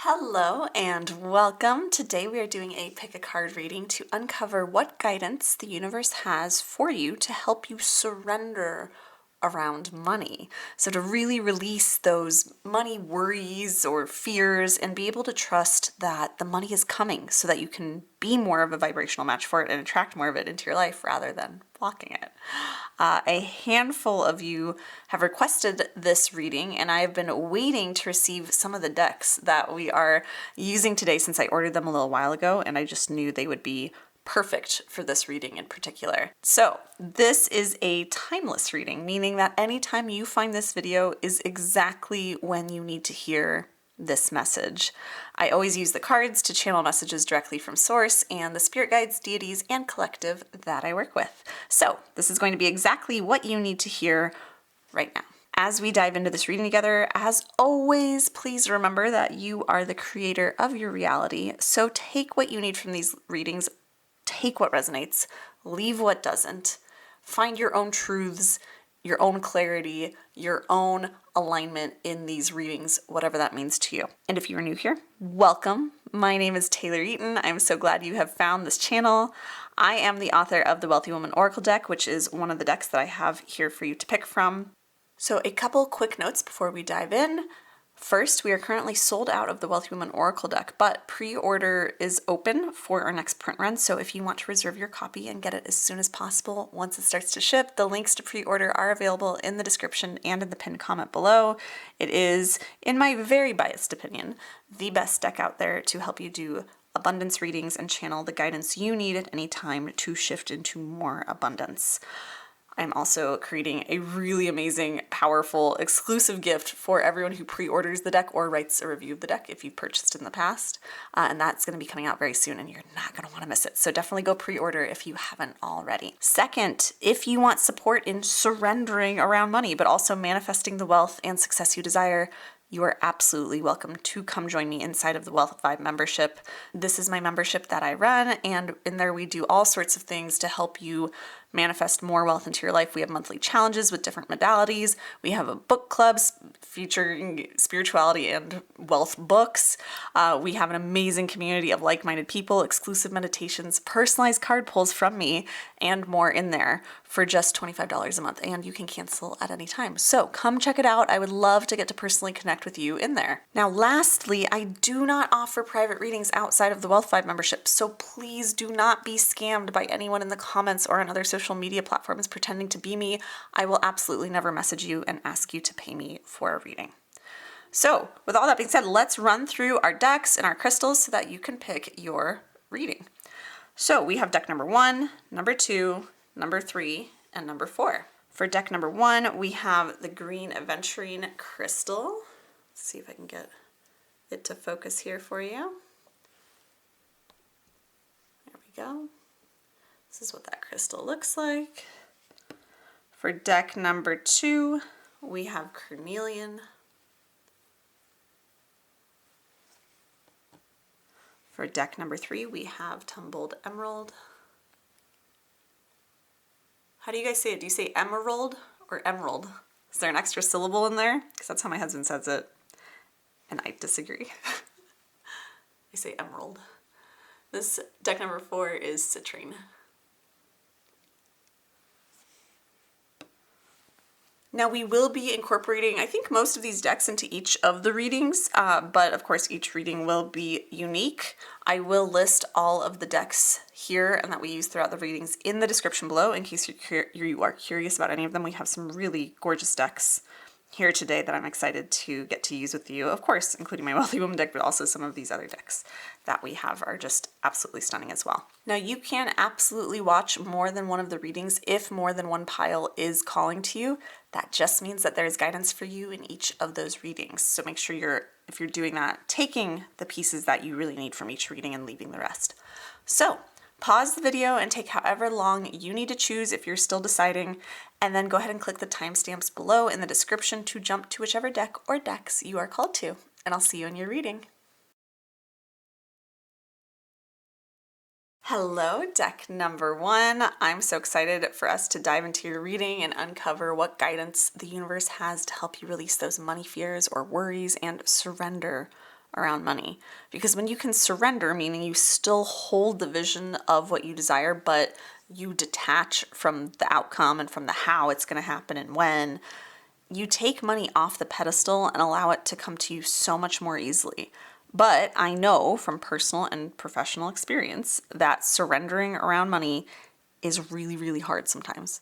Hello and welcome. Today we are doing a pick a card reading to uncover what guidance the universe has for you to help you surrender around money. So to really release those money worries or fears and be able to trust that the money is coming so that you can be more of a vibrational match for it and attract more of it into your life rather than blocking it. A handful of you have requested this reading, and I have been waiting to receive some of the decks that we are using today since I ordered them a little while ago, and I just knew they would be perfect for this reading in particular. So this is a timeless reading, meaning that anytime you find this video is exactly when you need to hear this message. I always use the cards to channel messages directly from source and the spirit guides, deities, and collective that I work with. So this is going to be exactly what you need to hear right now. As we dive into this reading together, as always, please remember that you are the creator of your reality. So take what you need from these readings, take what resonates, leave what doesn't, find your own truths, your own clarity, your own alignment in these readings, whatever that means to you. And if you are new here, welcome. My name is Taylor Eaton. I'm so glad you have found this channel. I am the author of the Wealthy Woman Oracle deck, which is one of the decks that I have here for you to pick from. So a couple quick notes before we dive in. First, we are currently sold out of the Wealthy Woman Oracle deck, but pre-order is open for our next print run. So if you want to reserve your copy and get it as soon as possible, once it starts to ship, the links to pre-order are available in the description and in the pinned comment below. It is, in my very biased opinion, the best deck out there to help you do abundance readings and channel the guidance you need at any time to shift into more abundance. I'm also creating a really amazing, powerful, exclusive gift for everyone who pre-orders the deck or writes a review of the deck if you've purchased in the past. And that's going to be coming out very soon and you're not going to want to miss it. So definitely go pre-order if you haven't already. Second, if you want support in surrendering around money, but also manifesting the wealth and success you desire, you are absolutely welcome to come join me inside of the Wealth Vibe membership. This is my membership that I run, and in there we do all sorts of things to help you manifest more wealth into your life. We have monthly challenges with different modalities. We have a book club featuring spirituality and wealth books. We have an amazing community of like-minded people, exclusive meditations, personalized card pulls from me, and more in there for just $25 a month. And you can cancel at any time. So come check it out. I would love to get to personally connect with you in there. Now, lastly, I do not offer private readings outside of the Wealth Vibe membership. So please do not be scammed by anyone in the comments or on other social media platforms pretending to be me. I will absolutely never message you and ask you to pay me for a reading. So with all that being said, let's run through our decks and our crystals so that you can pick your reading. So we have deck number 1, number 2, number 3, and number 4. For deck number 1, we have the green aventurine crystal. Let's see if I can get it to focus here for you. There we go. This is what that crystal looks like. For deck number 2, we have carnelian. For deck number 3, we have tumbled emerald. How do you guys say it? Do you say emerald or emerald? Is there an extra syllable in there? Because that's how my husband says it, and I disagree. I say emerald. This deck number 4 is citrine. Now we will be incorporating, I think, most of these decks into each of the readings, but of course each reading will be unique. I will list all of the decks here and that we use throughout the readings in the description below in case you are curious about any of them. We have some really gorgeous decks here today that I'm excited to get to use with you, of course, including my Wealthy Woman deck, but also some of these other decks that we have are just absolutely stunning as well. Now you can absolutely watch more than one of the readings if more than one pile is calling to you. That just means that there's guidance for you in each of those readings. So make sure if you're doing that, taking the pieces that you really need from each reading and leaving the rest. So pause the video and take however long you need to choose if you're still deciding, and then go ahead and click the timestamps below in the description to jump to whichever deck or decks you are called to, and I'll see you in your reading. Hello, deck number 1. I'm so excited for us to dive into your reading and uncover what guidance the universe has to help you release those money fears or worries and surrender around money. Because when you can surrender, meaning you still hold the vision of what you desire, but you detach from the outcome and from the how it's going to happen and when, you take money off the pedestal and allow it to come to you so much more easily. But I know from personal and professional experience that surrendering around money is really, really hard sometimes.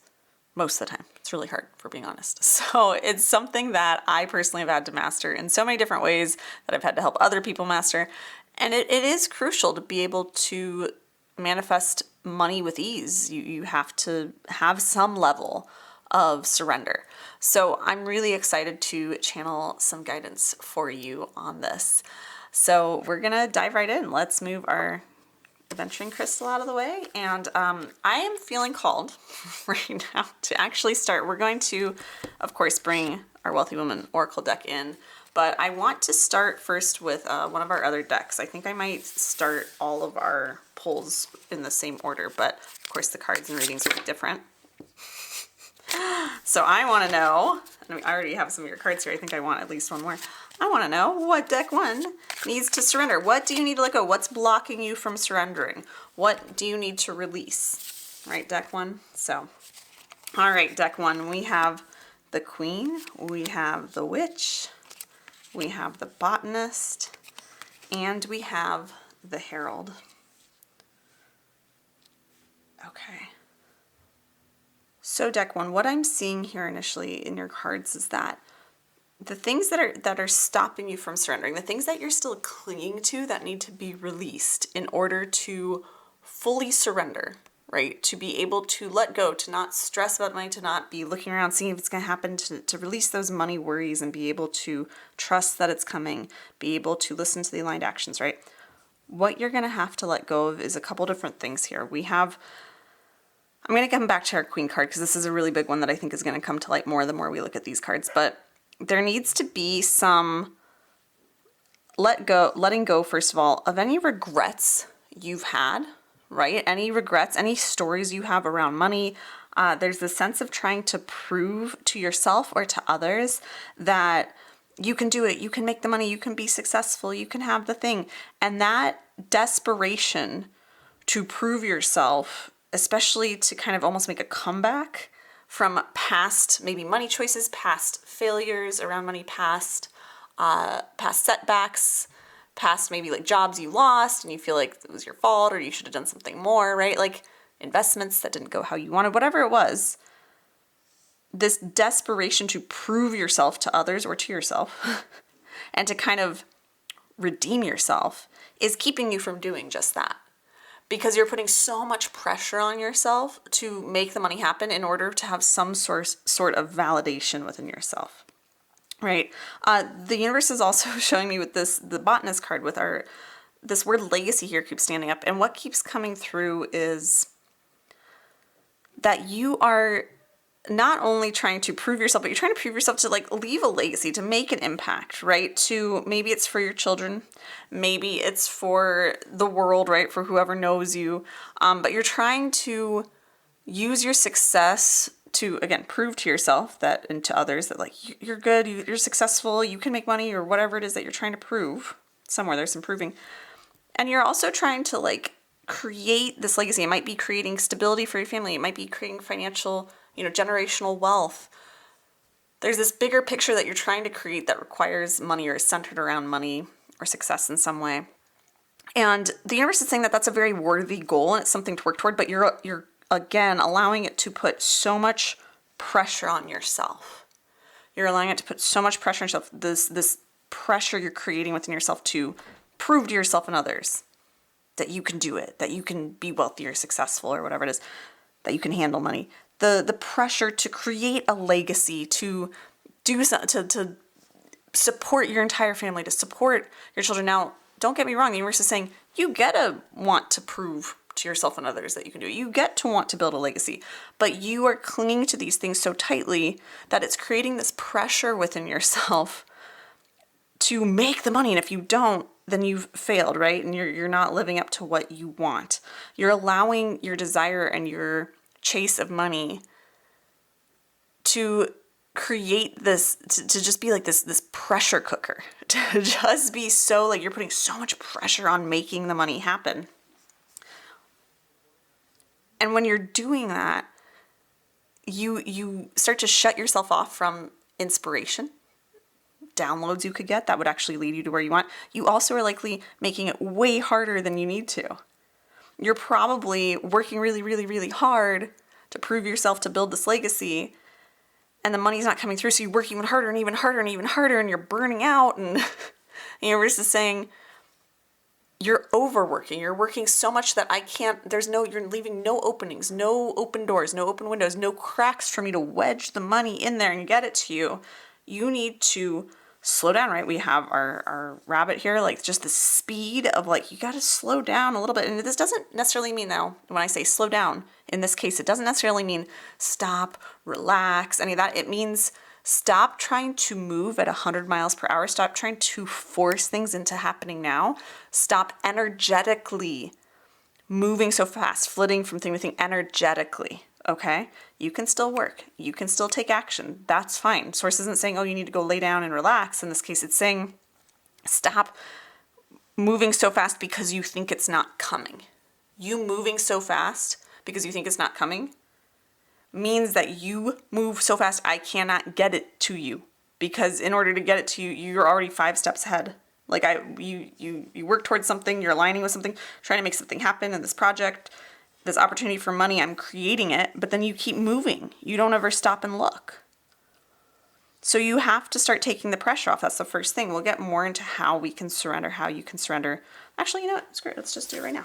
Most of the time. It's really hard, for being honest. So it's something that I personally have had to master in so many different ways that I've had to help other people master. And it is crucial to be able to manifest money with ease. You have to have some level of surrender. So I'm really excited to channel some guidance for you on this. So we're going to dive right in. Let's move our adventuring crystal out of the way, and I am feeling called right now to actually start. We're going to, of course, bring our Wealthy Woman Oracle deck in, but I want to start first with one of our other decks. I think I might start all of our pulls in the same order, but of course the cards and readings will be different. So I want to know, and I already have some of your cards here, I think I want at least one more. I want to know what deck one needs to surrender. What do you need to let go? What's blocking you from surrendering? What do you need to release? Right, deck one? So, all right, deck one, we have the Queen, we have the Witch, we have the Botanist, and we have the Herald. Okay. So deck one, what I'm seeing here initially in your cards is that the things that are stopping you from surrendering, the things that you're still clinging to that need to be released in order to fully surrender, right? To be able to let go, to not stress about money, to not be looking around seeing if it's going to happen, to release those money worries and be able to trust that it's coming, be able to listen to the aligned actions, right? What you're going to have to let go of is a couple different things here. I'm going to come back to our Queen card because this is a really big one that I think is going to come to light more the more we look at these cards. But there needs to be some letting go, first of all, of any regrets you've had, right? Any regrets, any stories you have around money. There's this sense of trying to prove to yourself or to others that you can do it, you can make the money, you can be successful, you can have the thing. And that desperation to prove yourself, especially to kind of almost make a comeback from past maybe money choices, past failures around money, past setbacks, past maybe like jobs you lost and you feel like it was your fault or you should have done something more, right? Like investments that didn't go how you wanted, whatever it was. This desperation to prove yourself to others or to yourself and to kind of redeem yourself is keeping you from doing just that. Because you're putting so much pressure on yourself to make the money happen in order to have some sort of validation within yourself, right? The universe is also showing me with the Botanist card with this word legacy here keeps standing up. And what keeps coming through is that you are not only trying to prove yourself, but you're trying to prove yourself to like leave a legacy, to make an impact, right? To maybe it's for your children, maybe it's for the world, right? For whoever knows you. But you're trying to use your success to, again, prove to yourself that and to others that like you're good, you're successful, you can make money or whatever it is that you're trying to prove. Somewhere there's some proving. And you're also trying to like create this legacy. It might be creating stability for your family. It might be creating financial, generational wealth. There's this bigger picture that you're trying to create that requires money or is centered around money or success in some way. And the universe is saying that that's a very worthy goal and it's something to work toward, but you're again allowing it to put so much pressure on yourself. You're allowing it to put so much pressure on yourself. This pressure you're creating within yourself to prove to yourself and others that you can do it, that you can be wealthy or successful or whatever it is, that you can handle money. The pressure to create a legacy, to do something, to support your entire family, to support your children. Now, don't get me wrong, the universe is saying you get to want to prove to yourself and others that you can do it. You get to want to build a legacy, but you are clinging to these things so tightly that it's creating this pressure within yourself to make the money. And if you don't, then you've failed, right? And you're not living up to what you want. You're allowing your desire and your chase of money to create this, to just be like this pressure cooker to just be so like you're putting so much pressure on making the money happen. And when you're doing that, you start to shut yourself off from inspiration, downloads you could get that would actually lead you to where you want. You also are likely making it way harder than you need to. You're probably working really, really, really hard to prove yourself, to build this legacy, and the money's not coming through, so you work even harder and even harder and even harder, and you're burning out, and the universe is saying, you're overworking. You're working so much that you're leaving no openings, no open doors, no open windows, no cracks for me to wedge the money in there and get it to you. You need to slow down, right? We have our rabbit here, like just the speed of like, you got to slow down a little bit. And this doesn't necessarily mean now, when I say slow down, in this case, it doesn't necessarily mean stop, relax, any of that. It means stop trying to move at 100 miles per hour. Stop trying to force things into happening now. Stop energetically moving so fast, flitting from thing to thing energetically. Okay? You can still work. You can still take action. That's fine. Source isn't saying, oh, you need to go lay down and relax. In this case, it's saying stop moving so fast because you think it's not coming. You moving so fast because you think it's not coming means that you move so fast I cannot get it to you, because in order to get it to you, you're already 5 steps ahead. Like you work towards something, you're aligning with something, trying to make something happen in this project, this opportunity for money, I'm creating it, but then you keep moving. You don't ever stop and look. So you have to start taking the pressure off. That's the first thing. We'll get more into how we can surrender, how you can surrender. Actually, you know what? Screw it. Let's just do it right now.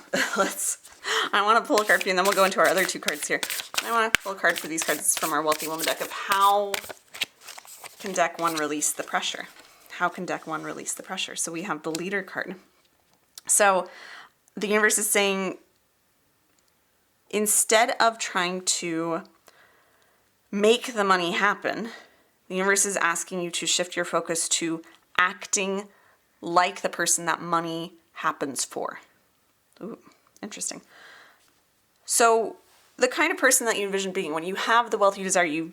I want to pull a card for you, and then we'll go into our other 2 cards here. I want to pull a card for these cards from our Wealthy Woman deck of how can deck 1 release the pressure? How can deck 1 release the pressure? So we have the Leader card. So the universe is saying, instead of trying to make the money happen, the universe is asking you to shift your focus to acting like the person that money happens for. Ooh, interesting. So the kind of person that you envision being, when you have the wealth you desire, you've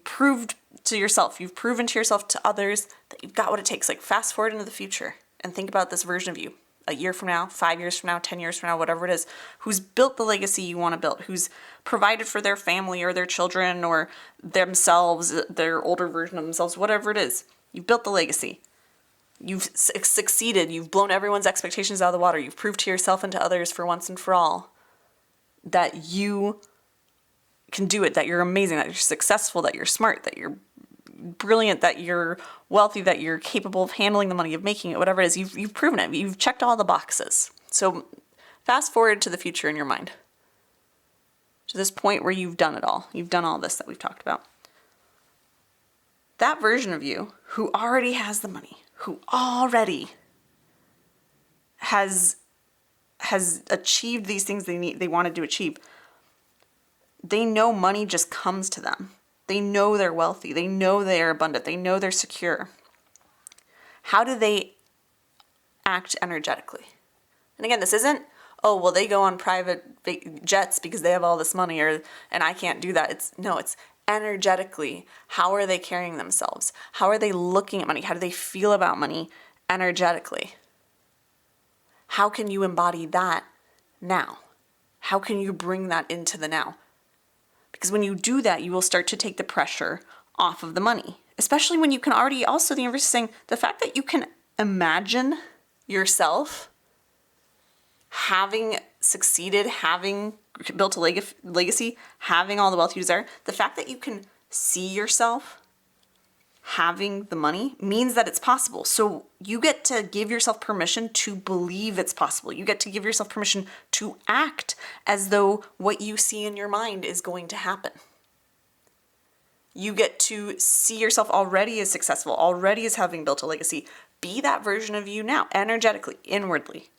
proved to yourself, you've proven to yourself, to others, that you've got what it takes. Like, fast forward into the future and think about this version of you. A year from now, 5 years from now, 10 years from now, whatever it is, who's built the legacy you want to build, who's provided for their family or their children or themselves, their older version of themselves, whatever it is. You've built the legacy. You've succeeded. You've blown everyone's expectations out of the water. You've proved to yourself and to others for once and for all that you can do it, that you're amazing, that you're successful, that you're smart, that you're brilliant, that you're wealthy, that you're capable of handling the money, of making it, whatever it is. You've proven it. You've checked all the boxes. So fast forward to the future in your mind, to this point where you've done it all. You've done all this that we've talked about. That version of you who already has the money, who already has achieved these things they wanted to achieve, they know money just comes to them. They know they're wealthy. They know they are abundant. They know they're secure. How do they act energetically? And again, this isn't, oh, well, they go on private jets because they have all this money, and I can't do that. It's energetically. How are they carrying themselves? How are they looking at money? How do they feel about money energetically? How can you embody that now? How can you bring that into the now? Because when you do that, you will start to take the pressure off of the money, especially when you can already, also the universe is saying, the fact that you can imagine yourself having succeeded, having built a legacy, having all the wealth you desire, the fact that you can see yourself having the money means that it's possible. So you get to give yourself permission to believe it's possible. You get to give yourself permission to act as though what you see in your mind is going to happen. You get to see yourself already as successful, already as having built a legacy. Be that version of you now, energetically, inwardly.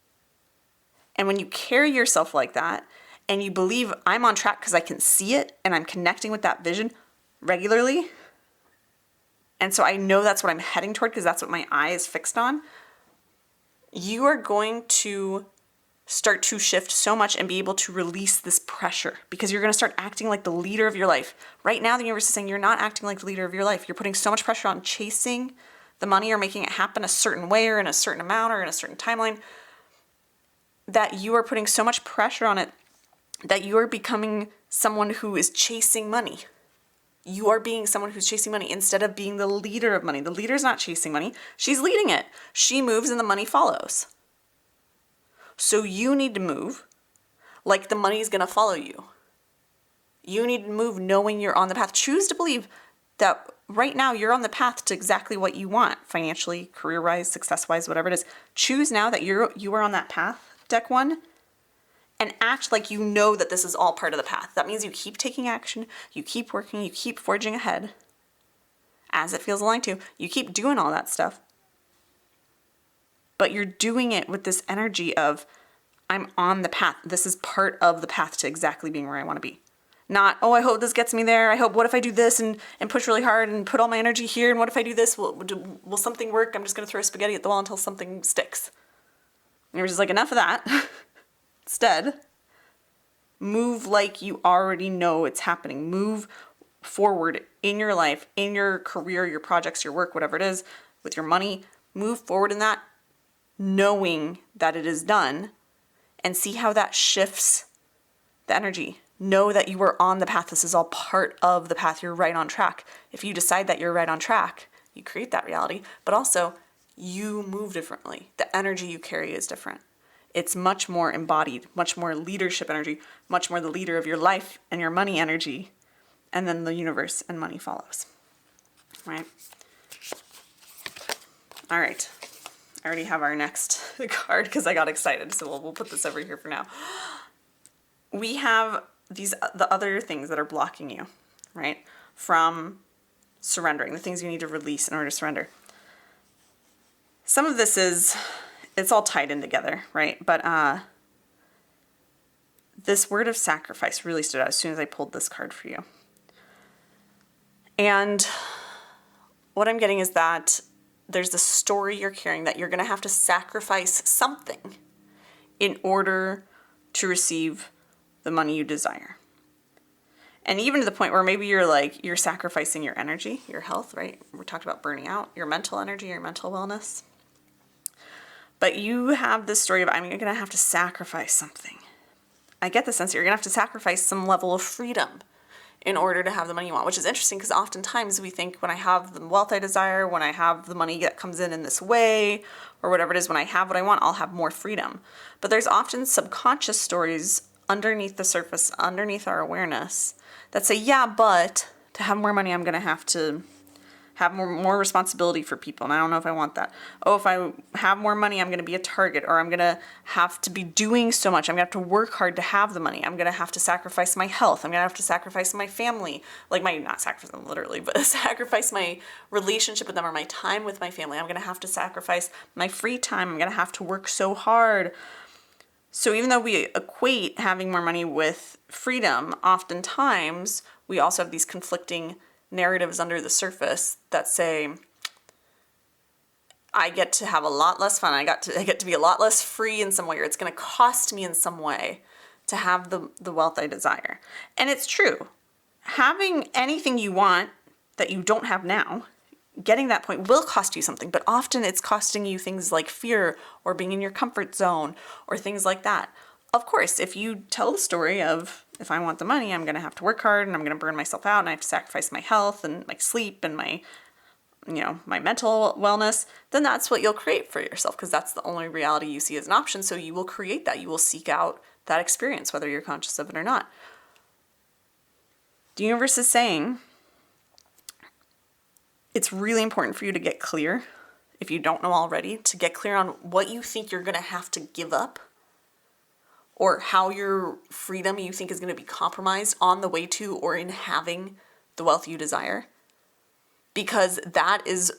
And when you carry yourself like that, and you believe I'm on track because I can see it, and I'm connecting with that vision regularly, and so I know that's what I'm heading toward because that's what my eye is fixed on, you are going to start to shift so much and be able to release this pressure because you're going to start acting like the leader of your life. Right now, the universe is saying you're not acting like the leader of your life. You're putting so much pressure on chasing the money or making it happen a certain way or in a certain amount or in a certain timeline, that you are putting so much pressure on it that you are becoming someone who is chasing money. You are being someone who's chasing money instead of being the leader of money. The leader's not chasing money. She's leading it. She moves and the money follows. So you need to move like the money is going to follow you. You need to move knowing you're on the path. Choose to believe that right now you're on the path to exactly what you want, financially, career-wise, success-wise, whatever it is. Choose now that you are on that path, deck one, and act like you know that this is all part of the path. That means you keep taking action, you keep working, you keep forging ahead as it feels aligned to. You keep doing all that stuff. But you're doing it with this energy of, I'm on the path. This is part of the path to exactly being where I want to be. Not, oh, I hope this gets me there. I hope, what if I do this and push really hard and put all my energy here? And what if I do this? Will something work? I'm just going to throw spaghetti at the wall until something sticks. And you're just like, enough of that. Instead, move like you already know it's happening. Move forward in your life, in your career, your projects, your work, whatever it is, with your money. Move forward in that, knowing that it is done, and see how that shifts the energy. Know that you are on the path. This is all part of the path. You're right on track. If you decide that you're right on track, you create that reality, but also you move differently. The energy you carry is different. It's much more embodied, much more leadership energy, much more the leader of your life and your money energy, and then the universe and money follows. Right? All right. I already have our next card because I got excited, so we'll put this over here for now. We have the other things that are blocking you, right, from surrendering, the things you need to release in order to surrender. Some of this it's all tied in together, right? But this word of sacrifice really stood out as soon as I pulled this card for you. And what I'm getting is that there's the story you're carrying that you're going to have to sacrifice something in order to receive the money you desire. And even to the point where maybe you're sacrificing your energy, your health, right? We talked about burning out, your mental energy, your mental wellness. But you have this story of, I'm going to have to sacrifice something. I get the sense that you're going to have to sacrifice some level of freedom in order to have the money you want, which is interesting because oftentimes we think when I have the wealth I desire, when I have the money that comes in this way, or whatever it is, when I have what I want, I'll have more freedom. But there's often subconscious stories underneath the surface, underneath our awareness, that say, yeah, but to have more money, I'm going to have to have more responsibility for people, and I don't know if I want that. Oh, if I have more money, I'm going to be a target, or I'm going to have to be doing so much. I'm going to have to work hard to have the money. I'm going to have to sacrifice my health. I'm going to have to sacrifice my family. Not sacrifice them literally, but sacrifice my relationship with them or my time with my family. I'm going to have to sacrifice my free time. I'm going to have to work so hard. So even though we equate having more money with freedom, oftentimes we also have these conflicting narratives under the surface that say, I get to have a lot less fun. I get to be a lot less free in some way, or it's going to cost me in some way to have the wealth I desire. And it's true. Having anything you want that you don't have now, getting that point will cost you something, but often it's costing you things like fear or being in your comfort zone or things like that. Of course, if you tell the story of, if I want the money, I'm going to have to work hard and I'm going to burn myself out and I have to sacrifice my health and my sleep and my mental wellness, then that's what you'll create for yourself because that's the only reality you see as an option. So you will create that. You will seek out that experience, whether you're conscious of it or not. The universe is saying it's really important for you to get clear, if you don't know already, to get clear on what you think you're going to have to give up or how your freedom you think is going to be compromised on the way to or in having the wealth you desire. Because that is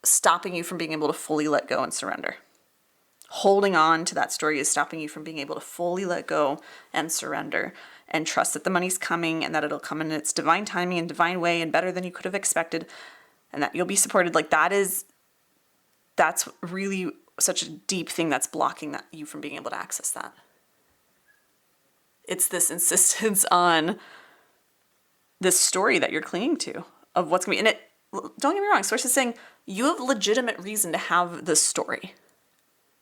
stopping you from being able to fully let go and surrender. Holding on to that story is stopping you from being able to fully let go and surrender and trust that the money's coming and that it'll come in its divine timing and divine way and better than you could have expected and that you'll be supported. That's really such a deep thing that's blocking you from being able to access that. It's this insistence on this story that you're clinging to of what's going to be. And don't get me wrong, Source is saying you have legitimate reason to have this story.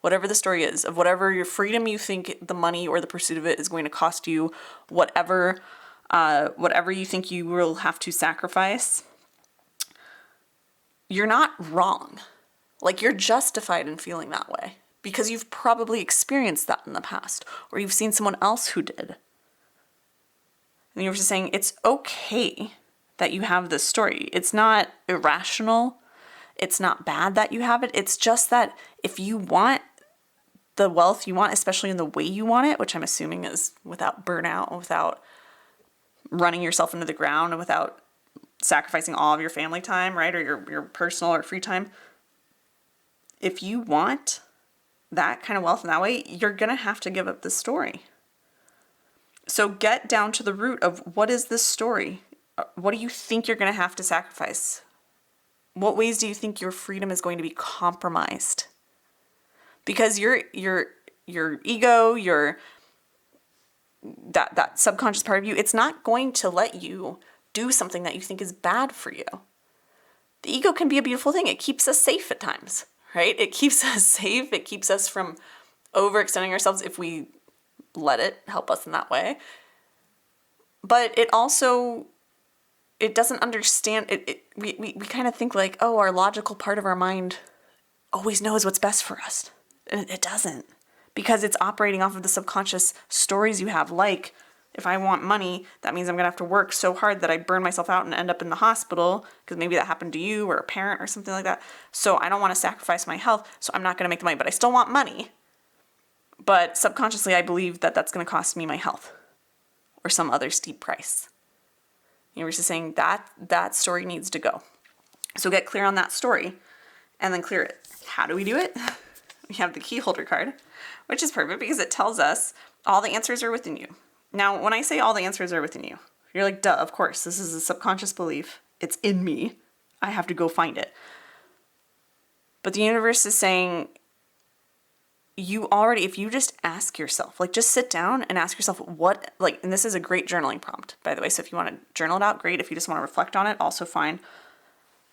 Whatever the story is, of whatever your freedom you think the money or the pursuit of it is going to cost you, whatever you think you will have to sacrifice, you're not wrong. Like, you're justified in feeling that way because you've probably experienced that in the past, or you've seen someone else who did. And you're just saying it's okay that you have this story. It's not irrational. It's not bad that you have it. It's just that if you want the wealth you want, especially in the way you want it, which I'm assuming is without burnout, without running yourself into the ground, and without sacrificing all of your family time, right? Or your personal or free time. If you want that kind of wealth in that way, you're going to have to give up this story. So get down to the root of what is this story? What do you think you're going to have to sacrifice? What ways do you think your freedom is going to be compromised? Because your ego, that subconscious part of you, it's not going to let you do something that you think is bad for you. The ego can be a beautiful thing. It keeps us safe at times, right? It keeps us safe. It keeps us from overextending ourselves if we let it help us in that way. But it also, it doesn't understand, we kind of think like, oh, our logical part of our mind always knows what's best for us. And it doesn't, because it's operating off of the subconscious stories you have. Like, if I want money, that means I'm going to have to work so hard that I burn myself out and end up in the hospital, because maybe that happened to you or a parent or something like that. So I don't want to sacrifice my health, so I'm not going to make the money, but I still want money. But subconsciously, I believe that that's going to cost me my health or some other steep price. You're just saying that story needs to go. So get clear on that story and then clear it. How do we do it? We have the key holder card, which is perfect because it tells us all the answers are within you. Now, when I say all the answers are within you, you're like, duh, of course, this is a subconscious belief. It's in me. I have to go find it. But the universe is saying, you already, if you just ask yourself, like just sit down and ask yourself and this is a great journaling prompt, by the way. So if you want to journal it out, great. If you just want to reflect on it, also fine.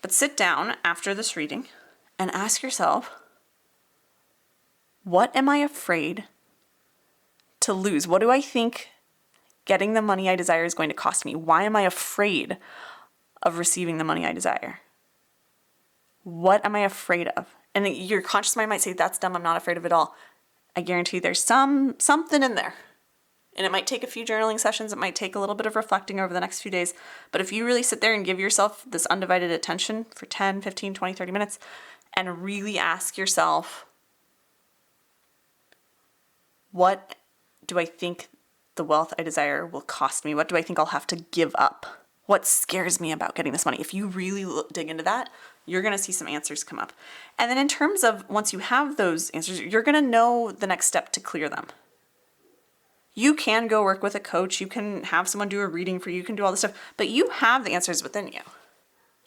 But sit down after this reading and ask yourself, what am I afraid to lose? What do I think getting the money I desire is going to cost me? Why am I afraid of receiving the money I desire? What am I afraid of? And your conscious mind might say, that's dumb, I'm not afraid of it all. I guarantee you there's something in there. And it might take a few journaling sessions. It might take a little bit of reflecting over the next few days. But if you really sit there and give yourself this undivided attention for 10, 15, 20, 30 minutes and really ask yourself, what do I think the wealth I desire will cost me? What do I think I'll have to give up? What scares me about getting this money? If you really dig into that, you're going to see some answers come up. And then in terms of once you have those answers, you're going to know the next step to clear them. You can go work with a coach. You can have someone do a reading for you. You can do all this stuff. But you have the answers within you.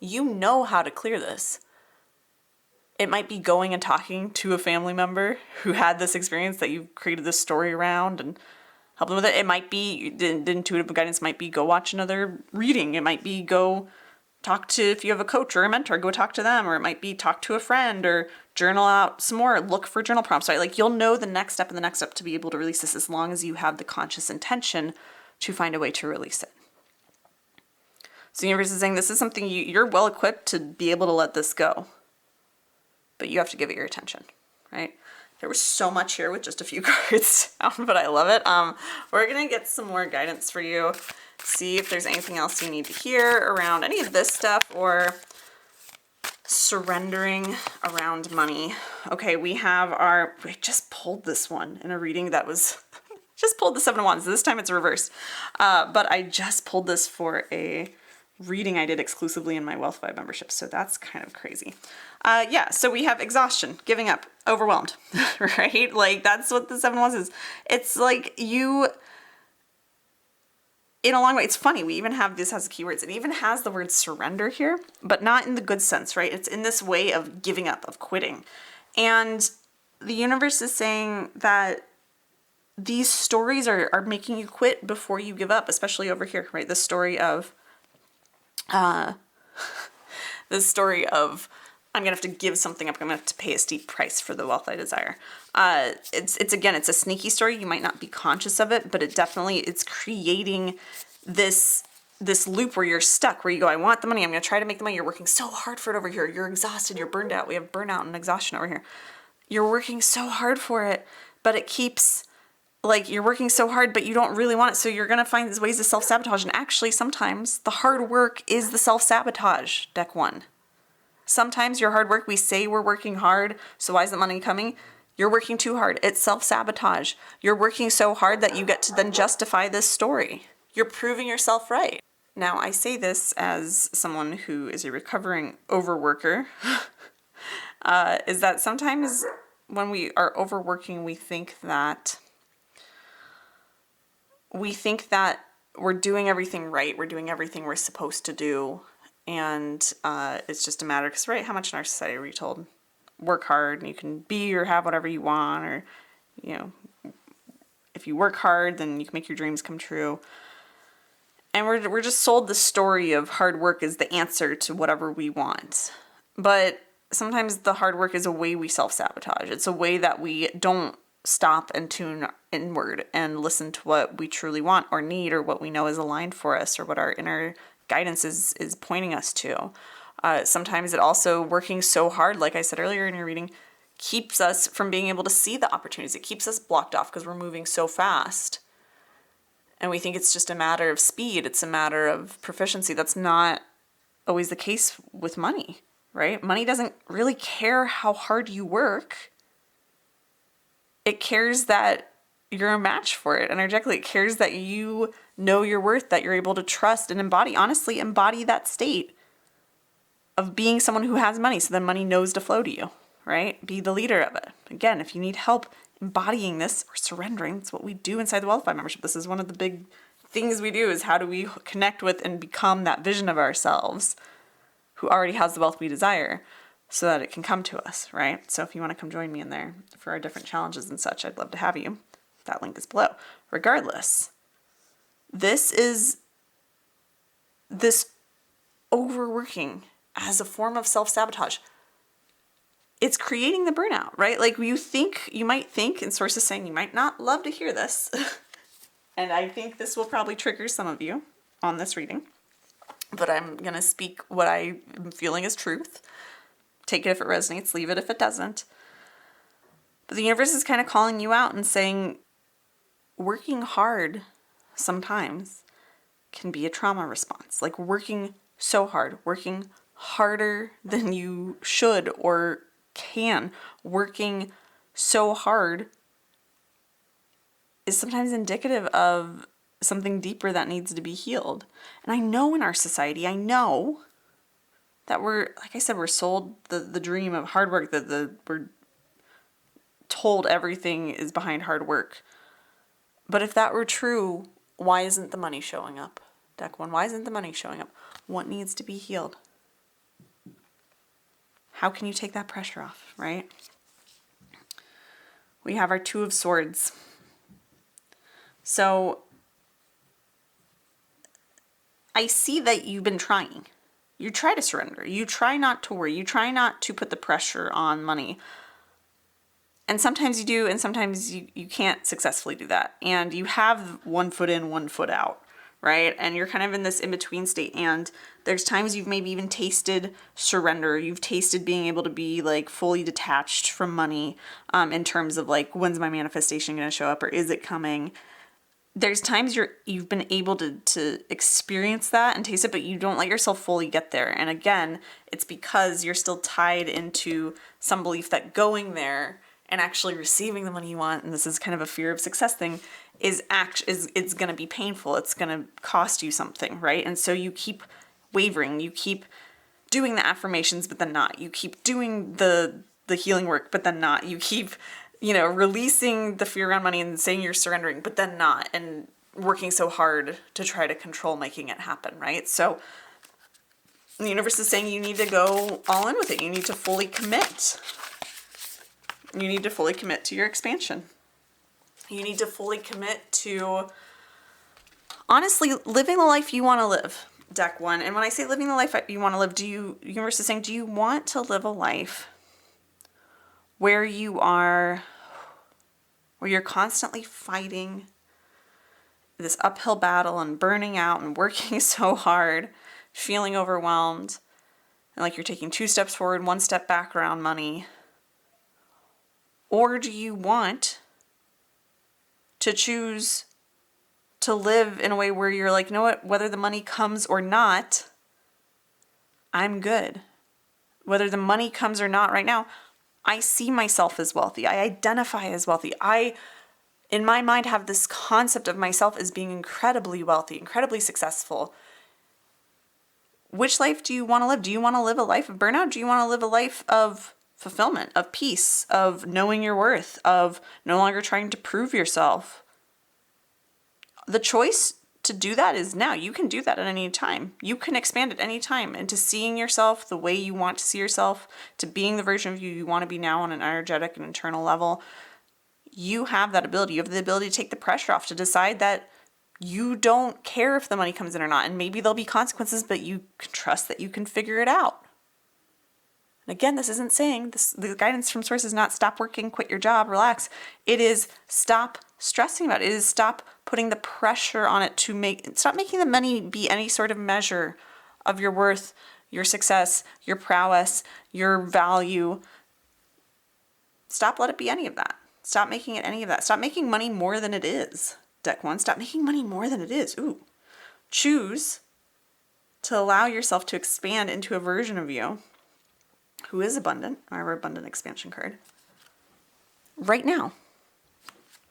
You know how to clear this. It might be going and talking to a family member who had this experience that you've created this story around and help them with it. It might be, the intuitive guidance might be go watch another reading. It might be go talk to, if you have a coach or a mentor, go talk to them. Or it might be talk to a friend or journal out some more, look for journal prompts, right? Like you'll know the next step and the next step to be able to release this as long as you have the conscious intention to find a way to release it. So the universe is saying this is something you're well equipped to be able to let this go. But you have to give it your attention, right? There was so much here with just a few cards, but I love it. We're going to get some more guidance for you. See if there's anything else you need to hear around any of this stuff or surrendering around money. Okay, we just pulled this one in a reading that was, just pulled the Seven of Wands. This time it's reversed. But I just pulled this for a reading I did exclusively in my Wealth Vibe membership. So that's kind of crazy. So we have exhaustion, giving up, overwhelmed, right? Like that's what the Seven of Wands is. It's like you, in a long way, it's funny. We even have, this has keywords. It even has the word surrender here, but not in the good sense, right? It's in this way of giving up, of quitting. And the universe is saying that these stories are making you quit before you give up, especially over here, right? The story of, This story of, I'm going to have to give something up. I'm going to have to pay a steep price for the wealth I desire. It's a sneaky story. You might not be conscious of it, but it's creating this loop where you're stuck, where you go, I want the money. I'm going to try to make the money. You're working so hard for it over here. You're exhausted. You're burned out. We have burnout and exhaustion over here. You're working so hard for it, but it keeps, like, you're working so hard, but you don't really want it. So you're going to find these ways to self-sabotage. And actually, sometimes the hard work is the self-sabotage, deck 1. Sometimes your hard work, we say we're working hard, so why isn't money coming? You're working too hard. It's self-sabotage. You're working so hard that you get to then justify this story. You're proving yourself right. Now, I say this as someone who is a recovering overworker, is that sometimes when we are overworking, we think that we're doing everything right. We're doing everything we're supposed to do. And it's just a matter, because, right, how much in our society are we told? Work hard and you can be or have whatever you want, or, if you work hard, then you can make your dreams come true. And we're just sold the story of hard work as the answer to whatever we want. But sometimes the hard work is a way we self-sabotage. It's a way that we don't stop and tune inward and listen to what we truly want or need, or what we know is aligned for us, or what our inner guidance is pointing us to. Sometimes it also, working so hard, like I said earlier in your reading, keeps us from being able to see the opportunities. It keeps us blocked off because we're moving so fast. And we think it's just a matter of speed. It's a matter of proficiency. That's not always the case with money, right? Money doesn't really care how hard you work. It cares that you're a match for it energetically. It cares that you know your worth, that you're able to trust and embody that state of being someone who has money, so then money knows to flow to you, right? Be the leader of it. Again, if you need help embodying this or surrendering, it's what we do inside the Wealthify membership. This is one of the big things we do, is how do we connect with and become that vision of ourselves who already has the wealth we desire, so that it can come to us, right? So if you want to come join me in there for our different challenges and such, I'd love to have you. That link is below. Regardless, this overworking as a form of self-sabotage. It's creating the burnout, right? Like, you might think, and Source is saying you might not love to hear this, and I think this will probably trigger some of you on this reading, but I'm going to speak what I am feeling is truth. Take it if it resonates, leave it if it doesn't. But the universe is kind of calling you out and saying, working hard sometimes can be a trauma response. Like, working so hard, working harder than you should or can, working so hard is sometimes indicative of something deeper that needs to be healed. And I know in our society, that we're sold the dream of hard work, we're told everything is behind hard work. But if that were true, why isn't the money showing up? Deck 1, why isn't the money showing up? What needs to be healed? How can you take that pressure off, right? We have our Two of Swords. So I see that you've been trying. You try to surrender. You try not to worry. You try not to put the pressure on money. And sometimes you do, and sometimes you can't successfully do that. And you have one foot in, one foot out, right? And you're kind of in this in-between state. And there's times you've maybe even tasted surrender. You've tasted being able to be like fully detached from money, in terms of like, when's my manifestation going to show up, or is it coming? There's times you've been able to experience that and taste it, but you don't let yourself fully get there. And again, it's because you're still tied into some belief that going there and actually receiving the money you want, and this is kind of a fear of success thing, is going to be painful. It's going to cost you something, right? And so you keep wavering. You keep doing the affirmations, but then not. You keep doing the healing work, but then not. You keep, releasing the fear around money and saying you're surrendering, but then not, and working so hard to try to control making it happen, right? So the universe is saying you need to go all in with it. You need to fully commit. You need to fully commit to your expansion. You need to fully commit to honestly living the life you want to live. deck 1. And when I say living the life you want to live, universe is saying, do you want to live a life where you're constantly fighting this uphill battle and burning out and working so hard, feeling overwhelmed, and like you're taking 2 steps forward, 1 step back around money? Or do you want to choose to live in a way where you're like, you know what, whether the money comes or not, I'm good. Whether the money comes or not right now, I see myself as wealthy. I identify as wealthy. I, in my mind, have this concept of myself as being incredibly wealthy, incredibly successful. Which life do you want to live? Do you want to live a life of burnout? Do you want to live a life of fulfillment, of peace, of knowing your worth, of no longer trying to prove yourself? The choice to do that is now. You can do that at any time. You can expand at any time into seeing yourself the way you want to see yourself, to being the version of you want to be now on an energetic and internal level. You have that ability. You have the ability to take the pressure off, to decide that you don't care if the money comes in or not. And maybe there'll be consequences, but you can trust that you can figure it out. And again, this isn't saying this, the guidance from source is not stop working, quit your job, relax. It is stop stressing about it. It is stop putting the pressure on it stop making the money be any sort of measure of your worth, your success, your prowess, your value. Stop let it be any of that. Stop making it any of that. Stop making money more than it is. Deck 1, stop making money more than it is. Ooh. Choose to allow yourself to expand into a version of you who is abundant, our abundant expansion card, right now.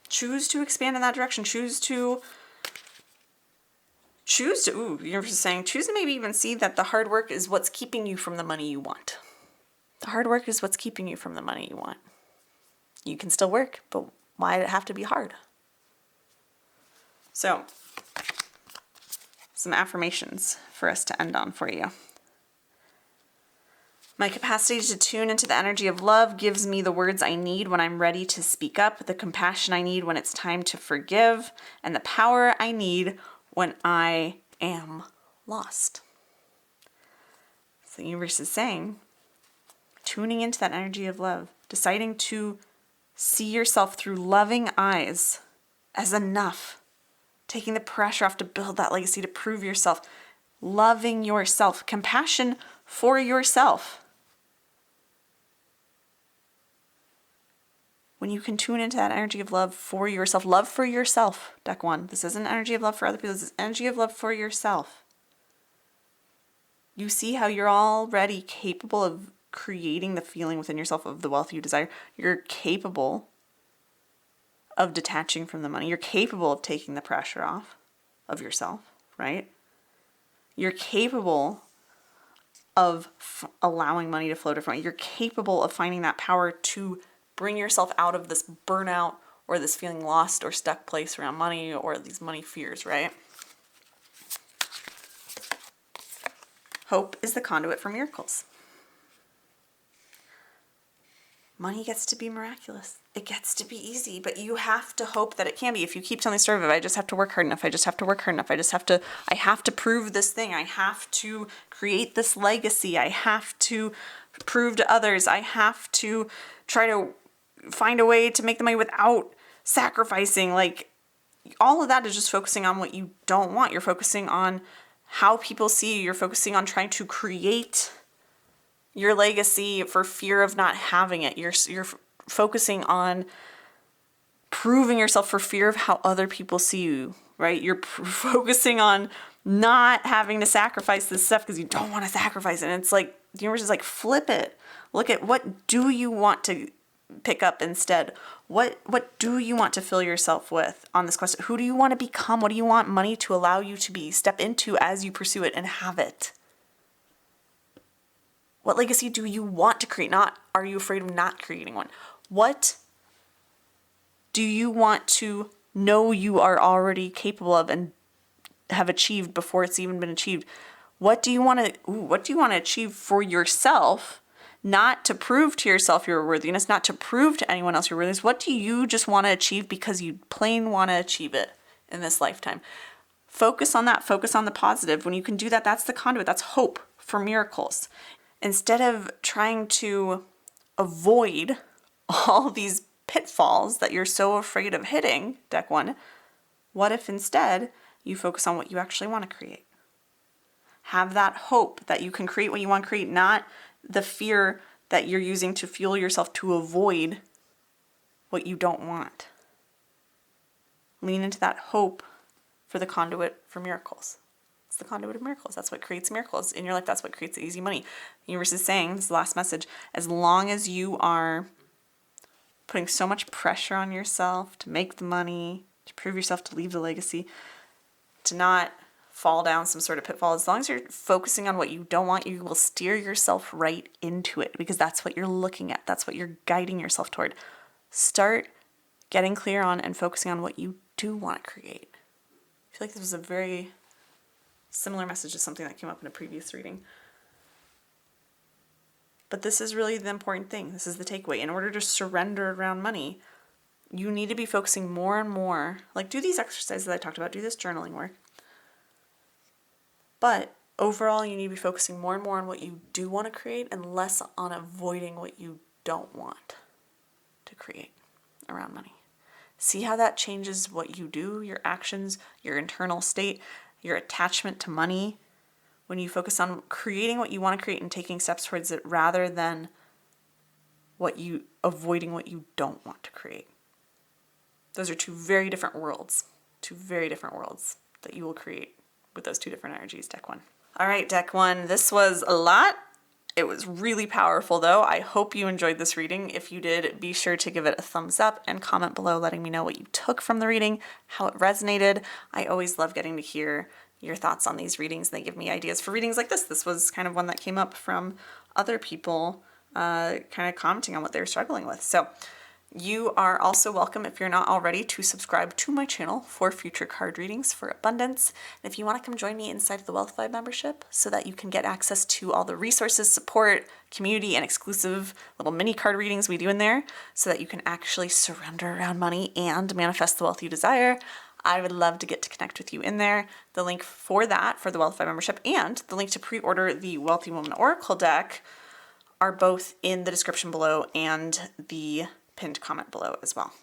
Choose to expand in that direction. Choose to, universe is saying, choose to maybe even see that the hard work is what's keeping you from the money you want. The hard work is what's keeping you from the money you want. You can still work, but why did it have to be hard? So, some affirmations for us to end on for you. My capacity to tune into the energy of love gives me the words I need when I'm ready to speak up, the compassion I need when it's time to forgive, and the power I need when I am lost. So the universe is saying, tuning into that energy of love, deciding to see yourself through loving eyes as enough, taking the pressure off to build that legacy, to prove yourself, loving yourself, compassion for yourself. When you can tune into that energy of love for yourself, deck 1. This isn't energy of love for other people. This is energy of love for yourself. You see how you're already capable of creating the feeling within yourself of the wealth you desire. You're capable of detaching from the money. You're capable of taking the pressure off of yourself, right? You're capable of allowing money to flow differently. You're capable of finding that power to bring yourself out of this burnout or this feeling lost or stuck place around money or these money fears, right? Hope is the conduit for miracles. Money gets to be miraculous. It gets to be easy, but you have to hope that it can be. If you keep telling the story of, I just have to work hard enough, I have to prove this thing, I have to create this legacy, I have to prove to others, I have to try to find a way to make the money without sacrificing, like all of that is just focusing on what you don't want. You're focusing on how people see you. You're focusing on trying to create your legacy for fear of not having it. You're focusing on proving yourself for fear of how other people see you, right? You're focusing on not having to sacrifice this stuff because you don't want to sacrifice it. And it's like, the universe is like, flip it. Look at what do you want to pick up instead? What do you want to fill yourself with on this quest? Who do you want to become? What do you want money to allow you to be? Step into as you pursue it and have it. What legacy do you want to create? Not, are you afraid of not creating one? What do you want to know you are already capable of and have achieved before it's even been achieved? What do you want to achieve for yourself? Not to prove to yourself your worthiness, not to prove to anyone else your worthiness. What do you just want to achieve because you plain want to achieve it in this lifetime? Focus on that. Focus on the positive. When you can do that, that's the conduit. That's hope for miracles. Instead of trying to avoid all these pitfalls that you're so afraid of hitting, deck one, what if instead you focus on what you actually want to create? Have that hope that you can create what you want to create, not the fear that you're using to fuel yourself to avoid what you don't want. Lean into that hope for the conduit for miracles. It's the conduit of miracles. That's what creates miracles in your life. That's what creates easy money. The universe is saying, this is the last message, as long as you are putting so much pressure on yourself to make the money, to prove yourself, to leave the legacy, to not fall down some sort of pitfall, as long as you're focusing on what you don't want, you will steer yourself right into it, because that's what you're looking at. That's what you're guiding yourself toward. Start getting clear on and focusing on what you do want to create. I feel like this was a very similar message to something that came up in a previous reading. But this is really the important thing. This is the takeaway. In order to surrender around money, you need to be focusing more and more, like do these exercises that I talked about, do this journaling work. But overall, you need to be focusing more and more on what you do want to create and less on avoiding what you don't want to create around money. See how that changes what you do, your actions, your internal state, your attachment to money, when you focus on creating what you want to create and taking steps towards it rather than avoiding what you don't want to create. Those are two very different worlds that you will create with those two different energies, deck one. All right, deck one, this was a lot. It was really powerful though. I hope you enjoyed this reading. If you did, be sure to give it a thumbs up and comment below letting me know what you took from the reading, how it resonated. I always love getting to hear your thoughts on these readings. They give me ideas for readings like this. This was kind of one that came up from other people kind of commenting on what they were struggling with. So you are also welcome, if you're not already, to subscribe to my channel for future card readings for abundance. And if you want to come join me inside of the Wealth Vibe membership so that you can get access to all the resources, support, community, and exclusive little mini card readings we do in there so that you can actually surrender around money and manifest the wealth you desire, I would love to get to connect with you in there. The link for that, for the Wealth Vibe membership, and the link to pre-order the Wealthy Woman Oracle deck are both in the description below and the pinned comment below as well.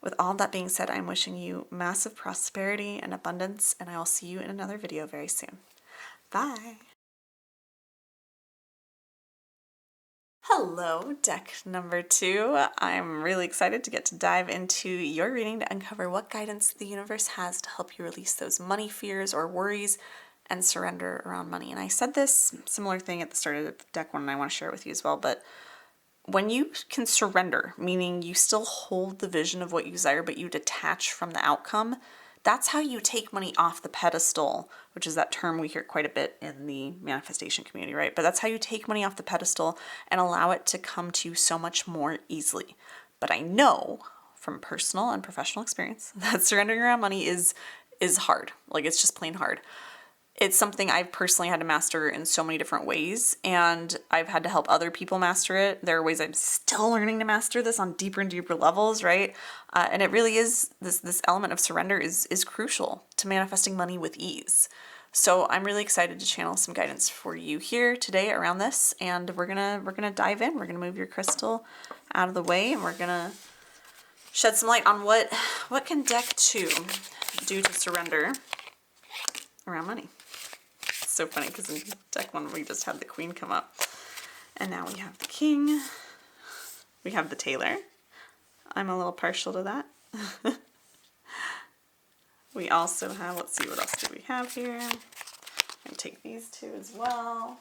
With all that being said, I'm wishing you massive prosperity and abundance, and I will see you in another video very soon. Bye. Hello, deck number 2. I'm really excited to get to dive into your reading to uncover what guidance the universe has to help you release those money fears or worries and surrender around money. And I said this similar thing at the start of deck 1, and I want to share it with you as well, but when you can surrender, meaning you still hold the vision of what you desire, but you detach from the outcome, that's how you take money off the pedestal, which is that term we hear quite a bit in the manifestation community, right? But that's how you take money off the pedestal and allow it to come to you so much more easily. But I know from personal and professional experience that surrendering around money is hard. Like, it's just plain hard. It's something I've personally had to master in so many different ways, and I've had to help other people master it. There are ways I'm still learning to master this on deeper and deeper levels, right? And it really is, this element of surrender is crucial to manifesting money with ease. So I'm really excited to channel some guidance for you here today around this, and we're gonna dive in. We're gonna move your crystal out of the way, and we're gonna shed some light on what can deck 2 do to surrender around money. So funny because in deck 1 we just had the Queen come up, and now we have the King, we have the Tailor. I'm a little partial to that. We also have, let's see, what else do we have here? I'm gonna take these 2 as well.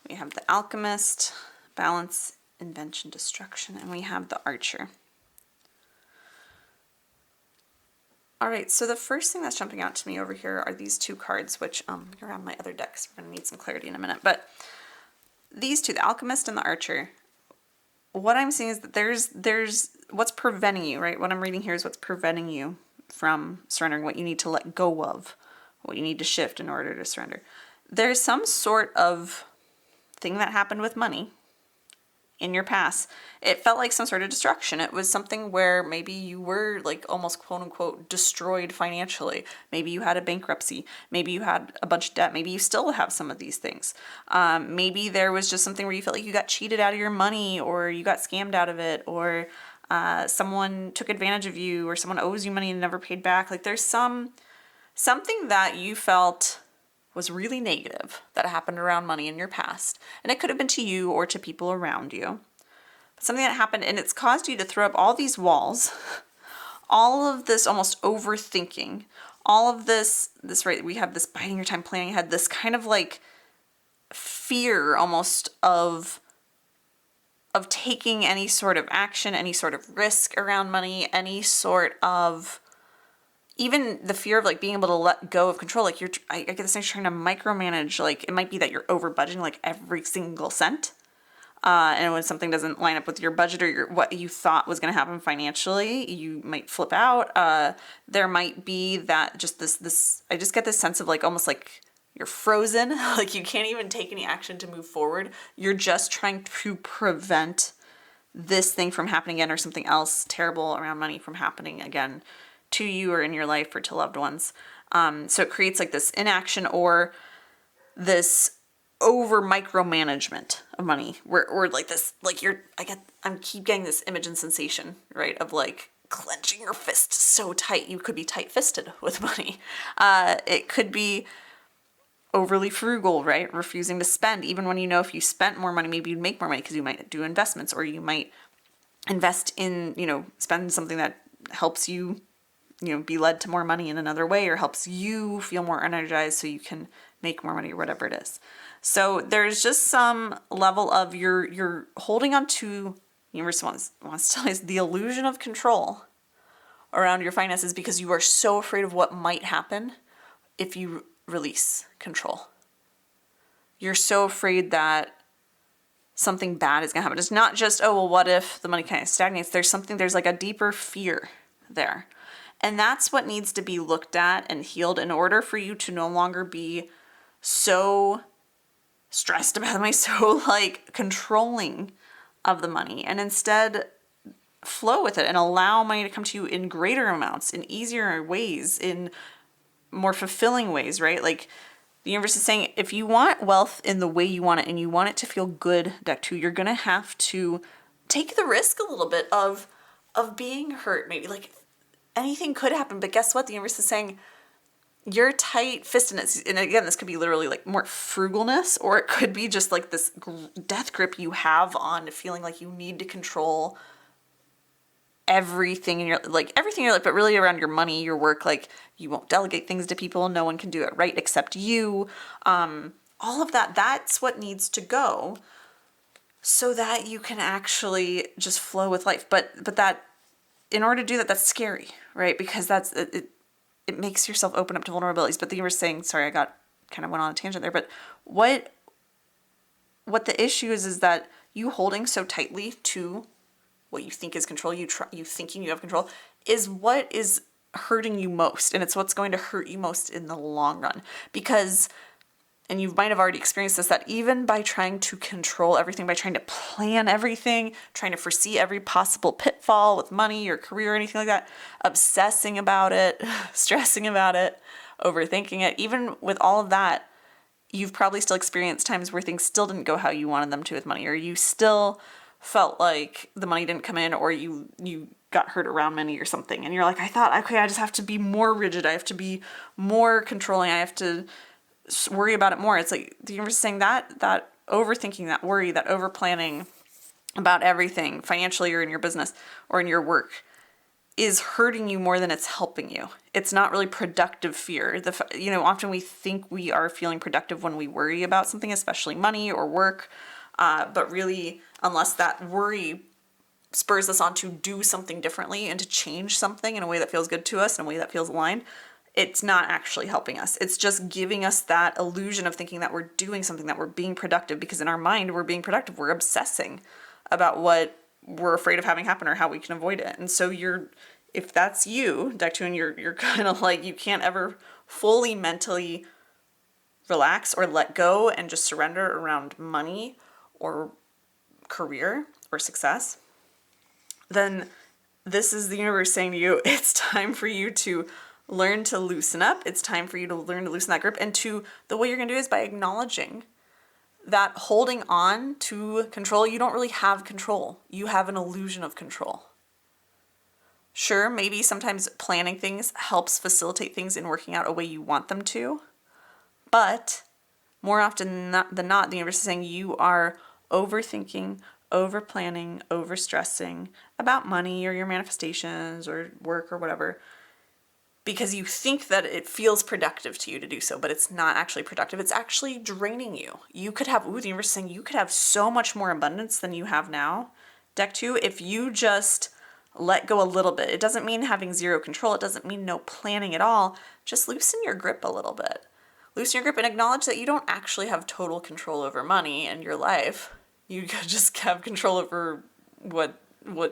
We have the Alchemist, Balance, Invention, Destruction, and we have the Archer. All right, so the first thing that's jumping out to me over here are these 2 cards, which are on my other decks. We're going to need some clarity in a minute. But these 2, the Alchemist and the Archer, what I'm seeing is that there's what's preventing you, right? What I'm reading here is what's preventing you from surrendering, what you need to let go of, what you need to shift in order to surrender. There's some sort of thing that happened with money in your past, it felt like some sort of destruction. It was something where maybe you were like almost quote unquote destroyed financially. Maybe you had a bankruptcy. Maybe you had a bunch of debt. Maybe you still have some of these things. Maybe there was just something where you felt like you got cheated out of your money, or you got scammed out of it, or someone took advantage of you, or someone owes you money and never paid back. Like there's something that you felt was really negative that happened around money in your past. And it could have been to you or to people around you. But something that happened, and it's caused you to throw up all these walls, all of this almost overthinking, all of this, right, we have this biding your time, planning ahead, this kind of like fear almost of taking any sort of action, any sort of risk around money, any sort of, even the fear of like being able to let go of control. Like I get this thing trying to micromanage. Like it might be that you're over budgeting like every single cent. And when something doesn't line up with your budget or what you thought was going to happen financially, you might flip out. There might be that just this, I just get this sense of like, almost like you're frozen. Like you can't even take any action to move forward. You're just trying to prevent this thing from happening again, or something else terrible around money from happening again to you or in your life or to loved ones. So it creates like this inaction or this over micromanagement of money, or like this, like I'm keep getting this image and sensation, right, of like clenching your fist so tight. You could be tight-fisted with money. It could be overly frugal, right? Refusing to spend, even when you know if you spent more money, maybe you'd make more money because you might do investments, or you might invest in, spend something that helps you, be led to more money in another way, or helps you feel more energized so you can make more money, or whatever it is. So there's just some level of you're holding on to, universe wants to tell us, the illusion of control around your finances because you are so afraid of what might happen if you release control. You're so afraid that something bad is going to happen. It's not just, oh, well, what if the money kind of stagnates? There's like a deeper fear there. And that's what needs to be looked at and healed in order for you to no longer be so stressed about the money, so like controlling of the money, and instead flow with it and allow money to come to you in greater amounts, in easier ways, in more fulfilling ways, right? Like the universe is saying, if you want wealth in the way you want it and you want it to feel good, deck 2, you're going to have to take the risk a little bit of being hurt. Maybe like anything could happen, but guess what? The universe is saying you're tight-fistedness, and again, this could be literally like more frugalness, or it could be just like this death grip you have on feeling like you need to control everything in your life, but really around your money, your work. Like you won't delegate things to people. No one can do it right except you. All of that, that's what needs to go so that you can actually just flow with life. But that, in order to do that, that's scary, right? Because that's it makes yourself open up to vulnerabilities. But you were saying, sorry, I went on a tangent there, but what the issue is that you holding so tightly to what you think is control, you thinking you have control, is what is hurting you most. And it's what's going to hurt you most in the long run. Because, and you might have already experienced this, that even by trying to control everything, by trying to plan everything, trying to foresee every possible pitfall with money or career or anything like that, obsessing about it, stressing about it, overthinking it, even with all of that, you've probably still experienced times where things still didn't go how you wanted them to with money, or you still felt like the money didn't come in, or you got hurt around money or something. And you're like, I thought, okay, I just have to be more rigid. I have to be more controlling. I have to worry about it more. It's like the universe is saying that overthinking, that worry, that over planning about everything financially or in your business or in your work is hurting you more than it's helping you. It's not really productive fear. Often we think we are feeling productive when we worry about something, especially money or work. But really, unless that worry spurs us on to do something differently and to change something in a way that feels good to us, in a way that feels aligned, it's not actually helping us. It's just giving us that illusion of thinking that we're doing something, that we're being productive, because in our mind, we're being productive. We're obsessing about what we're afraid of having happen or how we can avoid it. And so if that's you, deck 2, and you're kind of like, you can't ever fully mentally relax or let go and just surrender around money or career or success, then this is the universe saying to you, it's time for you to learn to loosen up. It's time for you to learn to loosen that grip. And the way you're going to do is by acknowledging that holding on to control, you don't really have control. You have an illusion of control. Sure, maybe sometimes planning things helps facilitate things in working out a way you want them to, but more often than not, the universe is saying you are overthinking, over planning, over stressing about money or your manifestations or work or whatever, because you think that it feels productive to you to do so, but it's not actually productive. It's actually draining you. You could have, the universe is saying you could have so much more abundance than you have now, deck 2, if you just let go a little bit. It doesn't mean having zero control. It doesn't mean no planning at all. Just loosen your grip a little bit. Loosen your grip and acknowledge that you don't actually have total control over money and your life. You just have control over what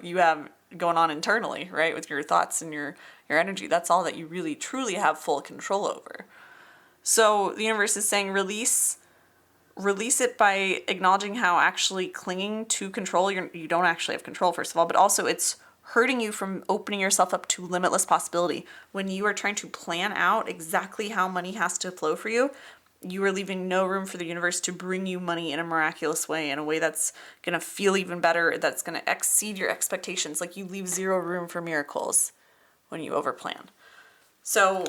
you have going on internally, right? With your thoughts and your energy. That's all that you really truly have full control over. So the universe is saying release it by acknowledging how actually clinging to control, you don't actually have control, first of all, but also it's hurting you from opening yourself up to limitless possibility. When you are trying to plan out exactly how money has to flow for you, you are leaving no room for the universe to bring you money in a miraculous way, in a way that's going to feel even better, that's going to exceed your expectations. Like you leave zero room for miracles when you overplan. So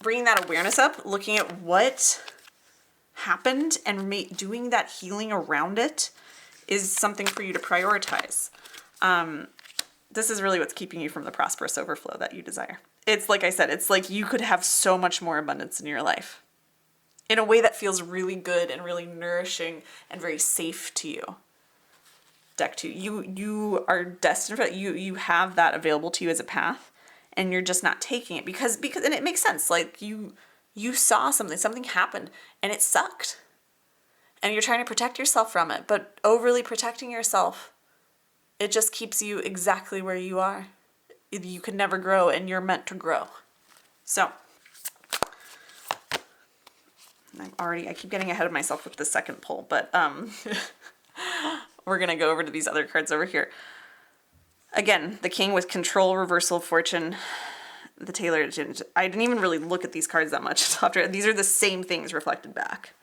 bringing that awareness up, looking at what happened and doing that healing around it is something for you to prioritize. This is really what's keeping you from the prosperous overflow that you desire. It's like I said, it's like you could have so much more abundance in your life in a way that feels really good and really nourishing and very safe to you. Deck 2, you are destined for that. You have that available to you as a path, and you're just not taking it because and it makes sense. Like you saw something happened and it sucked. And you're trying to protect yourself from it, but overly protecting yourself, it just keeps you exactly where you are. You can never grow, and you're meant to grow. So, I keep getting ahead of myself with the second pull, but we're going to go over to these other cards over here. Again, the King with control, reversal of fortune. The Tailor, I didn't even really look at these cards that much. These are the same things reflected back.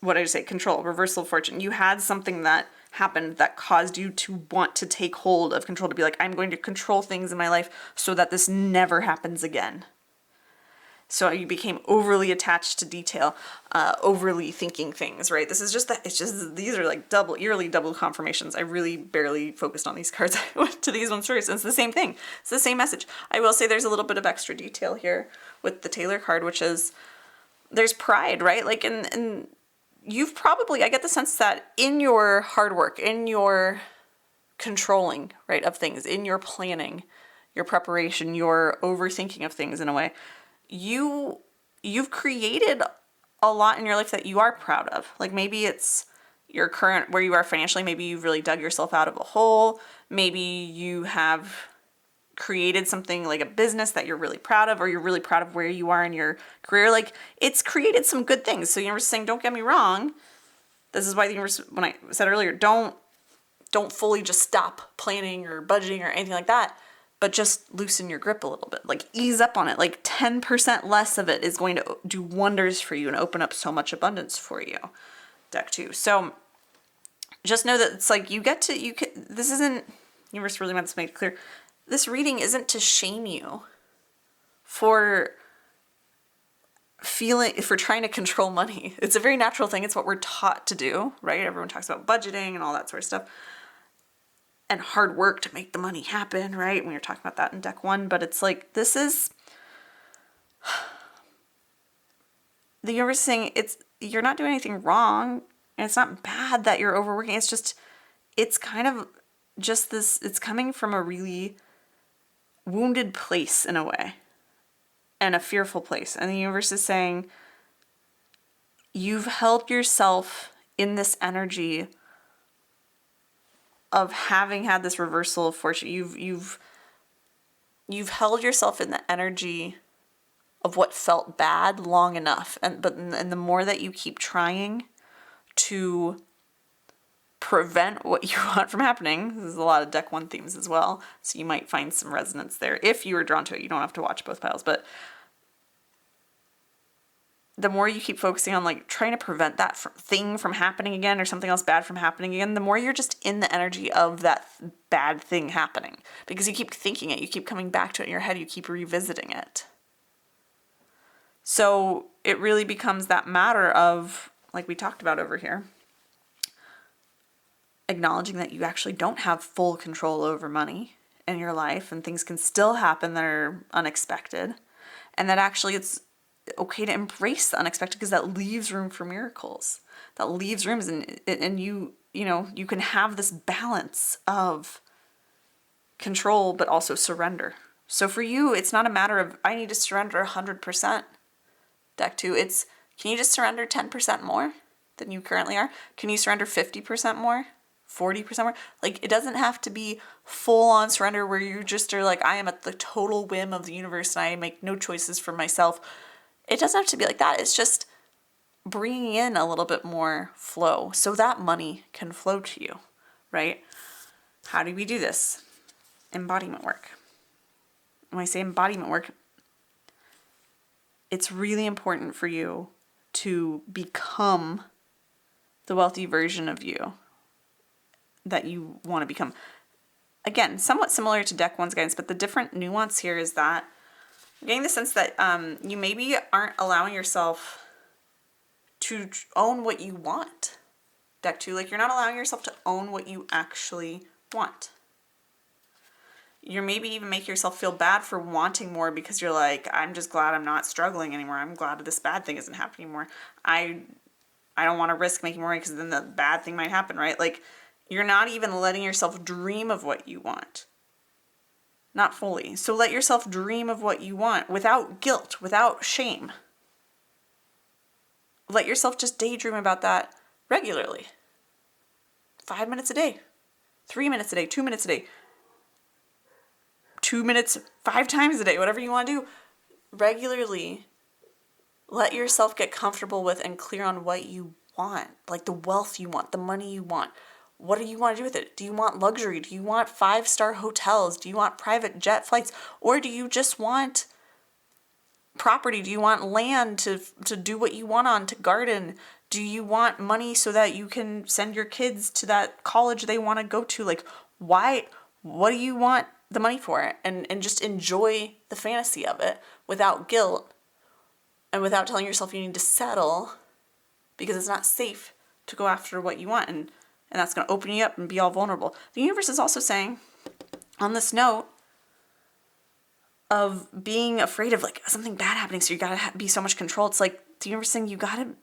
What did I say? Control, reversal of fortune. You had something that happened that caused you to want to take hold of control, to be like, I'm going to control things in my life so that this never happens again. So you became overly attached to detail, overly thinking things, right? This is just that, these are like yearly double confirmations. I really barely focused on these cards. I went to these ones first, and it's the same thing. It's the same message. I will say there's a little bit of extra detail here with the Tailor card, which is, there's pride, right? Like, and you've probably, I get the sense that in your hard work, in your controlling, right, of things, in your planning, your preparation, your overthinking of things in a way, you've created a lot in your life that you are proud of. Like maybe it's your current, where you are financially, maybe you've really dug yourself out of a hole. Maybe you have created something like a business that you're really proud of, or you're really proud of where you are in your career. Like it's created some good things. So the universe is saying, don't get me wrong. This is why the universe, when I said earlier, don't fully just stop planning or budgeting or anything like that, but just loosen your grip a little bit. Like ease up on it. Like 10% less of it is going to do wonders for you and open up so much abundance for you. Deck 2. So just know that it's like this isn't, universe really wants to make it clear. This reading isn't to shame you for trying to control money. It's a very natural thing. It's what we're taught to do, right? Everyone talks about budgeting and all that sort of stuff. And hard work to make the money happen, right? We were talking about that in deck 1, but it's like, this is the universe saying you're not doing anything wrong, and it's not bad that you're overworking. It's kind of just this, it's coming from a really wounded place in a way, and a fearful place. And the universe is saying, you've held yourself in this energy of having had this reversal of fortune. You've held yourself in the energy of what felt bad long enough, and the more that you keep trying to prevent what you want from happening. This is a lot of deck 1 themes as well, so you might find some resonance there if you were drawn to it. You don't have to watch both piles, but the more you keep focusing on like trying to prevent that thing from happening again or something else bad from happening again, the more you're just in the energy of that bad thing happening, because you keep thinking it, you keep coming back to it in your head, you keep revisiting it. So it really becomes that matter of, like we talked about over here, acknowledging that you actually don't have full control over money in your life, and things can still happen that are unexpected, and that actually it's okay to embrace the unexpected, because that leaves room for miracles. That leaves rooms, and you can have this balance of control but also surrender. So for you, it's not a matter of I need to surrender 100%. Deck 2, it's can you just surrender 10% more than you currently are? Can you surrender 50% more? 40% more? Like, it doesn't have to be full on surrender where you just are like, I am at the total whim of the universe and I make no choices for myself. It doesn't have to be like that. It's just bringing in a little bit more flow so that money can flow to you, right? How do we do this? Embodiment work. When I say embodiment work, it's really important for you to become the wealthy version of you that you want to become. Again, somewhat similar to deck 1's guidance, but the different nuance here is that I'm getting the sense that you maybe aren't allowing yourself to own what you want. Deck 2, like you're not allowing yourself to own what you actually want. You're maybe even making yourself feel bad for wanting more because you're like, I'm just glad I'm not struggling anymore. I'm glad this bad thing isn't happening anymore. I don't want to risk making more money because then the bad thing might happen, right? Like, you're not even letting yourself dream of what you want. Not fully. So let yourself dream of what you want without guilt, without shame. Let yourself just daydream about that regularly. 5 minutes a day, 3 minutes a day, 2 minutes a day, 2 minutes 5 times a day, whatever you want to do. Regularly, let yourself get comfortable with and clear on what you want, like the wealth you want, the money you want. What do you want to do with it? Do you want luxury? Do you want 5-star hotels? Do you want private jet flights? Or do you just want property? Do you want land to do what you want on, to garden? Do you want money so that you can send your kids to that college they want to go to? Like, why? What do you want the money for? And just enjoy the fantasy of it without guilt and without telling yourself you need to settle because it's not safe to go after what you want. And that's going to open you up and be all vulnerable. The universe is also saying, on this note of being afraid of like something bad happening, so you got to be so much control. It's like the universe saying you got to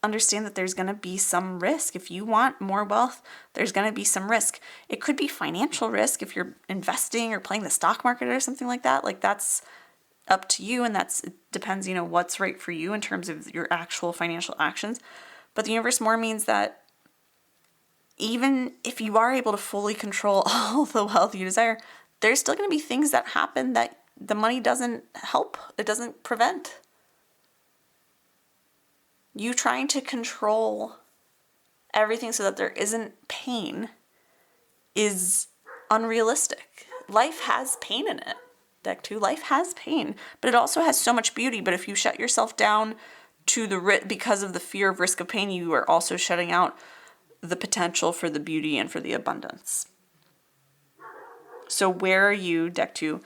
understand that there's going to be some risk. If you want more wealth, there's going to be some risk. It could be financial risk if you're investing or playing the stock market or something like that. Like, that's up to you, and it depends, what's right for you in terms of your actual financial actions. But the universe more means that even if you are able to fully control all the wealth you desire, there's still going to be things that happen that the money doesn't help. It doesn't prevent. You trying to control everything so that there isn't pain is unrealistic. Life has pain in it. Deck 2, life has pain, but it also has so much beauty. But if you shut yourself down to because of the fear of risk of pain, you are also shutting out the potential for the beauty and for the abundance. So where are you, Deck 2,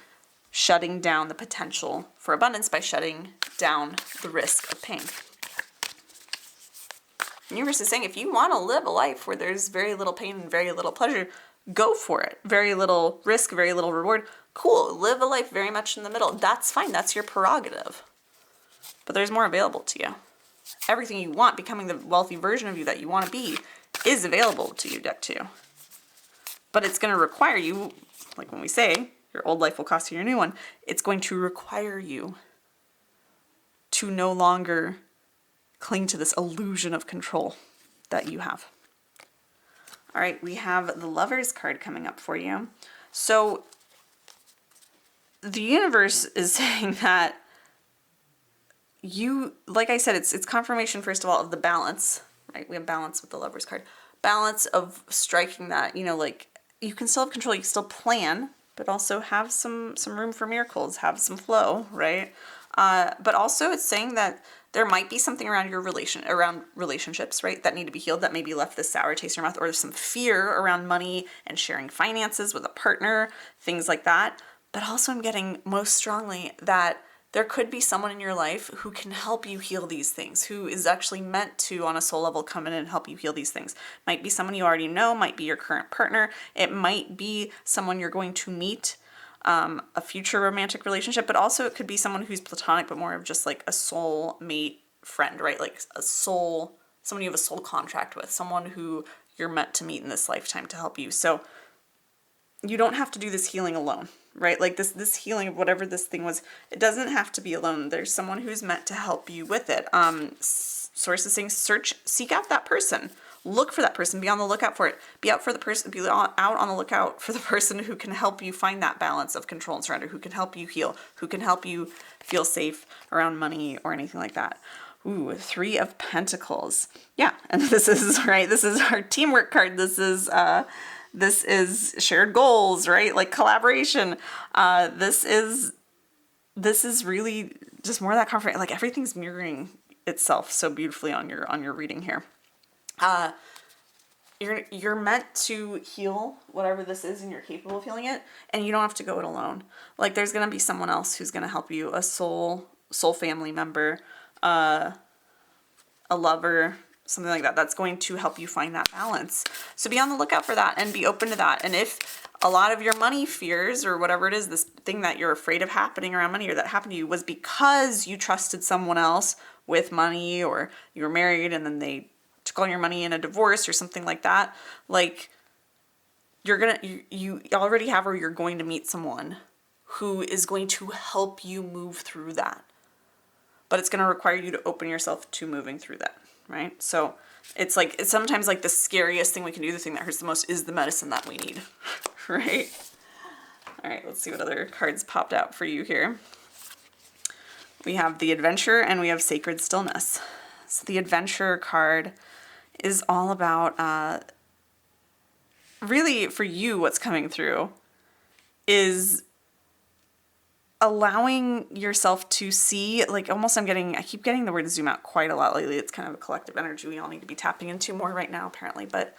shutting down the potential for abundance by shutting down the risk of pain? The universe is saying if you want to live a life where there's very little pain and very little pleasure, go for it. Very little risk, very little reward. Cool. Live a life very much in the middle. That's fine. That's your prerogative. But there's more available to you. Everything you want, becoming the wealthy version of you that you want to be, is available to you, Deck 2. But it's going to require you, like when we say, your old life will cost you your new one, it's going to require you to no longer cling to this illusion of control that you have. All right, we have the Lovers card coming up for you. So the universe is saying that you, like I said, it's confirmation, first of all, of the balance, right? We have balance with the Lovers card. balance of striking that, like you can still have control, you can still plan, but also have some room for miracles, have some flow, right? But also it's saying that there might be something around around relationships, right, that need to be healed, that maybe left this sour taste in your mouth, or there's some fear around money and sharing finances with a partner, things like that. But also I'm getting most strongly that there could be someone in your life who can help you heal these things, who is actually meant to, on a soul level, come in and help you heal these things. Might be someone you already know, might be your current partner. It might be someone you're going to meet, a future romantic relationship, but also it could be someone who's platonic, but more of just like a soul mate friend, right? Like someone you have a soul contract with, someone who you're meant to meet in this lifetime to help you. So you don't have to do this healing alone, right? Like this healing of whatever this thing was, it doesn't have to be alone. There's someone who's meant to help you with it. Sources saying seek out that person. Look for that person. Be on the lookout for it. Be out on the lookout for the person who can help you find that balance of control and surrender, who can help you heal, who can help you feel safe around money or anything like that. Ooh, 3 of Pentacles. Yeah, and this is our teamwork card. This is shared goals, right? Like collaboration. This is really just more of that confidence. Like everything's mirroring itself so beautifully on your reading here. You're meant to heal whatever this is, and you're capable of healing it, and you don't have to go it alone. Like there's gonna be someone else who's gonna help you, a soul family member, a lover, something like that, that's going to help you find that balance. So be on the lookout for that and be open to that. And if a lot of your money fears or whatever it is, this thing that you're afraid of happening around money or that happened to you was because you trusted someone else with money, or you were married and then they took all your money in a divorce or something like that, like you already have, or you're going to meet someone who is going to help you move through that. But it's going to require you to open yourself to moving through that, right? So it's sometimes like the scariest thing we can do, the thing that hurts the most, is the medicine that we need, right? All right, let's see what other cards popped out for you here. We have the Adventure and we have Sacred Stillness. So the Adventure card is all about, really for you, what's coming through is allowing yourself to see, like almost I keep getting the word zoom out quite a lot lately. It's kind of a collective energy we all need to be tapping into more right now, apparently. But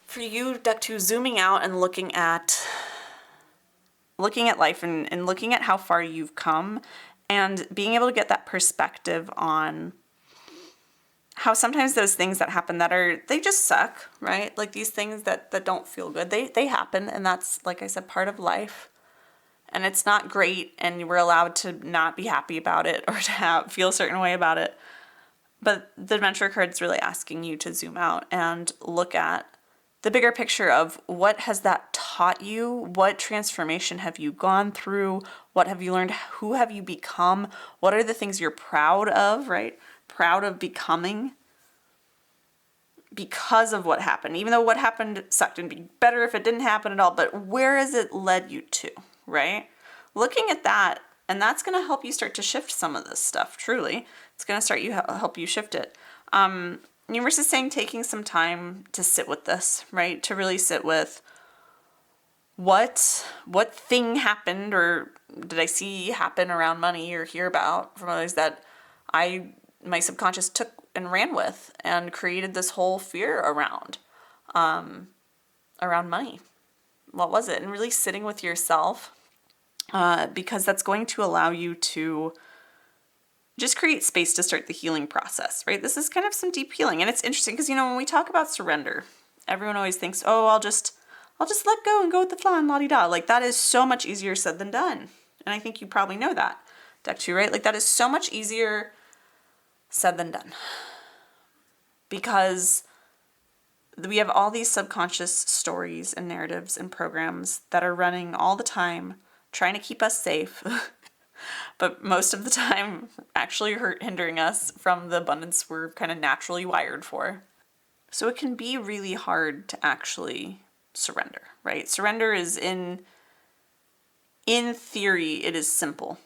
for you, Deck 2, zooming out and looking at life and looking at how far you've come and being able to get that perspective on how sometimes those things that happen they just suck, right? Like these things that don't feel good, they happen, and that's, like I said, part of life. And it's not great, and we're allowed to not be happy about it or to feel a certain way about it. But the Adventure card's really asking you to zoom out and look at the bigger picture of what has that taught you? What transformation have you gone through? What have you learned? Who have you become? What are the things you're proud of, right? Proud of becoming because of what happened. Even though what happened sucked, and be better if it didn't happen at all, but where has it led you to, right? Looking at that, and that's going to help you start to shift some of this stuff, truly. It's going to help you shift it. Universe is saying taking some time to sit with this, right? To really sit with what thing happened, or did I see happen around money or hear about from others that my subconscious took and ran with and created this whole fear around money. What was it? And really sitting with yourself, because that's going to allow you to just create space to start the healing process, right? This is kind of some deep healing. And it's interesting because, when we talk about surrender, everyone always thinks, oh, I'll just let go and go with the flow and la-di-da. Like that is so much easier said than done. And I think you probably know that, Deck 2, right? Like that is so much easier said than done. Because we have all these subconscious stories and narratives and programs that are running all the time, trying to keep us safe, but most of the time actually hindering us from the abundance we're kind of naturally wired for. So it can be really hard to actually surrender, right? Surrender is in theory, it is simple.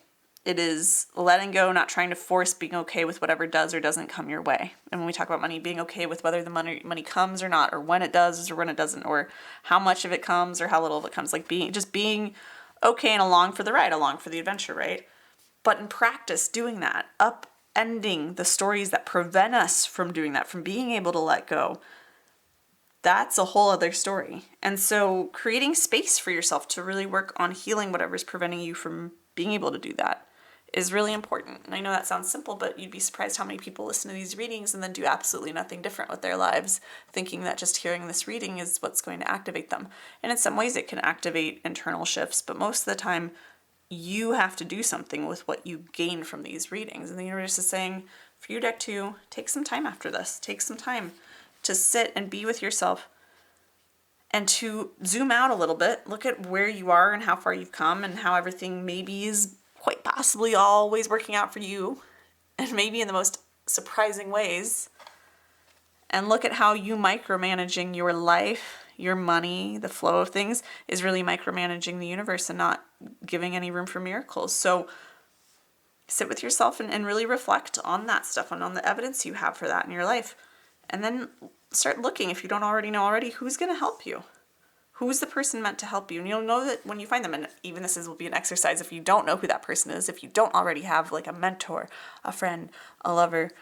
It is letting go, not trying to force, being okay with whatever does or doesn't come your way. And when we talk about money, being okay with whether the money comes or not, or when it does or when it doesn't, or how much of it comes or how little of it comes. Like being okay and along for the ride, along for the adventure, right? But in practice, doing that, upending the stories that prevent us from doing that, from being able to let go, that's a whole other story. And so creating space for yourself to really work on healing whatever's preventing you from being able to do that is really important. And I know that sounds simple, but you'd be surprised how many people listen to these readings and then do absolutely nothing different with their lives, thinking that just hearing this reading is what's going to activate them. And in some ways it can activate internal shifts, but most of the time you have to do something with what you gain from these readings. And the universe is saying, for you, deck 2, take some time after this. Take some time to sit and be with yourself and to zoom out a little bit, look at where you are and how far you've come and how everything maybe is quite possibly always working out for you, and maybe in the most surprising ways. And look at how you micromanaging your life, your money, the flow of things is really micromanaging the universe and not giving any room for miracles. So sit with yourself and really reflect on that stuff and on the evidence you have for that in your life. And then start looking, if you don't already know already, who's going to help you? Who's the person meant to help you? And you'll know that when you find them. And even will be an exercise if you don't know who that person is, if you don't already have like a mentor, a friend, a lover,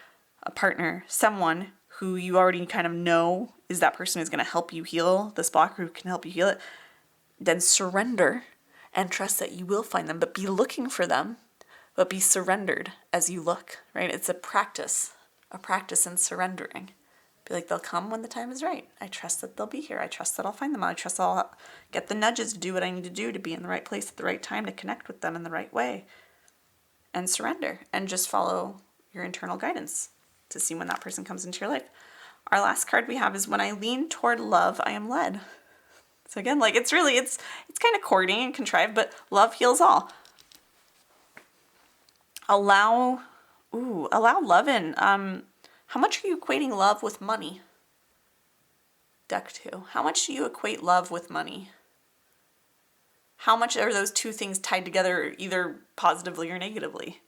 a partner, someone who you already kind of know is that person who's going to help you heal this block or who can help you heal it, then surrender and trust that you will find them. But be looking for them, but be surrendered as you look, right? It's a practice in surrendering. Be like, they'll come when the time is right. I trust that they'll be here. I trust that I'll find them. I trust I'll get the nudges to do what I need to do to be in the right place at the right time, to connect with them in the right way. And surrender and just follow your internal guidance to see when that person comes into your life. Our last card we have is, when I lean toward love, I am led. So again, like it's kind of corny and contrived, but love heals all. Allow love in. How much are you equating love with money? Deck 2. How much do you equate love with money? How much are those two things tied together, either positively or negatively?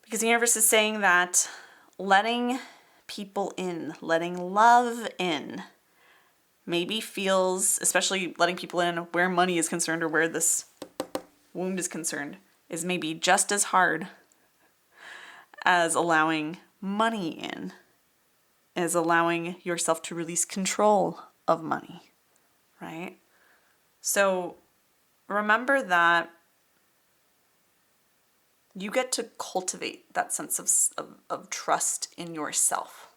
Because the universe is saying that letting people in, letting love in, maybe feels, especially letting people in where money is concerned or where this wound is concerned, is maybe just as hard as allowing money in, as allowing yourself to release control of money, right? So remember that you get to cultivate that sense of trust in yourself.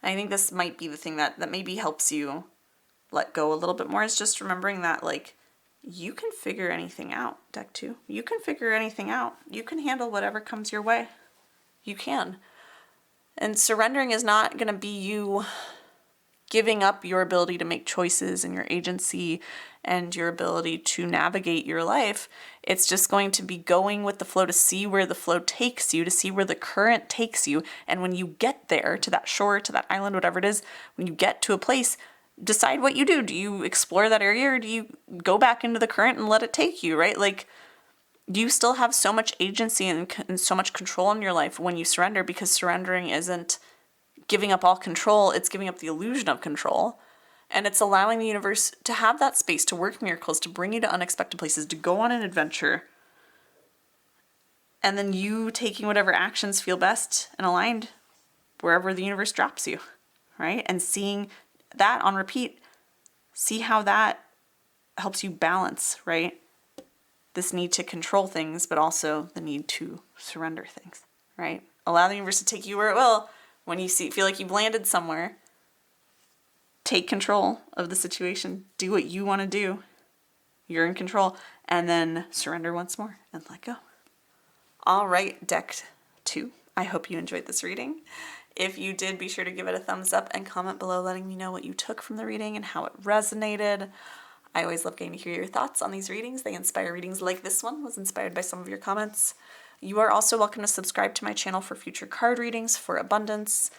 And I think this might be the thing that maybe helps you let go a little bit more, is just remembering that, like, you can figure anything out, deck 2. You can figure anything out. You can handle whatever comes your way. You can. And surrendering is not going to be you giving up your ability to make choices and your agency and your ability to navigate your life. It's just going to be going with the flow, to see where the flow takes you, to see where the current takes you. And when you get there, to that shore, to that island, whatever it is, when you get to a place, decide what you do. Do you explore that area, or do you go back into the current and let it take you, right? Like, you still have so much agency and so much control in your life when you surrender, because surrendering isn't giving up all control. It's giving up the illusion of control. And it's allowing the universe to have that space to work miracles, to bring you to unexpected places, to go on an adventure. And then you taking whatever actions feel best and aligned wherever the universe drops you, right? And seeing that on repeat, see how that helps you balance, right? This need to control things, but also the need to surrender things, right? Allow the universe to take you where it will. When you feel like you've landed somewhere, take control of the situation. Do what you want to do. You're in control. And then surrender once more and let go. All right, deck 2. I hope you enjoyed this reading. If you did, be sure to give it a thumbs up and comment below letting me know what you took from the reading and how it resonated. I always love getting to hear your thoughts on these readings. They inspire readings like this one, was inspired by some of your comments. You are also welcome to subscribe to my channel for future card readings for abundance.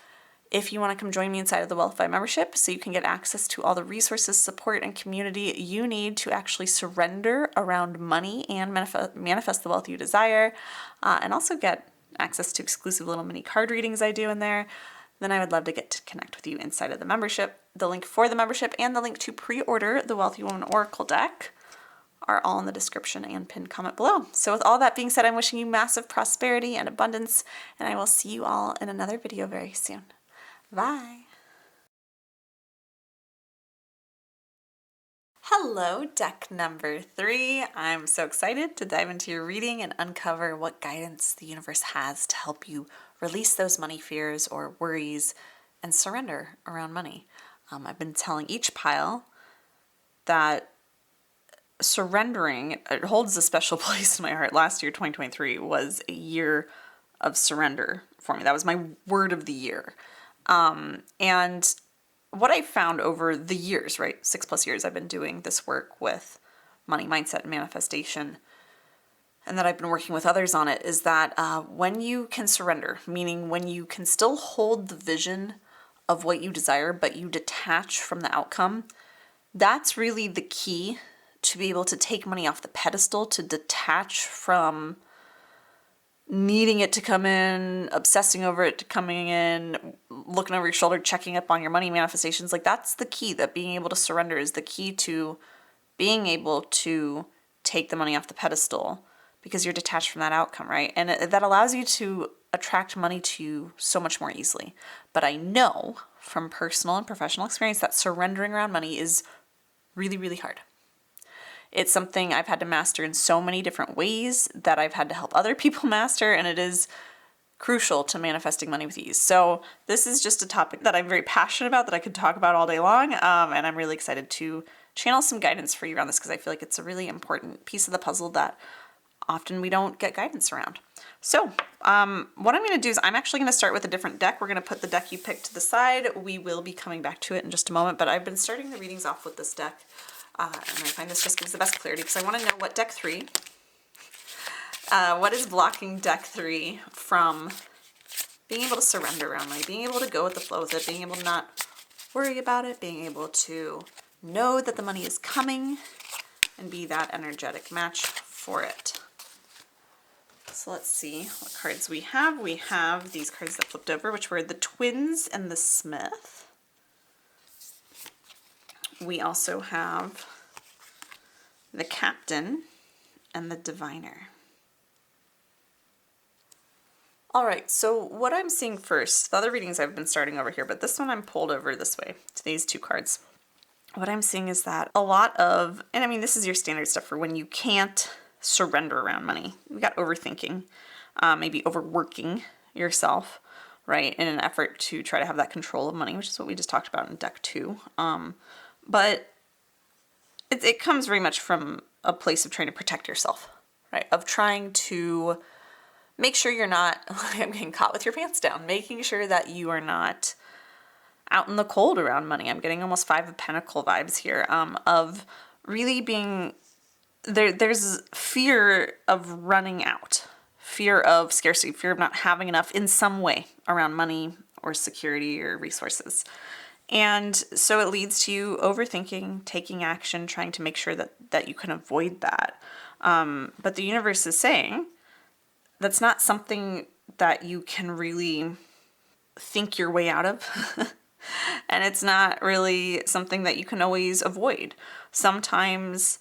If you want to come join me inside of the Wealthify membership so you can get access to all the resources, support, and community you need to actually surrender around money and manifest the wealth you desire, and also get access to exclusive little mini card readings I do in there, then I would love to get to connect with you inside of the membership. The link for the membership and the link to pre-order the Wealthy Woman Oracle deck are all in the description and pinned comment below. So with all that being said, I'm wishing you massive prosperity and abundance, and I will see you all in another video very soon. Bye. Hello, deck number 3. I'm so excited to dive into your reading and uncover what guidance the universe has to help you release those money fears or worries and surrender around money. I've been telling each pile that surrendering, it holds a special place in my heart. Last year, 2023, was a year of surrender for me. That was my word of the year. And what I found over the years, right, 6+ years I've been doing this work with money mindset and manifestation, and that I've been working with others on it, is that when you can surrender, meaning when you can still hold the vision of what you desire, but you detach from the outcome, that's really the key to be able to take money off the pedestal, to detach from needing it to come in, obsessing over it coming in, looking over your shoulder, checking up on your money manifestations. Like, that's the key. That being able to surrender is the key to being able to take the money off the pedestal, because you're detached from that outcome, right? And that allows you to attract money to you so much more easily. But I know from personal and professional experience that surrendering around money is really, really hard. It's something I've had to master in so many different ways, that I've had to help other people master, and it is crucial to manifesting money with ease. So this is just a topic that I'm very passionate about, that I could talk about all day long, and I'm really excited to channel some guidance for you around this, because I feel like it's a really important piece of the puzzle that often we don't get guidance around. So what I'm going to do is I'm actually going to start with a different deck. We're going to put the deck you picked to the side. We will be coming back to it in just a moment, but I've been starting the readings off with this deck. And I find this just gives the best clarity, because I want to know what deck 3, what is blocking deck 3 from being able to surrender around money, being able to go with the flow with it, being able to not worry about it, being able to know that the money is coming and be that energetic match for it. So let's see what cards we have. We have these cards that flipped over, which were the Twins and the Smith. We also have the Captain and the Diviner. All right, so what I'm seeing first, the other readings I've been starting over here, but this one I'm pulled over this way to these 2 cards. What I'm seeing is that a lot of, and I mean, this is your standard stuff for when you can't surrender around money. We got overthinking, maybe overworking yourself, right, in an effort to try to have that control of money, which is what we just talked about in deck 2. But it comes very much from a place of trying to protect yourself, right? Of trying to make sure you're not getting caught with your pants down, making sure that you are not out in the cold around money. I'm getting almost 5 of Pentacle vibes here, of really being, there's fear of running out, fear of scarcity, fear of not having enough in some way around money or security or resources. And so it leads to you overthinking, taking action, trying to make sure that you can avoid that. But the universe is saying that's not something that you can really think your way out of. And it's not really something that you can always avoid. Sometimes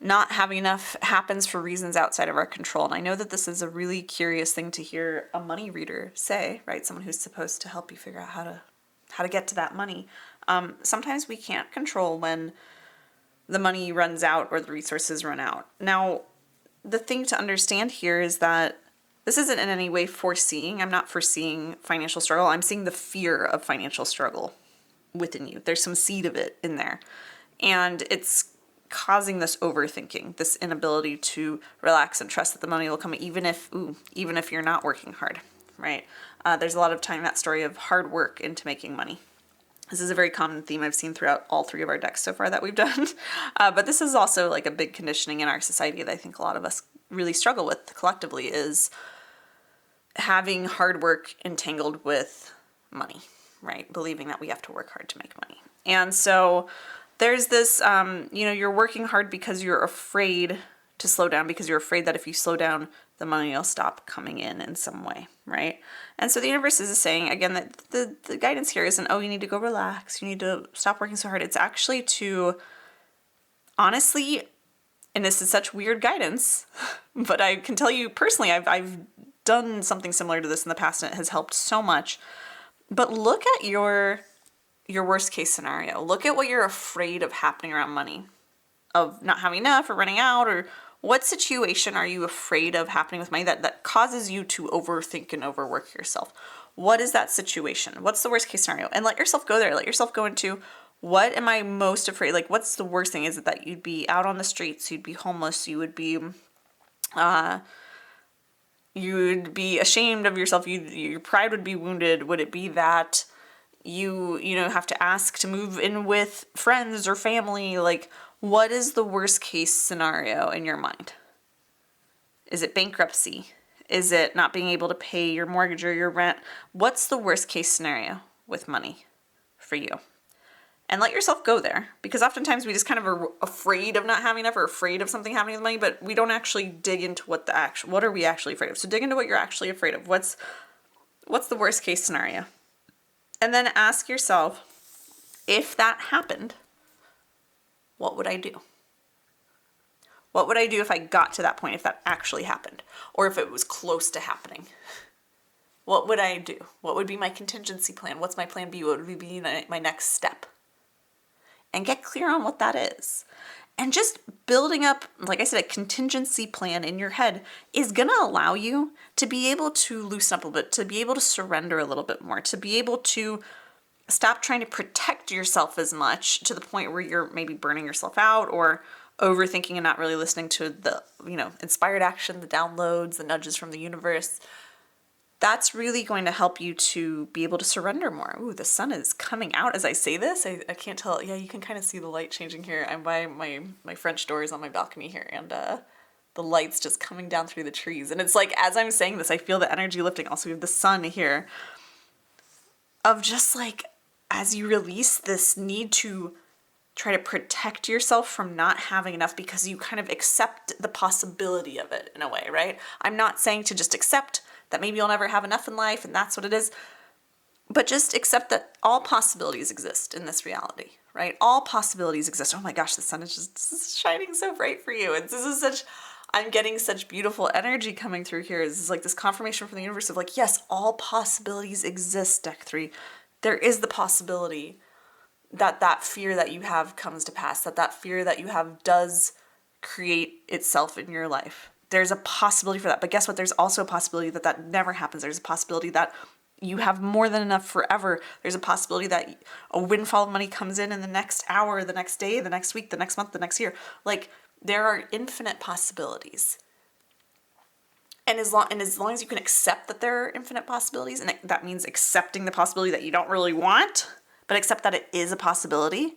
not having enough happens for reasons outside of our control. And I know that this is a really curious thing to hear a money reader say, right? Someone who's supposed to help you figure out how to get to that money. Sometimes we can't control when the money runs out or the resources run out. Now, the thing to understand here is that this isn't in any way foreseeing. I'm not foreseeing financial struggle. I'm seeing the fear of financial struggle within you. There's some seed of it in there. And it's causing this overthinking, this inability to relax and trust that the money will come, even if you're not working hard, right? There's a lot of time, that story of hard work into making money. This is a very common theme I've seen throughout all 3 of our decks so far that we've done. But this is also like a big conditioning in our society that I think a lot of us really struggle with collectively, is having hard work entangled with money. right? Believing that we have to work hard to make money. And so there's this, you're working hard because you're afraid to slow down, because you're afraid that if you slow down, the money will stop coming in some way, right? And so the universe is saying, again, that the guidance here isn't, oh, you need to go relax, you need to stop working so hard. It's actually to, honestly, and this is such weird guidance, but I can tell you personally, I've done something similar to this in the past and it has helped so much. But look at your worst case scenario. Look at what you're afraid of happening around money, of not having enough or running out, or what situation are you afraid of happening with money that causes you to overthink and overwork yourself? What is that situation? What's the worst case scenario? And let yourself go there. Let yourself go into, what am I most afraid? Like, what's the worst thing? Is it that you'd be out on the streets, you'd be homeless, you would be ashamed of yourself, your pride would be wounded? Would it be that you have to ask to move in with friends or family? Like, what is the worst case scenario in your mind? Is it bankruptcy? Is it not being able to pay your mortgage or your rent? What's the worst case scenario with money for you? And let yourself go there, because oftentimes we just kind of are afraid of not having enough or afraid of something happening with money, but we don't actually dig into what are we actually afraid of. So dig into what you're actually afraid of. What's the worst case scenario? And then ask yourself, if that happened, what would I do? What would I do if I got to that point, if that actually happened, or if it was close to happening? What would I do? What would be my contingency plan? What's my plan B? What would be my next step? And get clear on what that is. And just building up, like I said, a contingency plan in your head is going to allow you to be able to loosen up a little bit, to be able to surrender a little bit more, to be able to stop trying to protect yourself as much to the point where you're maybe burning yourself out or overthinking and not really listening to the, inspired action, the downloads, the nudges from the universe. That's really going to help you to be able to surrender more. Ooh, the sun is coming out as I say this. I can't tell. Yeah, you can kind of see the light changing here. I'm by my French doors on my balcony here, and the light's just coming down through the trees. And it's like, as I'm saying this, I feel the energy lifting. Also, we have the sun here of just like, as you release this need to try to protect yourself from not having enough because you kind of accept the possibility of it in a way, right? I'm not saying to just accept that maybe you'll never have enough in life and that's what it is, but just accept that all possibilities exist in this reality, right? All possibilities exist. Oh my gosh, the sun is just shining so bright for you. And I'm getting such beautiful energy coming through here. This is like this confirmation from the universe of like, yes, all possibilities exist, Deck 3. There is the possibility that fear that you have comes to pass, that fear that you have does create itself in your life. There's a possibility for that. But guess what? There's also a possibility that never happens. There's a possibility that you have more than enough forever. There's a possibility that a windfall of money comes in the next hour, the next day, the next week, the next month, the next year. Like, there are infinite possibilities. And as long as you can accept that there are infinite possibilities, and that means accepting the possibility that you don't really want, but accept that it is a possibility,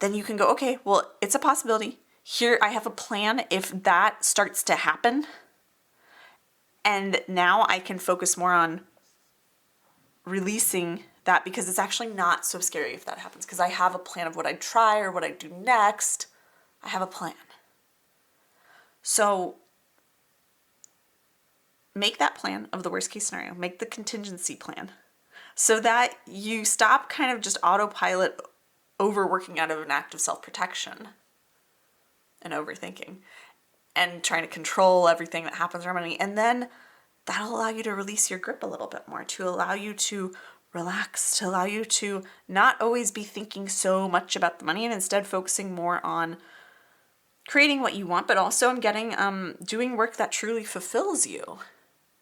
then you can go, okay, well, it's a possibility. Here, I have a plan if that starts to happen. And now I can focus more on releasing that because it's actually not so scary if that happens because I have a plan of what I'd try or what I'd do next. I have a plan. So make that plan of the worst case scenario. Make the contingency plan so that you stop kind of just autopilot overworking out of an act of self-protection and overthinking and trying to control everything that happens around money. And then that'll allow you to release your grip a little bit more, to allow you to relax, to allow you to not always be thinking so much about the money and instead focusing more on creating what you want, but also on getting, doing work that truly fulfills you.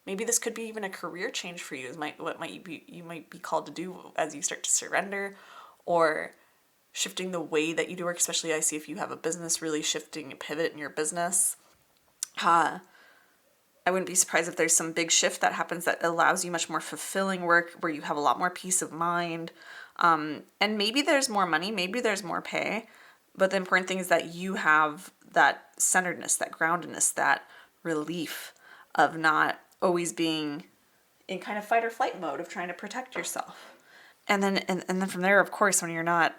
Maybe this could be even a career change for you. You might be called to do as you start to surrender, or shifting the way that you do work, especially I see if you have a business, really shifting a pivot in your business. I wouldn't be surprised if there's some big shift that happens that allows you much more fulfilling work where you have a lot more peace of mind. And maybe there's more money, maybe there's more pay, but the important thing is that you have that centeredness, that groundedness, that relief of not always being in kind of fight or flight mode of trying to protect yourself. And then from there, of course, when you're not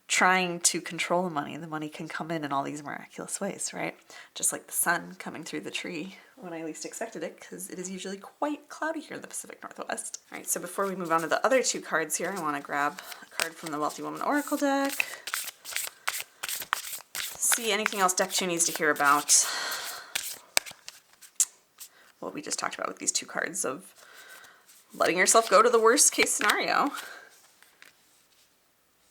trying to control the money can come in all these miraculous ways, right? Just like the sun coming through the tree when I least expected it, because it is usually quite cloudy here in the Pacific Northwest. All right, so before we move on to the other two cards here, I want to grab a card from the Wealthy Woman Oracle deck. See anything else deck 2 needs to hear about what we just talked about with these two cards of letting yourself go to the worst case scenario.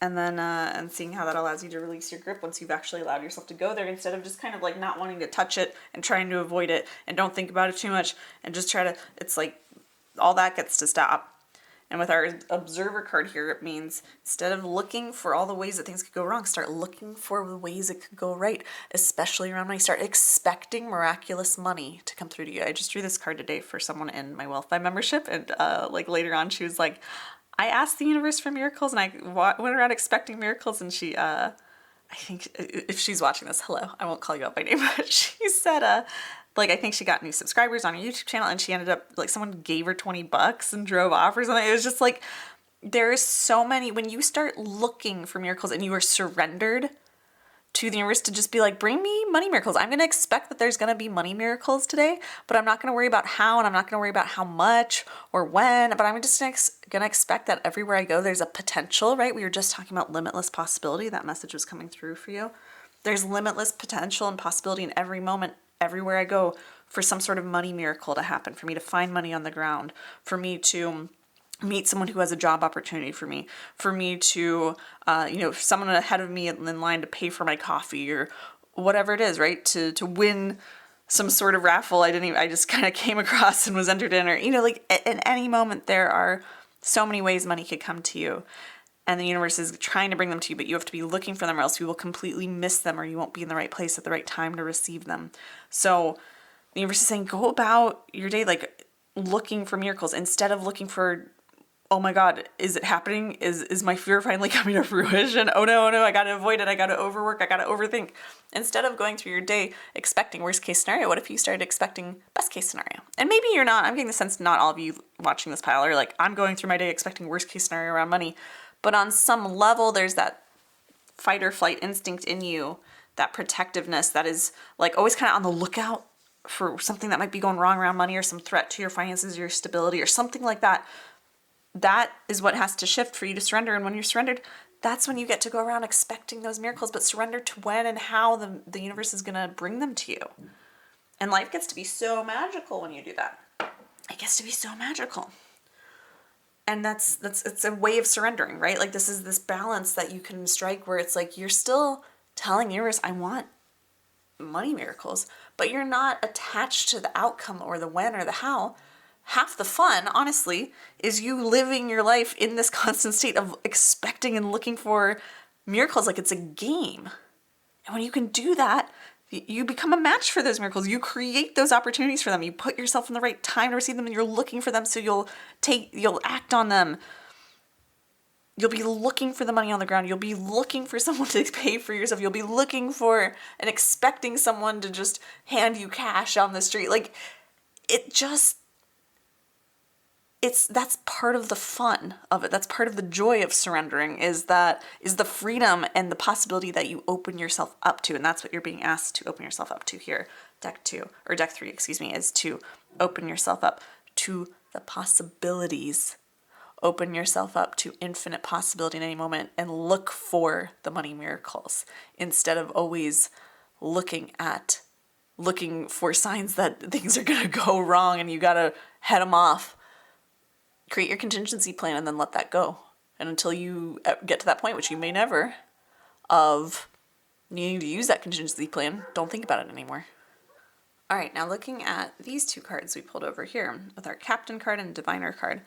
And then and seeing how that allows you to release your grip once you've actually allowed yourself to go there, instead of just kind of like not wanting to touch it and trying to avoid it and don't think about it too much and just try to, it's like all that gets to stop. And with our observer card here, it means instead of looking for all the ways that things could go wrong, start looking for the ways it could go right, especially around money. Start expecting miraculous money to come through to you. I just drew this card today for someone in my Wealth by membership, and like later on she was like, I asked the universe for miracles, and I went around expecting miracles, and she, I think if she's watching this, hello, I won't call you out by name, but she said, like, I think she got new subscribers on her YouTube channel, and she ended up, like, someone gave her $20 and drove off or something. It was just like, there is so many, when you start looking for miracles and you are surrendered to the universe to just be like, bring me money miracles. I'm going to expect that there's going to be money miracles today, but I'm not going to worry about how, and I'm not going to worry about how much or when, but I'm just going to expect that everywhere I go, there's a potential, right? We were just talking about limitless possibility. That message was coming through for you. There's limitless potential and possibility in every moment, everywhere I go, for some sort of money miracle to happen, for me to find money on the ground, for me to meet someone who has a job opportunity for me to, someone ahead of me in line to pay for my coffee or whatever it is, right? To win some sort of raffle I just kind of came across and was entered in, or, like in any moment, there are so many ways money could come to you. And the universe is trying to bring them to you, but you have to be looking for them, or else you will completely miss them, or you won't be in the right place at the right time to receive them. So the universe is saying, go about your day like looking for miracles instead of looking for, oh my God, is it happening? Is my fear finally coming to fruition? Oh no, I got to avoid it. I got to overwork. I got to overthink. Instead of going through your day expecting worst case scenario, what if you started expecting best case scenario? And maybe you're not. I'm getting the sense not all of you watching this pile are like, I'm going through my day expecting worst case scenario around money. But on some level, there's that fight or flight instinct in you, that protectiveness that is like always kind of on the lookout for something that might be going wrong around money, or some threat to your finances, your stability, or something like that. That is what has to shift for you to surrender. And when you're surrendered, that's when you get to go around expecting those miracles, but surrender to when and how the universe is going to bring them to you. And life gets to be so magical when you do that. It gets to be so magical. And it's a way of surrendering, right? Like this is this balance that you can strike where it's like you're still telling the universe, I want money miracles, but you're not attached to the outcome or the when or the how. Half the fun, honestly, is you living your life in this constant state of expecting and looking for miracles like it's a game. And when you can do that, you become a match for those miracles. You create those opportunities for them. You put yourself in the right time to receive them, and you're looking for them, so you'll act on them. You'll be looking for the money on the ground. You'll be looking for someone to pay for yourself. You'll be looking for and expecting someone to just hand you cash on the street. Like, that's part of the fun of it. That's part of the joy of surrendering, is the freedom and the possibility that you open yourself up to. And that's what you're being asked to open yourself up to here. Deck 3, is to open yourself up to the possibilities. Open yourself up to infinite possibility in any moment and look for the money miracles instead of always looking for signs that things are going to go wrong and you got to head them off. Create your contingency plan and then let that go. And until you get to that point, which you may never, of needing to use that contingency plan, don't think about it anymore. All right, now looking at these two cards we pulled over here with our Captain card and Diviner card,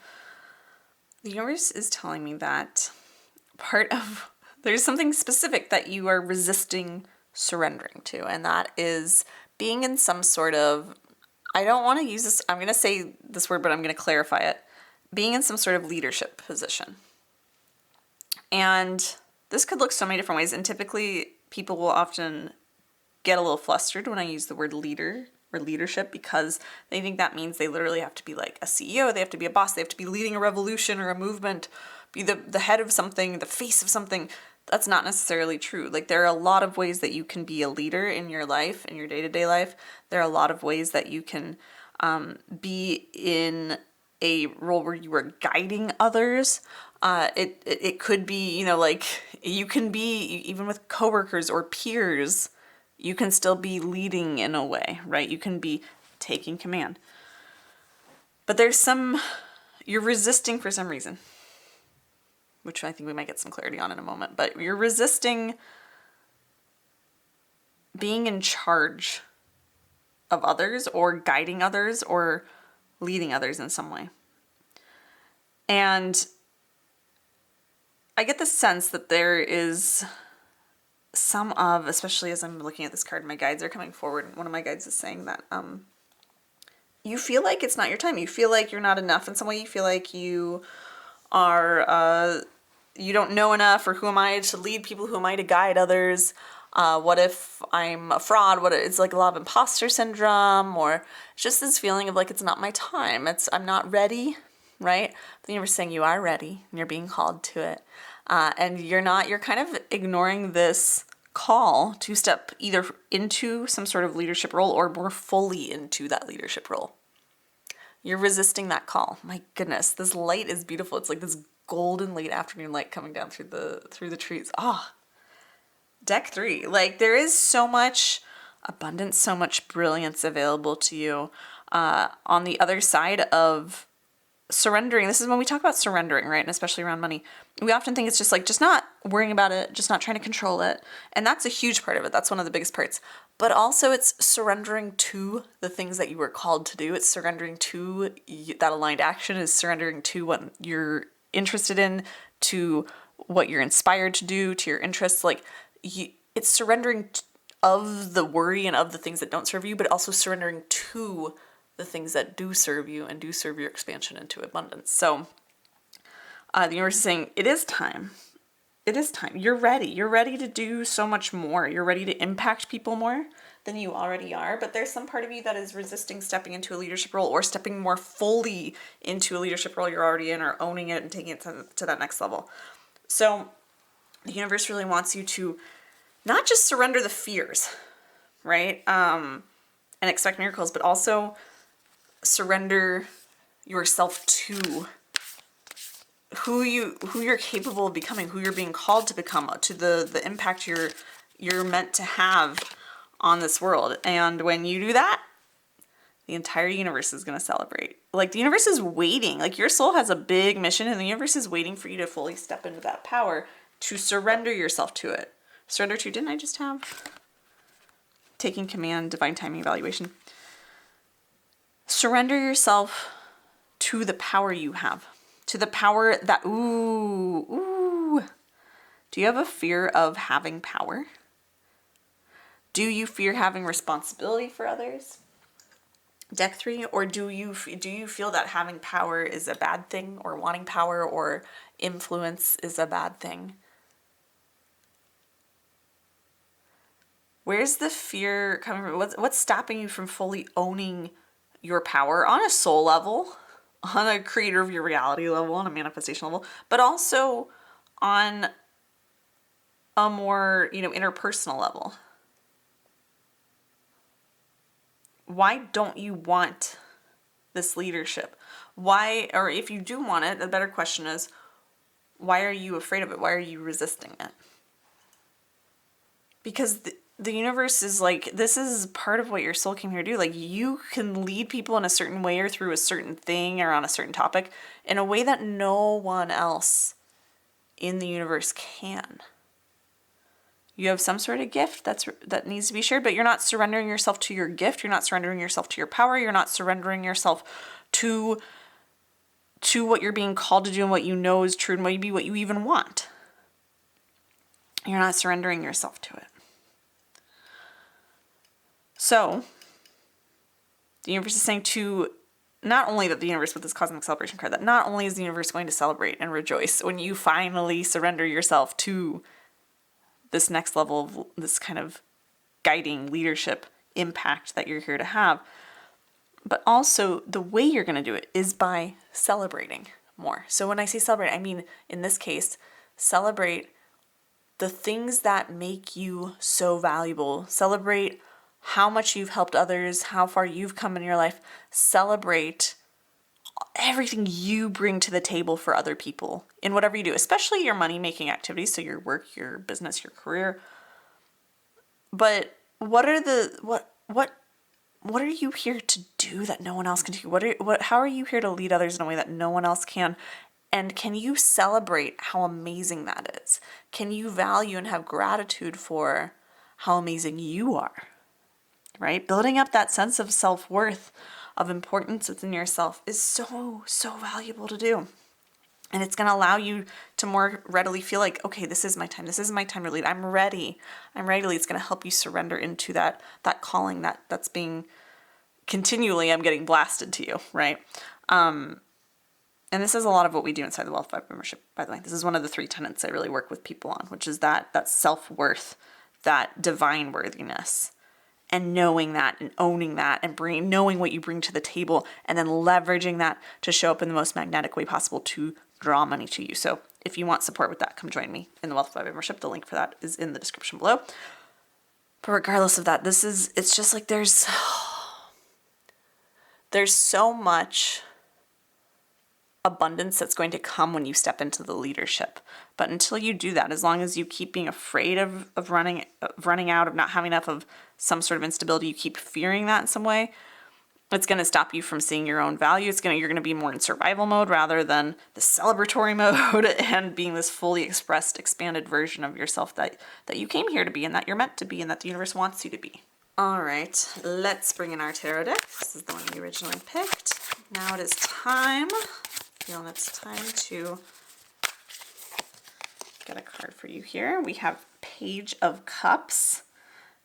the universe is telling me that there's something specific that you are resisting surrendering to, and that is being in some sort of, I don't want to use this, I'm going to say this word, but I'm going to clarify it. Being in some sort of leadership position. And this could look so many different ways. And typically people will often get a little flustered when I use the word leader or leadership because they think that means they literally have to be like a CEO, they have to be a boss, they have to be leading a revolution or a movement, be the head of something, the face of something. That's not necessarily true. Like, there are a lot of ways that you can be a leader in your life, in your day-to-day life. There are a lot of ways that you can be in a role where you are guiding others. It could be, you know, like, you can be, even with coworkers or peers, you can still be leading in a way, right? You can be taking command. But you're resisting for some reason, which I think we might get some clarity on in a moment, but you're resisting being in charge of others or guiding others or leading others in some way. And I get the sense that there is especially as I'm looking at this card, my guides are coming forward. One of my guides is saying that you feel like it's not your time. You feel like you're not enough in some way. You feel like you are, you don't know enough, or who am I to lead people? Who am I to guide others? What if I'm a fraud? It's like a lot of imposter syndrome, or just this feeling of like, it's not my time. I'm not ready, right? The universe is saying you are ready and you're being called to it. And you're kind of ignoring this call to step either into some sort of leadership role or more fully into that leadership role. You're resisting that call. My goodness, this light is beautiful. It's like this golden late afternoon light coming down through the trees. Deck 3. Like, there is so much abundance, so much brilliance available to you. On the other side of surrendering, this is when we talk about surrendering, right? And especially around money. We often think it's just not worrying about it, just not trying to control it. And that's a huge part of it. That's one of the biggest parts. But also it's surrendering to the things that you were called to do. It's surrendering to that aligned action, is surrendering to what you're interested in, to what you're inspired to do, to your interests. Like, it's surrendering of the worry and of the things that don't serve you, but also surrendering to the things that do serve you and do serve your expansion into abundance. So the universe is saying, it is time. It is time. You're ready. You're ready to do so much more. You're ready to impact people more than you already are. But there's some part of you that is resisting stepping into a leadership role, or stepping more fully into a leadership role you're already in, or owning it and taking it to that next level. So the universe really wants you to not just surrender the fears, right? And expect miracles, but also surrender yourself to who you're capable of becoming, who you're being called to become, to the impact you're meant to have on this world. And when you do that, the entire universe is going to celebrate. Like, the universe is waiting. Like, your soul has a big mission, and the universe is waiting for you to fully step into that power, to surrender yourself to it. Surrender to, didn't I just have? Taking command, divine timing, evaluation. Surrender yourself to the power you have. To the power that, do you have a fear of having power? Do you fear having responsibility for others? Deck 3, or do you feel that having power is a bad thing, or wanting power or influence is a bad thing? Where's the fear coming from? What's stopping you from fully owning your power on a soul level, on a creator of your reality level, on a manifestation level, but also on a more, interpersonal level? Why don't you want this leadership? Why, or if you do want it, the better question is, why are you afraid of it? Why are you resisting it? Because the universe is like, this is part of what your soul came here to do. Like, you can lead people in a certain way, or through a certain thing, or on a certain topic, in a way that no one else in the universe can. You have some sort of gift that needs to be shared, but you're not surrendering yourself to your gift. You're not surrendering yourself to your power. You're not surrendering yourself to what you're being called to do and what you know is true and maybe what you even want. You're not surrendering yourself to it. So, the universe is saying not only that the universe, with this cosmic celebration card, that not only is the universe going to celebrate and rejoice when you finally surrender yourself to this next level of this kind of guiding leadership impact that you're here to have. But also the way you're going to do it is by celebrating more. So when I say celebrate, I mean, in this case, celebrate the things that make you so valuable. Celebrate how much you've helped others, how far you've come in your life. Celebrate everything you bring to the table for other people in whatever you do, especially your money-making activities, so your work, your business, your career. But what are you here to do that no one else can do? How are you here to lead others in a way that no one else can? And can you celebrate how amazing that is? Can you value and have gratitude for how amazing you are? Right? Building up that sense of self-worth, of importance within yourself is so, so valuable to do. And it's going to allow you to more readily feel like, okay, this is my time. This is my time to lead. I'm ready. I'm ready to lead. It's going to help you surrender into that calling that's being continually, I'm getting blasted to you, right? And this is a lot of what we do inside the Wealth Vibe membership, by the way. This is one of the 3 tenets I really work with people on, which is that self-worth, that divine worthiness, and knowing that and owning that and knowing what you bring to the table and then leveraging that to show up in the most magnetic way possible to draw money to you. So if you want support with that, come join me in the Wealth Vibe membership. The link for that is in the description below. But regardless of that, it's just like there's so much abundance that's going to come when you step into the leadership. But until you do that, as long as you keep being afraid of running out, of not having enough, of some sort of instability, you keep fearing that in some way, it's going to stop you from seeing your own value. You're going to be more in survival mode rather than the celebratory mode and being this fully expressed, expanded version of yourself that you came here to be and that you're meant to be and that the universe wants you to be. All right, let's bring in our tarot deck. This is the one we originally picked. Now it is time. Feeling it's time to get a card for you here. We have Page of Cups.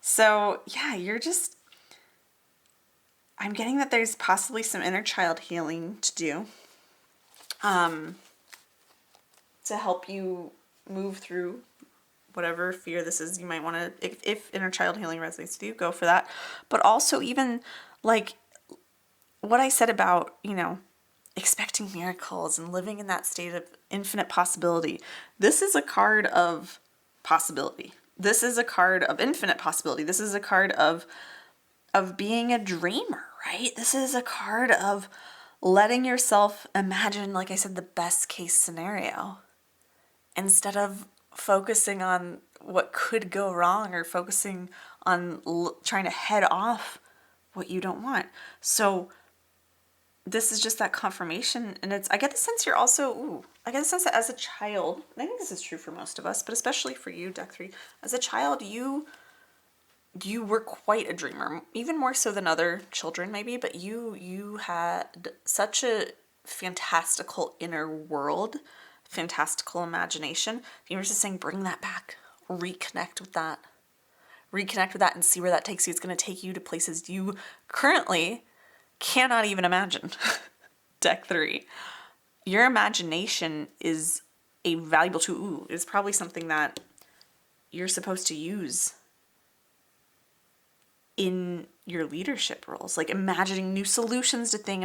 So yeah, I'm getting that there's possibly some inner child healing to do to help you move through whatever fear this is. You might want to, if inner child healing resonates with you, go for that. But also even like what I said about, expecting miracles and living in that state of infinite possibility. This is a card of possibility. This is a card of infinite possibility. This is a card of being a dreamer, right? This is a card of letting yourself imagine, like I said, the best case scenario instead of focusing on what could go wrong or focusing on trying to head off what you don't want. So this is just that confirmation, and I get the sense you're also, I get the sense that as a child, and I think this is true for most of us, but especially for you, Deck 3, as a child, you were quite a dreamer, even more so than other children maybe, but you had such a fantastical inner world, fantastical imagination. The universe is saying, bring that back, reconnect with that and see where that takes you. It's going to take you to places you currently cannot even imagine. Deck 3. Your imagination is a valuable tool. It's probably something that you're supposed to use in your leadership roles, like imagining new solutions to things,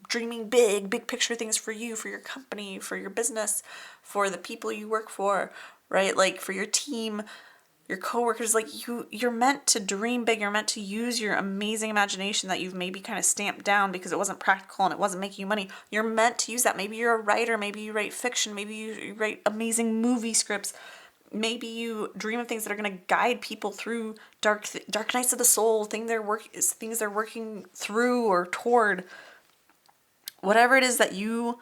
dreaming big picture things for you, for your company, for your business, for the people you work for, right? Like for your team, your coworkers. Like you're meant to dream big. You're meant to use your amazing imagination that you've maybe kind of stamped down because it wasn't practical and it wasn't making you money. You're meant to use that. Maybe you're a writer. Maybe you write fiction. Maybe you write amazing movie scripts. Maybe you dream of things that are going to guide people through dark nights of the soul, things they're working through or toward. Whatever it is that you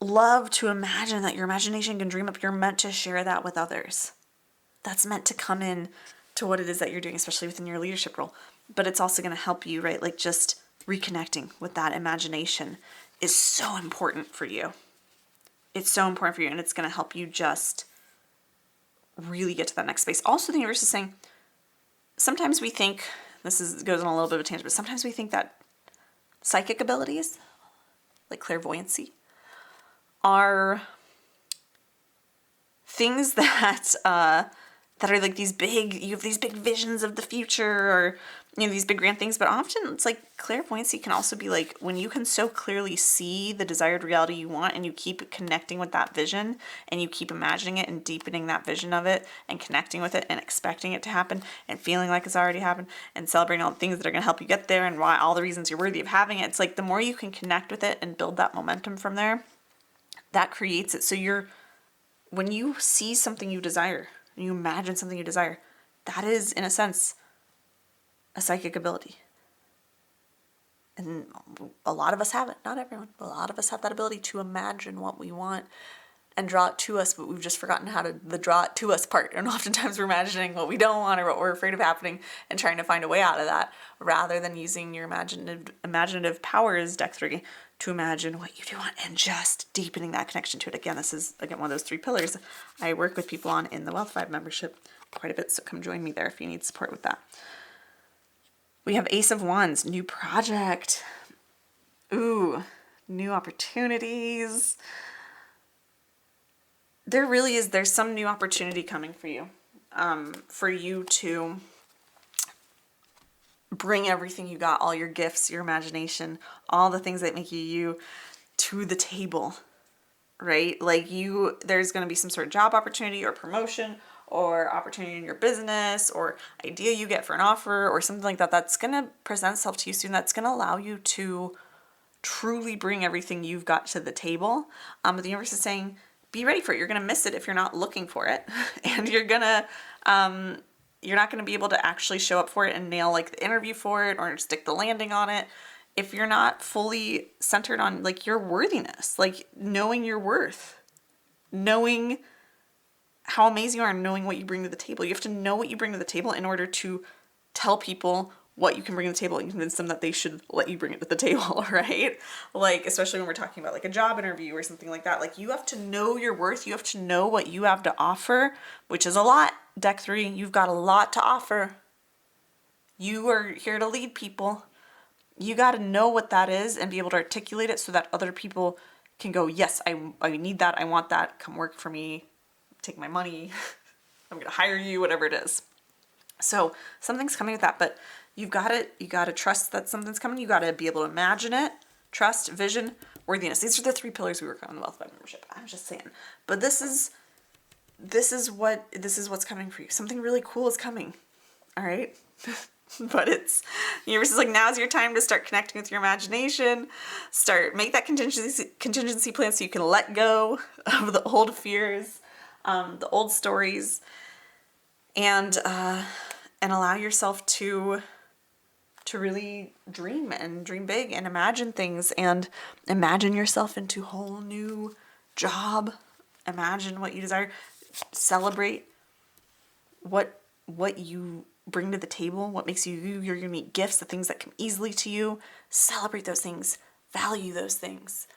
love to imagine, that your imagination can dream up, you're meant to share that with others. That's meant to come in to what it is that you're doing, especially within your leadership role. But it's also going to help you, right? Like just reconnecting with that imagination is so important for you. It's so important for you, and it's going to help you just really get to that next space. Also, the universe is saying, sometimes we think, goes on a little bit of a tangent, but sometimes we think that psychic abilities, like clairvoyancy, are things that that are like these big, you have these big visions of the future, or, you know, these big grand things. But often it's like clairvoyancy can also be like when you can so clearly see the desired reality you want, and you keep connecting with that vision, and you keep imagining it and deepening that vision of it and connecting with it and expecting it to happen and feeling like it's already happened and celebrating all the things that are going to help you get there and why, all the reasons you're worthy of having it. It's like the more you can connect with it and build that momentum from there, that creates it. So when you see something you desire, you imagine something you desire, that is, in a sense, a psychic ability. And a lot of us have it. Not everyone. A lot of us have that ability to imagine what we want and draw it to us, but we've just forgotten how to the draw it to us part. And oftentimes we're imagining what we don't want or what we're afraid of happening and trying to find a way out of that, rather than using your imaginative powers, deck 3, to imagine what you do want and just deepening that connection to it. Again, this is, one of those 3 pillars I work with people on in the Wealth Vibe membership quite a bit, so come join me there if you need support with that. We have Ace of Wands, new project. Ooh, new opportunities. There's some new opportunity coming for you to bring everything you got, all your gifts, your imagination, all the things that make you to the table, right? Like there's going to be some sort of job opportunity or promotion or opportunity in your business or idea you get for an offer or something like that. That's going to present itself to you soon. That's going to allow you to truly bring everything you've got to the table. But the universe is saying, be ready for it. You're going to miss it if you're not looking for it. And you're not going to be able to actually show up for it and nail like the interview for it or stick the landing on it if you're not fully centered on like your worthiness, like knowing your worth, knowing how amazing you are, and knowing what you bring to the table. You have to know what you bring to the table in order to tell people what you can bring to the table and convince them that they should let you bring it to the table, right? Like, especially when we're talking about like a job interview or something like that. Like, you have to know your worth. You have to know what you have to offer, which is a lot. Deck 3, you've got a lot to offer. You are here to lead people. You got to know what that is and be able to articulate it so that other people can go, yes, I need that. I want that. Come work for me. Take my money. I'm going to hire you, whatever it is. So something's coming with that, but you got to trust that something's coming. You got to be able to imagine it, trust, vision, worthiness. These are the 3 pillars we work on in the Wealth Vibe membership. I'm just saying, but this is what's coming for you. Something really cool is coming. All right. But the universe is like, now's your time to start connecting with your imagination, make that contingency plan so you can let go of the old fears, the old stories, and allow yourself to really dream and dream big and imagine things and imagine yourself into a whole new job. Imagine what you desire. Celebrate what you bring to the table, what makes you your unique gifts, the things that come easily to you. Celebrate those things. Value those things.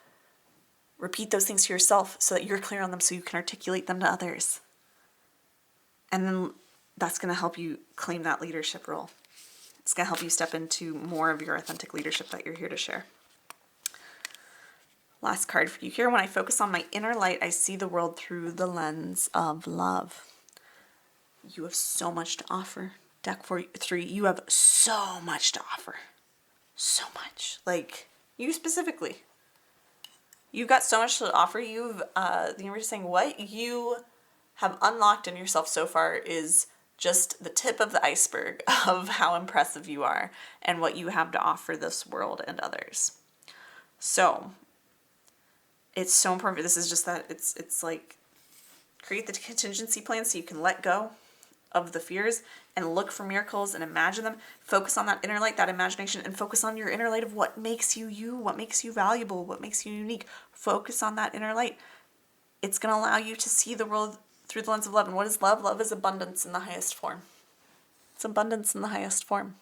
Repeat those things to yourself so that you're clear on them so you can articulate them to others. And then that's going to help you claim that leadership role. It's going to help you step into more of your authentic leadership that you're here to share. Last card for you here. When I focus on my inner light, I see the world through the lens of love. You have so much to offer. Deck 3, you have so much to offer. So much. Like, you specifically. You've got so much to offer. The universe is saying what you have unlocked in yourself so far is just the tip of the iceberg of how impressive you are and what you have to offer this world and others. So, it's so important. This is just that it's like create the contingency plan so you can let go of the fears and look for miracles and imagine them. Focus on that inner light, that imagination, and focus on your inner light of what makes you you, what makes you valuable, what makes you unique. Focus on that inner light. It's going to allow you to see the world through the lens of love. And what is love? Love is abundance in the highest form. It's abundance in the highest form.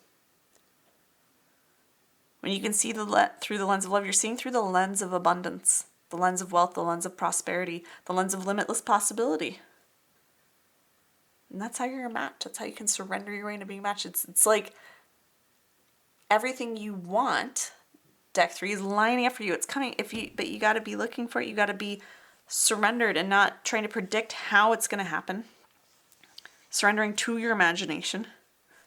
When you can see through the lens of love, you're seeing through the lens of abundance, the lens of wealth, the lens of prosperity, the lens of limitless possibility. And that's how you're a match. That's how you can surrender your way into being a match. It's like everything you want, deck 3 is lining up for you. It's coming. But you got to be looking for it. You got to be surrendered and not trying to predict how it's going to happen. surrendering to your imagination,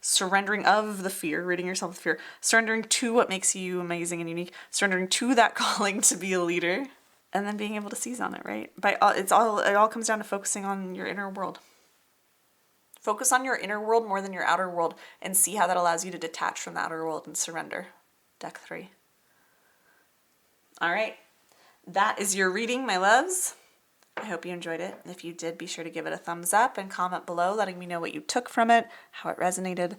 surrendering of the fear, ridding yourself of fear, surrendering to what makes you amazing and unique, surrendering to that calling to be a leader, and then being able to seize on it, right? It all comes down to focusing on your inner world. Focus on your inner world more than your outer world and see how that allows you to detach from the outer world and surrender. Deck 3. All right. That is your reading, my loves. I hope you enjoyed it. If you did, be sure to give it a thumbs up and comment below letting me know what you took from it, how it resonated.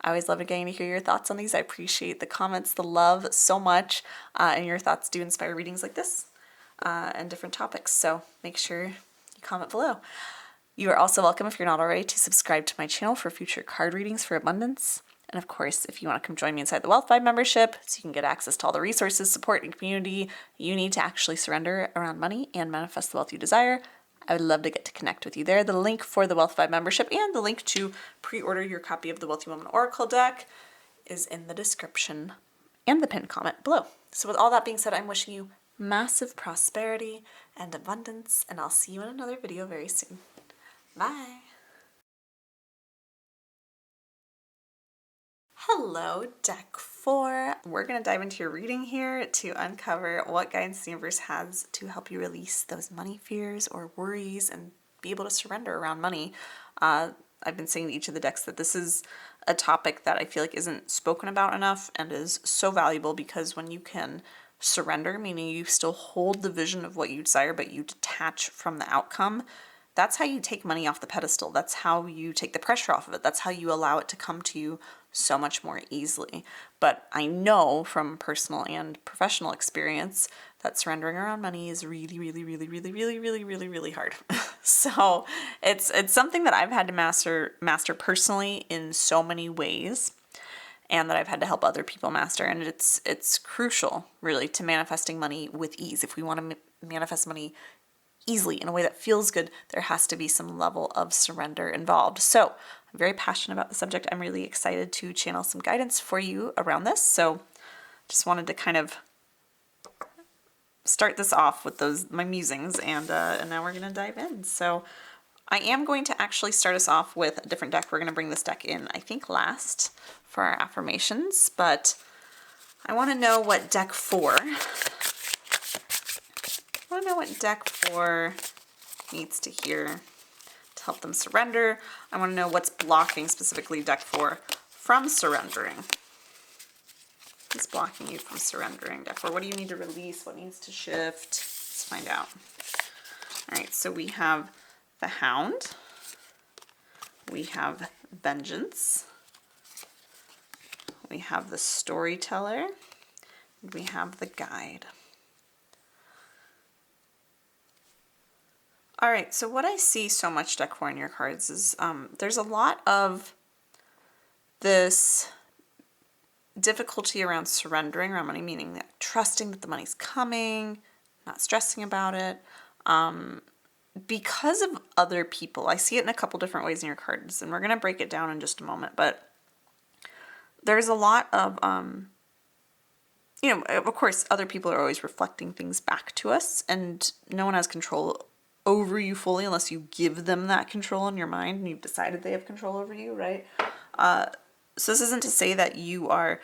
I always love getting to hear your thoughts on these. I appreciate the comments, the love so much, and your thoughts do inspire readings like this and different topics. So make sure you comment below. You are also welcome, if you're not already, to subscribe to my channel for future card readings for abundance. And of course, if you want to come join me inside the Wealth Vibe membership so you can get access to all the resources, support, and community you need to actually surrender around money and manifest the wealth you desire, I would love to get to connect with you there. The link for the Wealth Vibe membership and the link to pre-order your copy of the Wealthy Woman Oracle deck is in the description and the pinned comment below. So with all that being said, I'm wishing you massive prosperity and abundance, and I'll see you in another video very soon. Bye. Hello, deck 4. We're going to dive into your reading here to uncover what guidance the universe has to help you release those money fears or worries and be able to surrender around money. I've been saying to each of the decks that this is a topic that I feel like isn't spoken about enough and is so valuable, because when you can surrender, meaning you still hold the vision of what you desire, but you detach from the outcome, that's how you take money off the pedestal. That's how you take the pressure off of it. That's how you allow it to come to you so much more easily. But I know from personal and professional experience that surrendering around money is really, really, really, really, really, really, really, really hard. So it's something that I've had to master personally in so many ways, and that I've had to help other people master. And it's crucial, really, to manifesting money with ease. If we want to manifest money easily in a way that feels good, there has to be some level of surrender involved. So I'm very passionate about the subject. I'm really excited to channel some guidance for you around this. So just wanted to kind of start this off with my musings, and now we're going to dive in. So I am going to actually start us off with a different deck. We're going to bring this deck in, I think, last for our affirmations, but I want to know what deck 4 needs to hear to help them surrender. I want to know what's blocking specifically deck 4 from surrendering. What's blocking you from surrendering, deck 4? What do you need to release? What needs to shift? Let's find out. All right, so we have the Hound. We have Vengeance. We have the Storyteller. And we have the Guide. All right, so what I see so much, deck 4, in your cards is there's a lot of this difficulty around surrendering around money, meaning that trusting that the money's coming, not stressing about it, because of other people. I see it in a couple different ways in your cards, and we're going to break it down in just a moment, but there's a lot of, of course, other people are always reflecting things back to us, and no one has control over you fully unless you give them that control in your mind and you've decided they have control over you, right? So this isn't to say that you are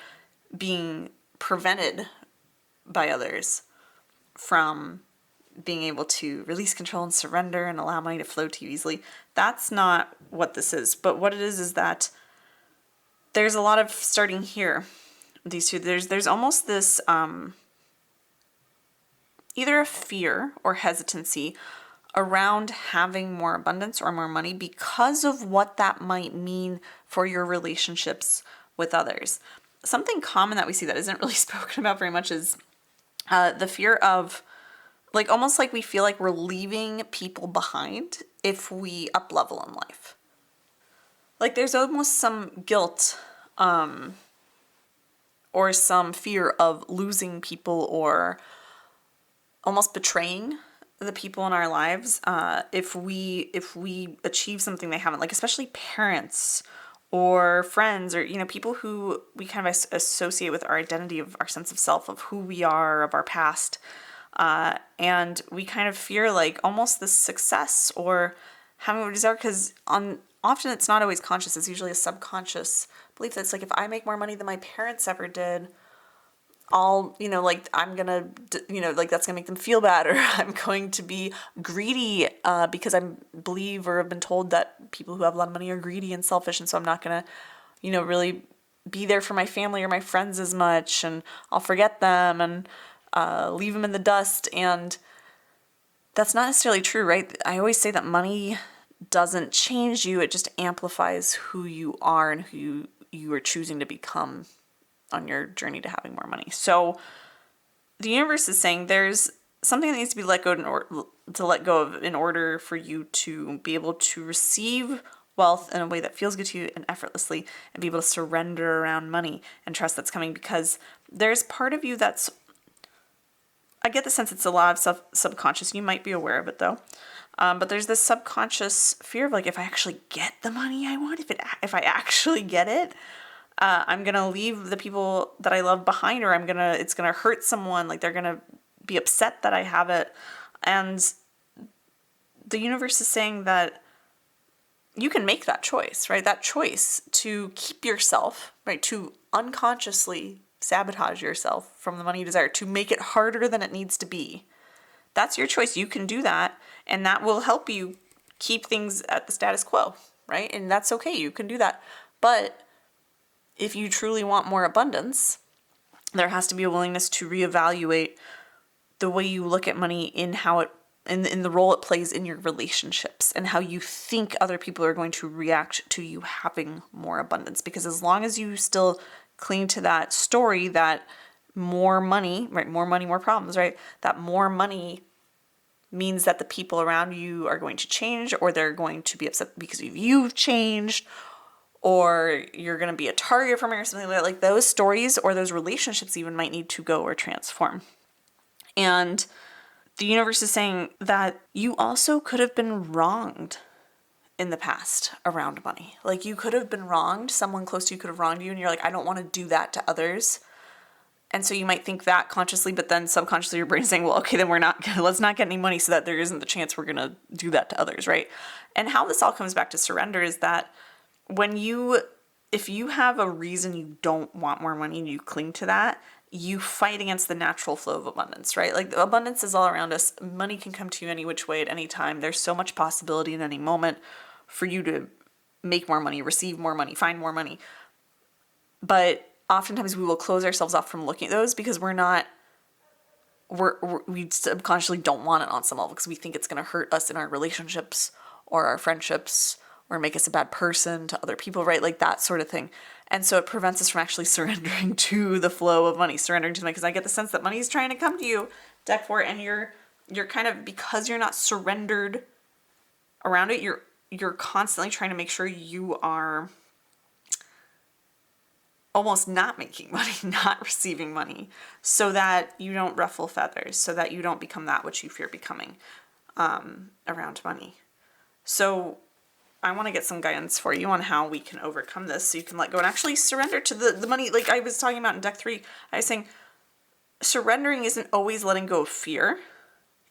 being prevented by others from being able to release control and surrender and allow money to flow to you easily. That's not what this is. But what it is that there's a lot of starting here. These two, there's almost this either a fear or hesitancy around having more abundance or more money because of what that might mean for your relationships with others. Something common that we see that isn't really spoken about very much is the fear of, like, almost like we feel like we're leaving people behind if we up level in life. Like there's almost some guilt or some fear of losing people or almost betraying the people in our lives if we achieve something they haven't, like especially parents or friends or people who we kind of associate with our identity, of our sense of self, of who we are, of our past, and we kind of fear like almost the success or having what we desire, because on often it's not always conscious. It's usually a subconscious belief that's like, if I make more money than my parents ever did, I'm gonna, that's gonna make them feel bad, or I'm going to be greedy because I believe or have been told that people who have a lot of money are greedy and selfish, and so I'm not gonna, really be there for my family or my friends as much, and I'll forget them and leave them in the dust. And that's not necessarily true, right? I always say that money doesn't change you, it just amplifies who you are and who you are choosing to become on your journey to having more money. So the universe is saying there's something that needs to be let go of in order for you to be able to receive wealth in a way that feels good to you and effortlessly, and be able to surrender around money and trust that's coming, because there's part of you that's, I get the sense it's a lot of subconscious. You might be aware of it though. But there's this subconscious fear of like, if I actually get the money I want, if I actually get it, I'm going to leave the people that I love behind, or it's going to hurt someone. Like, they're going to be upset that I have it. And the universe is saying that you can make that choice, right? That choice to keep yourself, right? To unconsciously sabotage yourself from the money you desire, to make it harder than it needs to be. That's your choice. You can do that, and that will help you keep things at the status quo, right? And that's okay. You can do that. But if you truly want more abundance, there has to be a willingness to reevaluate the way you look at money in the role it plays in your relationships, and how you think other people are going to react to you having more abundance. Because as long as you still cling to that story that more money, right, more money, more problems, right, that more money means that the people around you are going to change, or they're going to be upset because you've changed, or you're going to be a target for me, or something like that. Like, those stories or those relationships even might need to go or transform. And the universe is saying that you also could have been wronged in the past around money. Like, you could have been wronged. Someone close to you could have wronged you, and you're like, I don't want to do that to others. And so you might think that consciously, but then subconsciously your brain is saying, well, okay, then let's not get any money so that there isn't the chance we're going to do that to others, right? And how this all comes back to surrender is that if you have a reason you don't want more money and you cling to that, you fight against the natural flow of abundance, right? Like, abundance is all around us. Money can come to you any which way at any time. There's so much possibility in any moment for you to make more money, receive more money, find more money. But oftentimes we will close ourselves off from looking at those because we subconsciously don't want it on some level, because we think it's going to hurt us in our relationships or our friendships, or make us a bad person to other people, right? Like, that sort of thing. And so it prevents us from actually surrendering to the flow of money, surrendering to money, because I get the sense that money is trying to come to you, deck for it, and you're kind of, because you're not surrendered around it, you're constantly trying to make sure you are almost not making money, not receiving money, so that you don't ruffle feathers, so that you don't become that which you fear becoming around money. So I want to get some guidance for you on how we can overcome this, so you can let go and actually surrender to the money. Like I was talking about in deck 3, I was saying surrendering isn't always letting go of fear.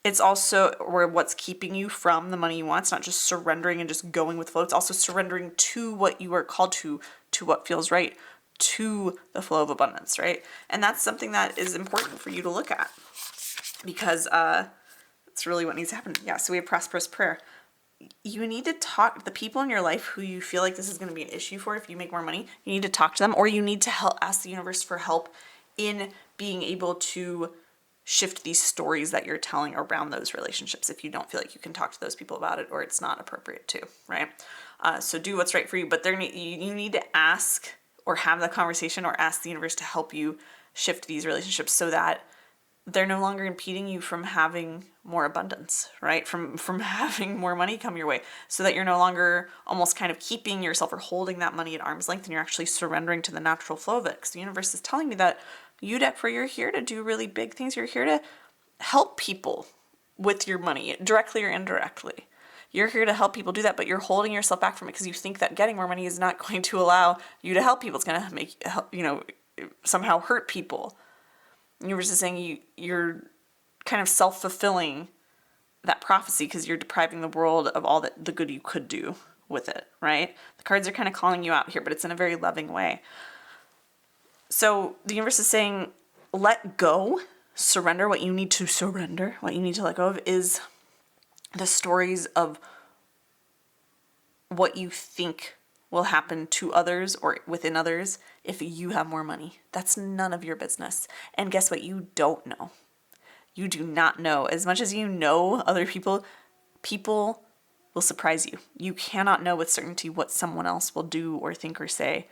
It's also what's keeping you from the money you want. It's not just surrendering and just going with flow. It's also surrendering to what you are called to what feels right, to the flow of abundance, right? And that's something that is important for you to look at, because it's really what needs to happen. Yeah, so we have prosperous prayer. You need to talk the people in your life who you feel like this is going to be an issue for. If you make more money, you need to talk to them, or you need to ask the universe for help in being able to shift these stories that you're telling around those relationships, if you don't feel like you can talk to those people about it, or it's not appropriate to, right? So do what's right for you, but you need to ask, or have the conversation, or ask the universe to help you shift these relationships so that they're no longer impeding you from having more abundance, right? From having more money come your way, so that you're no longer almost kind of keeping yourself or holding that money at arm's length, and you're actually surrendering to the natural flow of it. Because the universe is telling me that you're here to do really big things. You're here to help people with your money, directly or indirectly. You're here to help people do that, but you're holding yourself back from it because you think that getting more money is not going to allow you to help people. It's going to somehow hurt people. You were just saying you're kind of self-fulfilling that prophecy, because you're depriving the world of all the good you could do with it, right? The cards are kind of calling you out here, but it's in a very loving way. So the universe is saying, let go, surrender. What you need to surrender, what you need to let go of is the stories of what you think will happen to others or within others if you have more money. That's none of your business. And guess what? You don't know. You do not know. As much as you know other people, people will surprise you. You cannot know with certainty what someone else will do or think or say.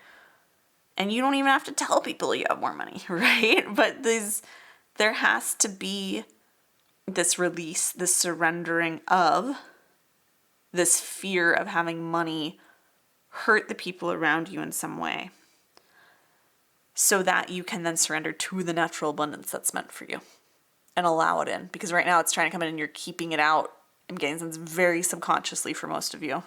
And you don't even have to tell people you have more money, right? But there has to be this release, this surrendering of this fear of having money hurt the people around you in some way, so that you can then surrender to the natural abundance that's meant for you and allow it in. Because right now it's trying to come in and you're keeping it out. I'm getting sense very subconsciously for most of you.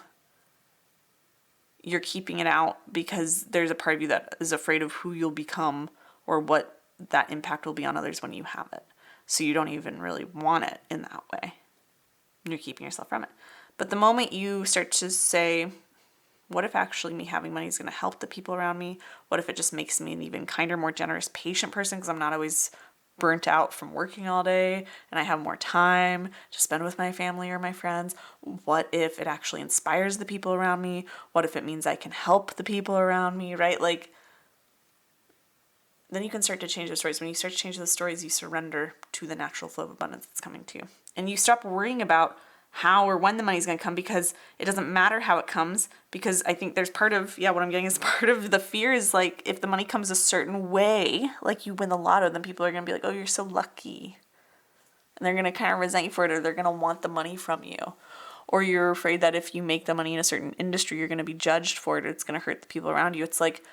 You're keeping it out because there's a part of you that is afraid of who you'll become or what that impact will be on others when you have it. So you don't even really want it in that way. You're keeping yourself from it. But the moment you start to say, what if actually me having money is going to help the people around me? What if it just makes me an even kinder, more generous, patient person because I'm not always burnt out from working all day and I have more time to spend with my family or my friends? What if it actually inspires the people around me? What if it means I can help the people around me, right? Like, then you can start to change the stories. When you start to change the stories, you surrender to the natural flow of abundance that's coming to you. And you stop worrying about how or when the money's going to come, because it doesn't matter how it comes, because I think there's part of, what I'm getting is part of the fear is like, if the money comes a certain way, like you win the lotto, then people are going to be like, oh, you're so lucky. And they're going to kind of resent you for it, or they're going to want the money from you. Or you're afraid that if you make the money in a certain industry, you're going to be judged for it, or it's going to hurt the people around you. It's like,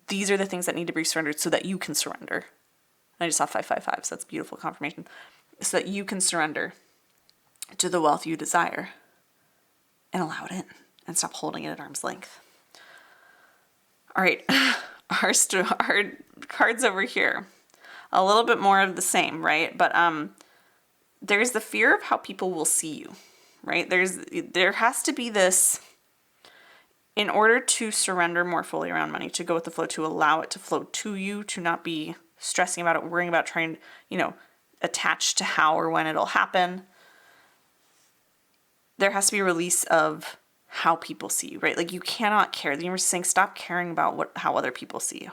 these are the things that need to be surrendered so that you can surrender. And I just saw 555, so that's beautiful confirmation. So that you can surrender to the wealth you desire and allow it in and stop holding it at arm's length. All right, our cards over here, a little bit more of the same, right? But there's the fear of how people will see you, right? There has to be this, in order to surrender more fully around money, to go with the flow, to allow it to flow to you, to not be stressing about it, worrying about trying, attached to how or when it'll happen. There has to be a release of how people see you, right? Like, you cannot care. The universe is saying, stop caring about how other people see you.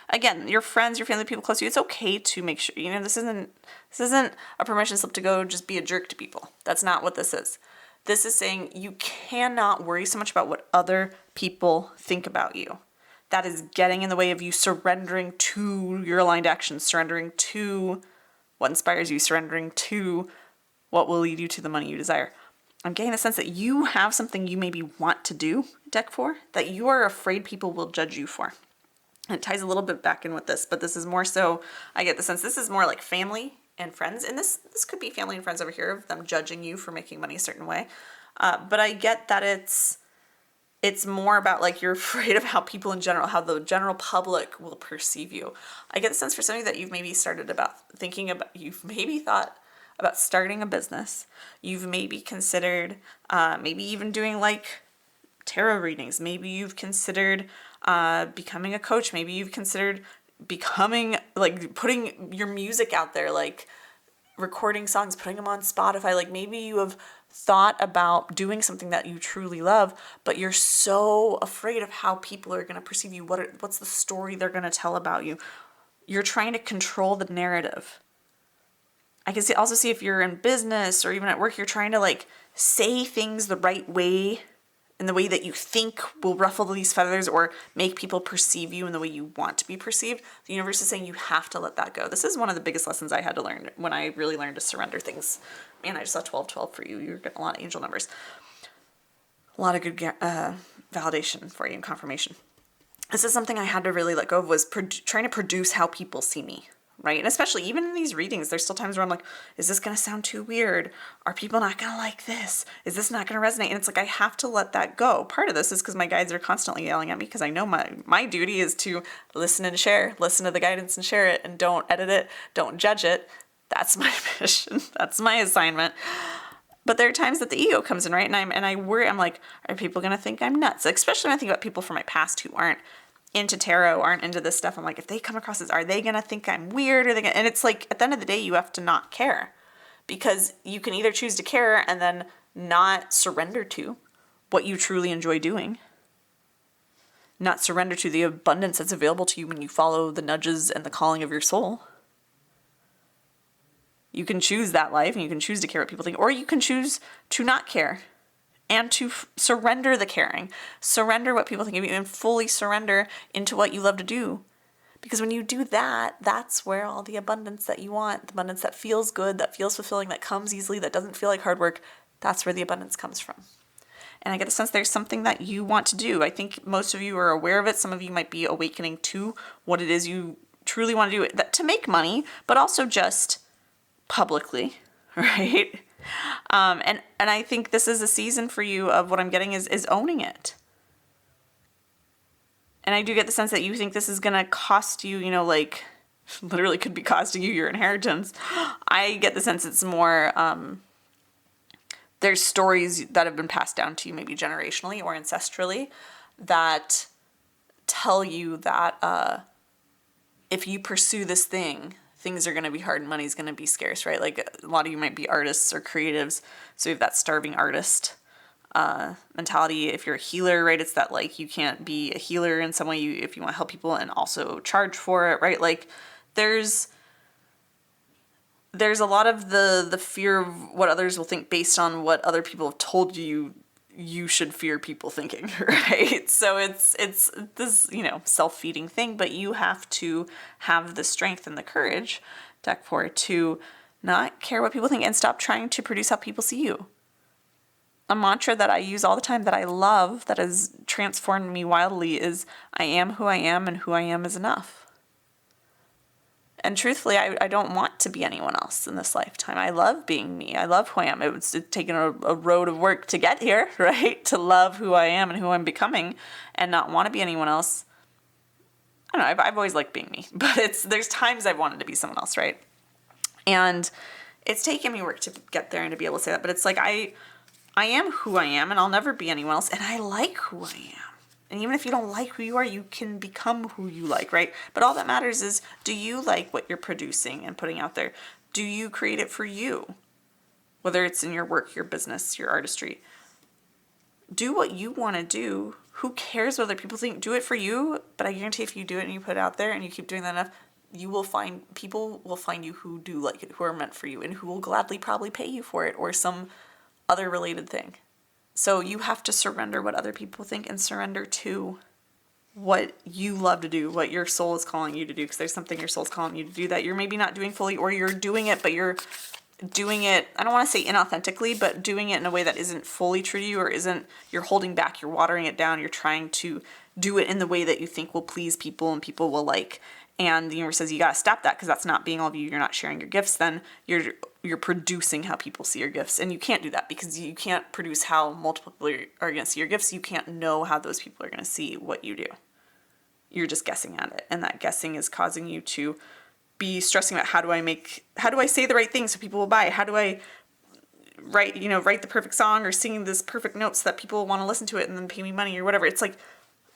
Again, your friends, your family, people close to you, it's okay to make sure, this isn't a permission slip to go just be a jerk to people. That's not what this is. This is saying you cannot worry so much about what other people think about you. That is getting in the way of you surrendering to your aligned actions, surrendering to what inspires you, surrendering to what will lead you to the money you desire. I'm getting the sense that you have something you maybe want to do, deck 4, that you are afraid people will judge you for. And it ties a little bit back in with this, but this is more so, I get the sense this is more like family and friends. And this could be family and friends over here, of them judging you for making money a certain way. But I get that it's more about, like, you're afraid of how people in general, how the general public will perceive you. I get the sense for something that you've maybe you've maybe thought about starting a business. You've maybe considered maybe even doing like tarot readings. Maybe you've considered becoming a coach. Maybe you've considered becoming, like, putting your music out there, like recording songs, putting them on Spotify. Like, maybe you have thought about doing something that you truly love, but you're so afraid of how people are going to perceive you. What's the story they're going to tell about you? You're trying to control the narrative. I can also see if you're in business or even at work, you're trying to, like, say things the right way, in the way that you think will ruffle these feathers or make people perceive you in the way you want to be perceived. The universe is saying you have to let that go. This is one of the biggest lessons I had to learn when I really learned to surrender things. Man, I just saw 1212 for you. You're getting a lot of angel numbers. A lot of good validation for you and confirmation. This is something I had to really let go of, was trying to produce how people see me. Right? And especially even in these readings, there's still times where I'm like, is this going to sound too weird? Are people not going to like this? Is this not going to resonate? And it's like, I have to let that go. Part of this is because my guides are constantly yelling at me, because I know my duty is to listen and share, listen to the guidance and share it, and don't edit it, don't judge it. That's my mission. That's my assignment. But there are times that the ego comes in, right? And I worry, I'm like, are people going to think I'm nuts? Especially when I think about people from my past who aren't into tarot, aren't into this stuff. I'm like, if they come across this, are they going to think I'm weird? And it's like, at the end of the day, you have to not care, because you can either choose to care and then not surrender to what you truly enjoy doing, not surrender to the abundance that's available to you when you follow the nudges and the calling of your soul. You can choose that life, and you can choose to care what people think, or you can choose to not care and to surrender the caring, surrender what people think of you, and fully surrender into what you love to do. Because when you do that, that's where all the abundance that you want, the abundance that feels good, that feels fulfilling, that comes easily, that doesn't feel like hard work, that's where the abundance comes from. And I get the sense there's something that you want to do. I think most of you are aware of it. Some of you might be awakening to what it is you truly want to do, that to make money, but also just publicly, right? And I think this is a season for you of what I'm getting is owning it. And I do get the sense that you think this is going to cost you, like literally could be costing you your inheritance. I get the sense it's more, there's stories that have been passed down to you, maybe generationally or ancestrally, that tell you that if you pursue this thing, things are going to be hard and money's going to be scarce, right? Like a lot of you might be artists or creatives. So you have that starving artist mentality. If you're a healer, right? It's that like you can't be a healer in some way if you want to help people and also charge for it, right? Like there's a lot of the fear of what others will think based on what other people have told you should fear people thinking, right? So it's this, self-feeding thing, but you have to have the strength and the courage, deck 4, to not care what people think and stop trying to produce how people see you. A mantra that I use all the time that I love, that has transformed me wildly, is I am who I am, and who I am is enough. And truthfully, I don't want to be anyone else in this lifetime. I love being me. I love who I am. It's taken a road of work to get here, right? To love who I am and who I'm becoming and not want to be anyone else. I don't know. I've always liked being me, but there's times I've wanted to be someone else, right? And it's taken me work to get there and to be able to say that. But it's like I am who I am, and I'll never be anyone else. And I like who I am. And even if you don't like who you are, you can become who you like, right? But all that matters is, do you like what you're producing and putting out there? Do you create it for you? Whether it's in your work, your business, your artistry. Do what you want to do. Who cares what other people think? Do it for you. But I guarantee if you do it and you put it out there and you keep doing that enough, people will find you who do like it, who are meant for you, and who will gladly probably pay you for it or some other related thing. So you have to surrender what other people think and surrender to what you love to do, what your soul is calling you to do, because there's something your soul's calling you to do that you're maybe not doing fully, or you're doing it, but you're doing it, I don't want to say inauthentically, but doing it in a way that isn't fully true to you, or you're holding back, you're watering it down, you're trying to do it in the way that you think will please people and people will like. And the universe says you gotta stop that, because that's not being all of you. You're not sharing your gifts. Then you're producing how people see your gifts, and you can't do that because you can't produce how multiple people are gonna see your gifts. You can't know how those people are gonna see what you do. You're just guessing at it, and that guessing is causing you to be stressing about how do I say the right thing so people will buy it? How do I write the perfect song or sing this perfect notes that people want to listen to it and then pay me money or whatever? It's like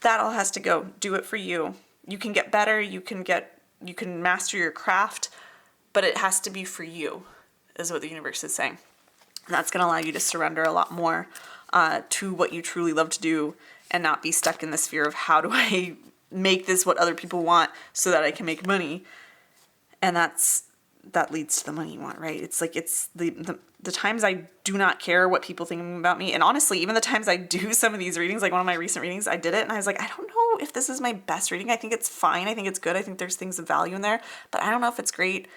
that all has to go. Do it for you. You can get better, you can master your craft, but it has to be for you, is what the universe is saying. And that's going to allow you to surrender a lot more to what you truly love to do and not be stuck in this fear of how do I make this what other people want so that I can make money. And that leads to the money you want, right? It's like it's the times I do not care what people think about me. And honestly, even the times I do some of these readings, like one of my recent readings, I did it and I was like, I don't know if this is my best reading. I think it's fine. I think it's good. I think there's things of value in there, but I don't know if it's great.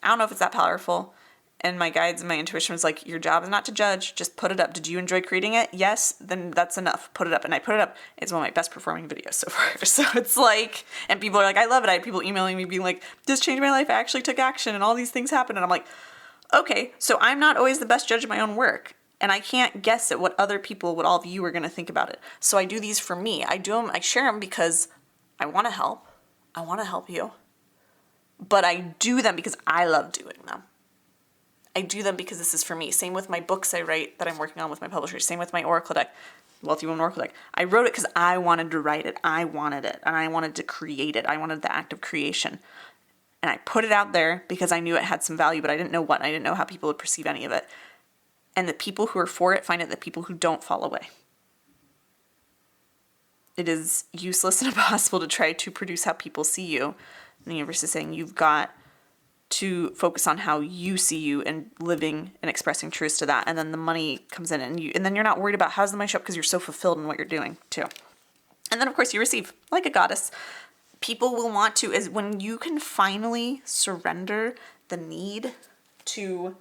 I don't know if it's that powerful. And my guides and my intuition was like, your job is not to judge. Just put it up. Did you enjoy creating it? Yes. Then that's enough. Put it up. And I put it up. It's one of my best performing videos so far. So it's like, and people are like, I love it. I had people emailing me being like, this changed my life. I actually took action and all these things happened. And I'm like, okay, so I'm not always the best judge of my own work. And I can't guess at what other people, what all of you are going to think about it. So I do these for me. I do them, I share them because I want to help. I want to help you. But I do them because I love doing them. I do them because this is for me. Same with my books I write that I'm working on with my publishers. Same with my Oracle deck, Wealthy Woman Oracle deck. I wrote it because I wanted to write it. I wanted it. And I wanted to create it. I wanted the act of creation. And I put it out there because I knew it had some value, but I didn't know what. I didn't know how people would perceive any of it. And the people who are for it find it. The people who don't fall away. It is useless and impossible to try to produce how people see you. And the universe is saying you've got to focus on how you see you and living and expressing truths to that. And then the money comes in and then you're not worried about how's the money show up because you're so fulfilled in what you're doing too. And then of course you receive like a goddess. People will want to, is when you can finally surrender the need to,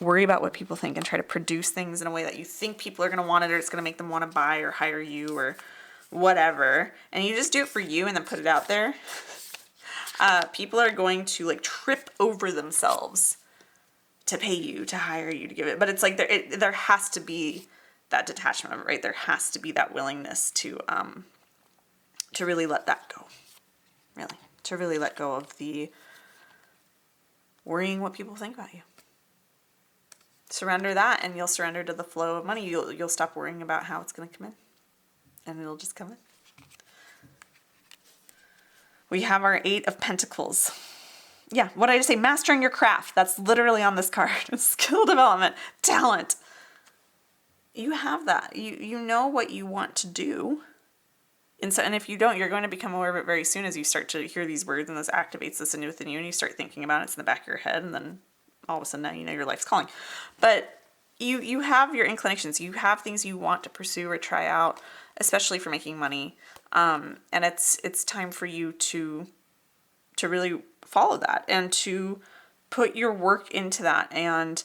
worry about what people think and try to produce things in a way that you think people are going to want it or it's going to make them want to buy or hire you or whatever, and you just do it for you and then put it out there, people are going to like trip over themselves to pay you, to hire you, to give it. But it's like there has to be that detachment, right? There has to be that willingness to really let that go, to really let go of the worrying what people think about you. Surrender that, and you'll surrender to the flow of money. You'll stop worrying about how it's going to come in. And it'll just come in. We have our 8 of Pentacles. Yeah, what did I just say? Mastering your craft. That's literally on this card. Skill development, talent. You have that. You know what you want to do. And if you don't, you're going to become aware of it very soon as you start to hear these words and this activates this within you and you start thinking about it. It's in the back of your head and then all of a sudden now you know your life's calling. But you have your inclinations. You have things you want to pursue or try out, especially for making money. And it's time for you to really follow that and to put your work into that. And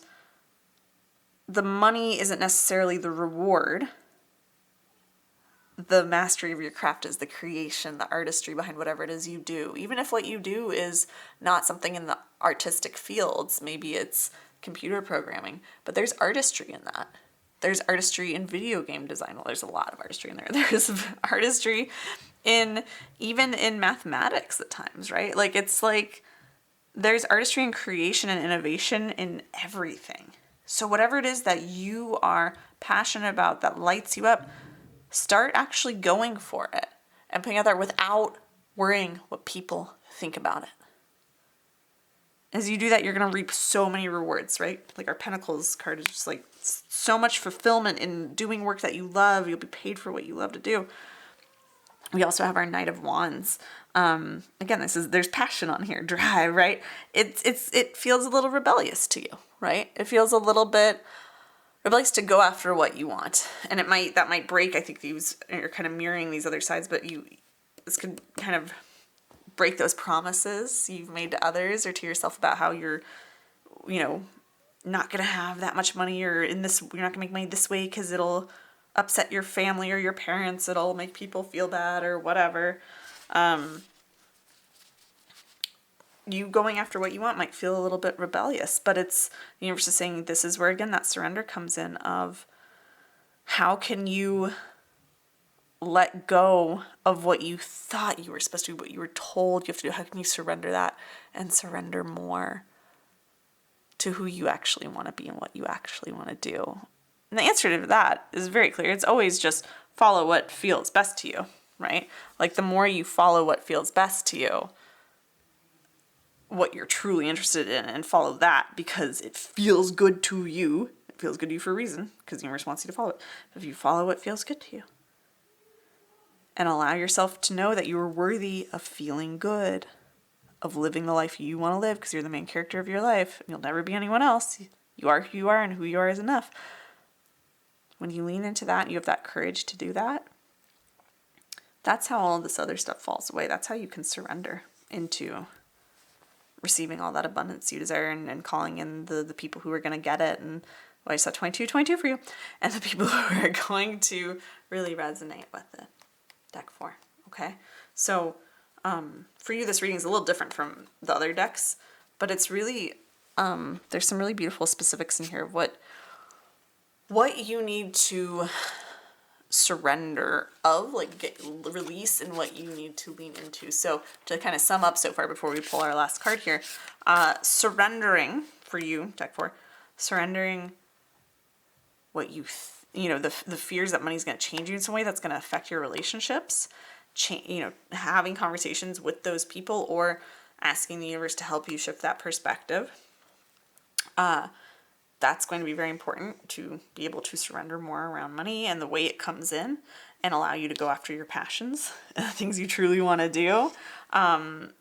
the money isn't necessarily the reward. The mastery of your craft is the creation, the artistry behind whatever it is you do. Even if what you do is not something in the artistic fields, maybe it's computer programming, but there's artistry in that. There's artistry in video game design. Well, there's a lot of artistry in there. There's artistry even in mathematics at times, right? Like it's like there's artistry and creation and innovation in everything. So whatever it is that you are passionate about that lights you up, start actually going for it and putting it out there without worrying what people think about it. As you do that, you're going to reap so many rewards, right? Like our Pentacles card is just like so much fulfillment in doing work that you love. You'll be paid for what you love to do. We also have our Knight of Wands. Again, there's passion on here, drive, right? It feels a little rebellious to you, right? It feels a little bit rebellious to go after what you want. And that might break, I think you're kind of mirroring these other sides, but this could kind of break those promises you've made to others or to yourself about how you're, not going to have that much money or you're not going to make money this way because it'll upset your family or your parents. It'll make people feel bad or whatever. You going after what you want might feel a little bit rebellious, but the universe is saying this is where, again, that surrender comes in of how can you let go of what you thought you were supposed to do, what you were told you have to do. How can you surrender that and surrender more to who you actually want to be and what you actually want to do? And the answer to that is very clear. It's always just follow what feels best to you, right? Like the more you follow what feels best to you, what you're truly interested in, and follow that because it feels good to you. It feels good to you for a reason because the universe wants you to follow it. But if you follow what feels good to you and allow yourself to know that you are worthy of feeling good, of living the life you want to live because you're the main character of your life and you'll never be anyone else. You are who you are and who you are is enough. When you lean into that and you have that courage to do that, that's how all of this other stuff falls away. That's how you can surrender into receiving all that abundance you desire and calling in the people who are going to get it. And I saw 22 for you. And the people who are going to really resonate with it. Deck 4. Okay. So for you, this reading is a little different from the other decks, but it's really, there's some really beautiful specifics in here of what you need to surrender of, like release in what you need to lean into. So to kind of sum up so far before we pull our last card here, surrendering for you, deck 4, surrendering what you, the fears that money's going to change you in some way that's going to affect your relationships, having conversations with those people or asking the universe to help you shift that perspective. That's going to be very important to be able to surrender more around money and the way it comes in and allow you to go after your passions, things you truly want to do, and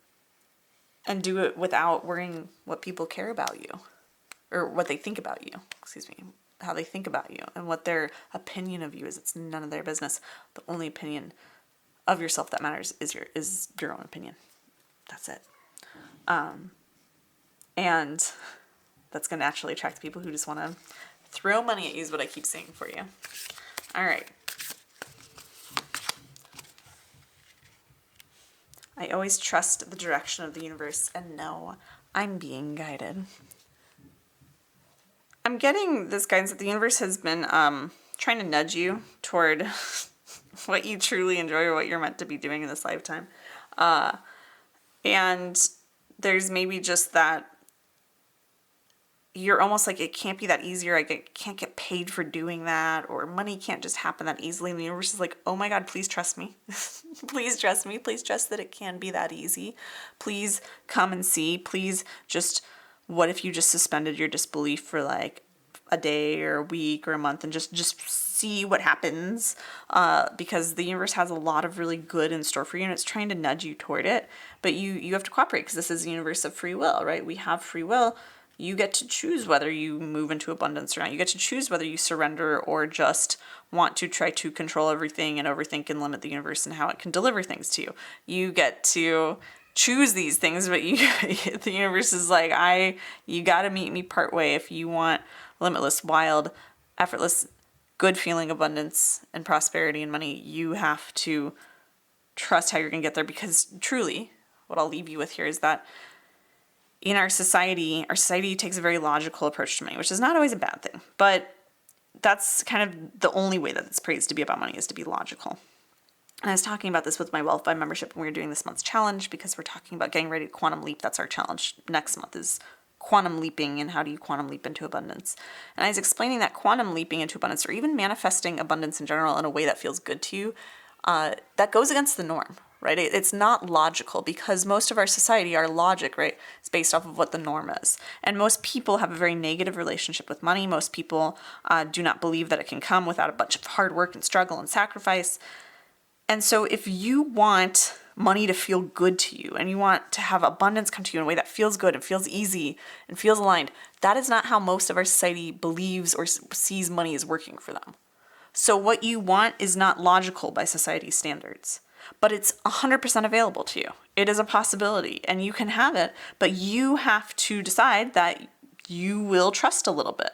do it without worrying what people care about you or what they think about you, how they think about you and what their opinion of you is. It's none of their business. The only opinion of yourself that matters is your own opinion. That's it. And that's going to naturally attract people who just want to throw money at you is what I keep saying for you. All right. I always trust the direction of the universe and know I'm being guided. I'm getting this guidance that the universe has been trying to nudge you toward what you truly enjoy or what you're meant to be doing in this lifetime. And there's maybe just that you're almost like, it can't be that easy, or I can't get paid for doing that, or money can't just happen that easily. And the universe is like, oh my God, please trust me. Please trust me. Please trust that it can be that easy. Please come and see. Please just, what if you just suspended your disbelief for like a day or a week or a month and just see what happens? Because the universe has a lot of really good in store for you and it's trying to nudge you toward it. But you have to cooperate because this is a universe of free will, right? We have free will. You get to choose whether you move into abundance or not. You get to choose whether you surrender or just want to try to control everything and overthink and limit the universe and how it can deliver things to you. You get to choose these things, but the universe is like, you got to meet me partway if you want limitless, wild, effortless, good feeling abundance and prosperity and money. You have to trust how you're going to get there, because truly, what I'll leave you with here is that in our society takes a very logical approach to money, which is not always a bad thing, but that's kind of the only way that it's praised to be about money, is to be logical. And I was talking about this with my Wealth by membership when we were doing this month's challenge, because we're talking about getting ready to quantum leap. That's our challenge next month, is quantum leaping, and how do you quantum leap into abundance. And I was explaining that quantum leaping into abundance, or even manifesting abundance in general in a way that feels good to you, that goes against the norm, right? It's not logical, because most of our society, our logic, right, is based off of what the norm is. And most people have a very negative relationship with money. Most people do not believe that it can come without a bunch of hard work and struggle and sacrifice. And so if you want money to feel good to you, and you want to have abundance come to you in a way that feels good and feels easy and feels aligned, that is not how most of our society believes or sees money as working for them. So what you want is not logical by society's standards, but it's 100% available to you. It is a possibility and you can have it, but you have to decide that you will trust a little bit.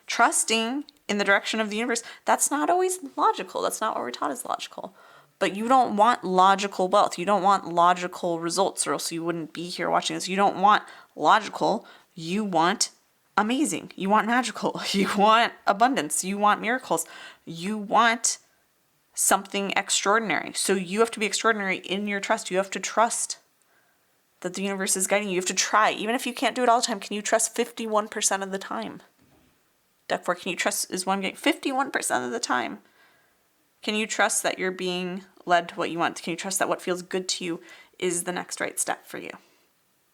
Trusting in the direction of the universe, that's not always logical. That's not what we're taught is logical. But you don't want logical wealth. You don't want logical results, or else you wouldn't be here watching this. You don't want logical. You want amazing. You want magical. You want abundance. You want miracles. You want something extraordinary. So you have to be extraordinary in your trust. You have to trust that the universe is guiding you. You have to try. Even if you can't do it all the time, can you trust 51% of the time? Deck 4, can you trust is what I'm getting. 51% of the time. Can you trust that you're being led to what you want? Can you trust that what feels good to you is the next right step for you?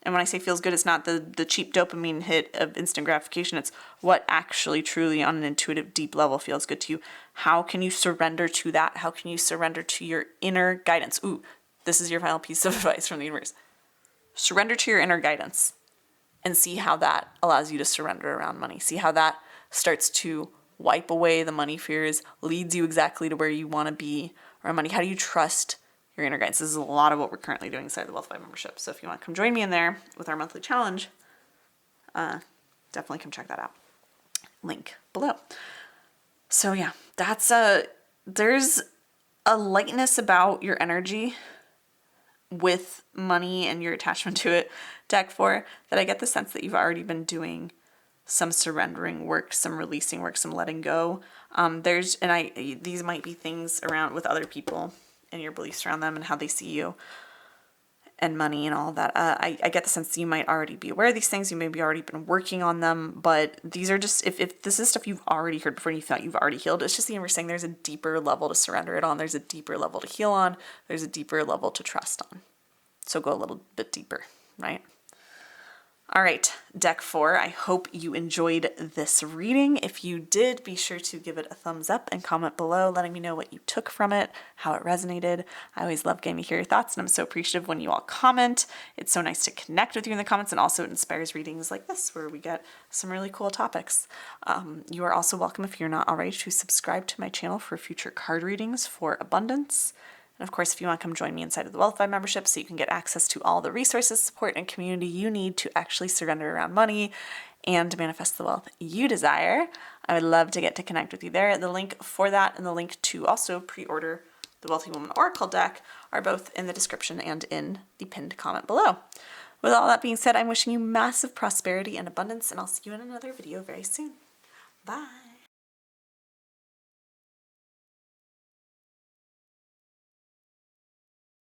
And when I say feels good, it's not the cheap dopamine hit of instant gratification. It's what actually truly on an intuitive deep level feels good to you. How can you surrender to that? How can you surrender to your inner guidance? Ooh, this is your final piece of advice from the universe. Surrender to your inner guidance and see how that allows you to surrender around money. See how that starts to wipe away the money fears, leads you exactly to where you want to be around money. How do you trust your inner guidance? This is a lot of what we're currently doing inside the Wealth by membership. So if you want to come join me in there with our monthly challenge, definitely come check that out. Link below. So yeah, there's a lightness about your energy with money and your attachment to it, deck 4, that I get the sense that you've already been doing some surrendering work, some releasing work, some letting go. These might be things around with other people and your beliefs around them and how they see you and money and all of that. I get the sense that you might already be aware of these things. You maybe already been working on them, but these are just, if this is stuff you've already heard before and you thought you've already healed, it's just the universe saying there's a deeper level to surrender it on. There's a deeper level to heal on. There's a deeper level to trust on. So go a little bit deeper, right? All right, deck 4, I hope you enjoyed this reading. If you did, be sure to give it a thumbs up and comment below, letting me know what you took from it, how it resonated. I always love getting to hear your thoughts, and I'm so appreciative when you all comment. It's so nice to connect with you in the comments, and also it inspires readings like this, where we get some really cool topics. You are also welcome, if you're not already, to subscribe to my channel for future card readings for abundance. And of course, if you want to come join me inside of the Wealthified membership so you can get access to all the resources, support, and community you need to actually surrender around money and manifest the wealth you desire, I would love to get to connect with you there. The link for that and the link to also pre-order the Wealthy Woman Oracle deck are both in the description and in the pinned comment below. With all that being said, I'm wishing you massive prosperity and abundance, and I'll see you in another video very soon. Bye!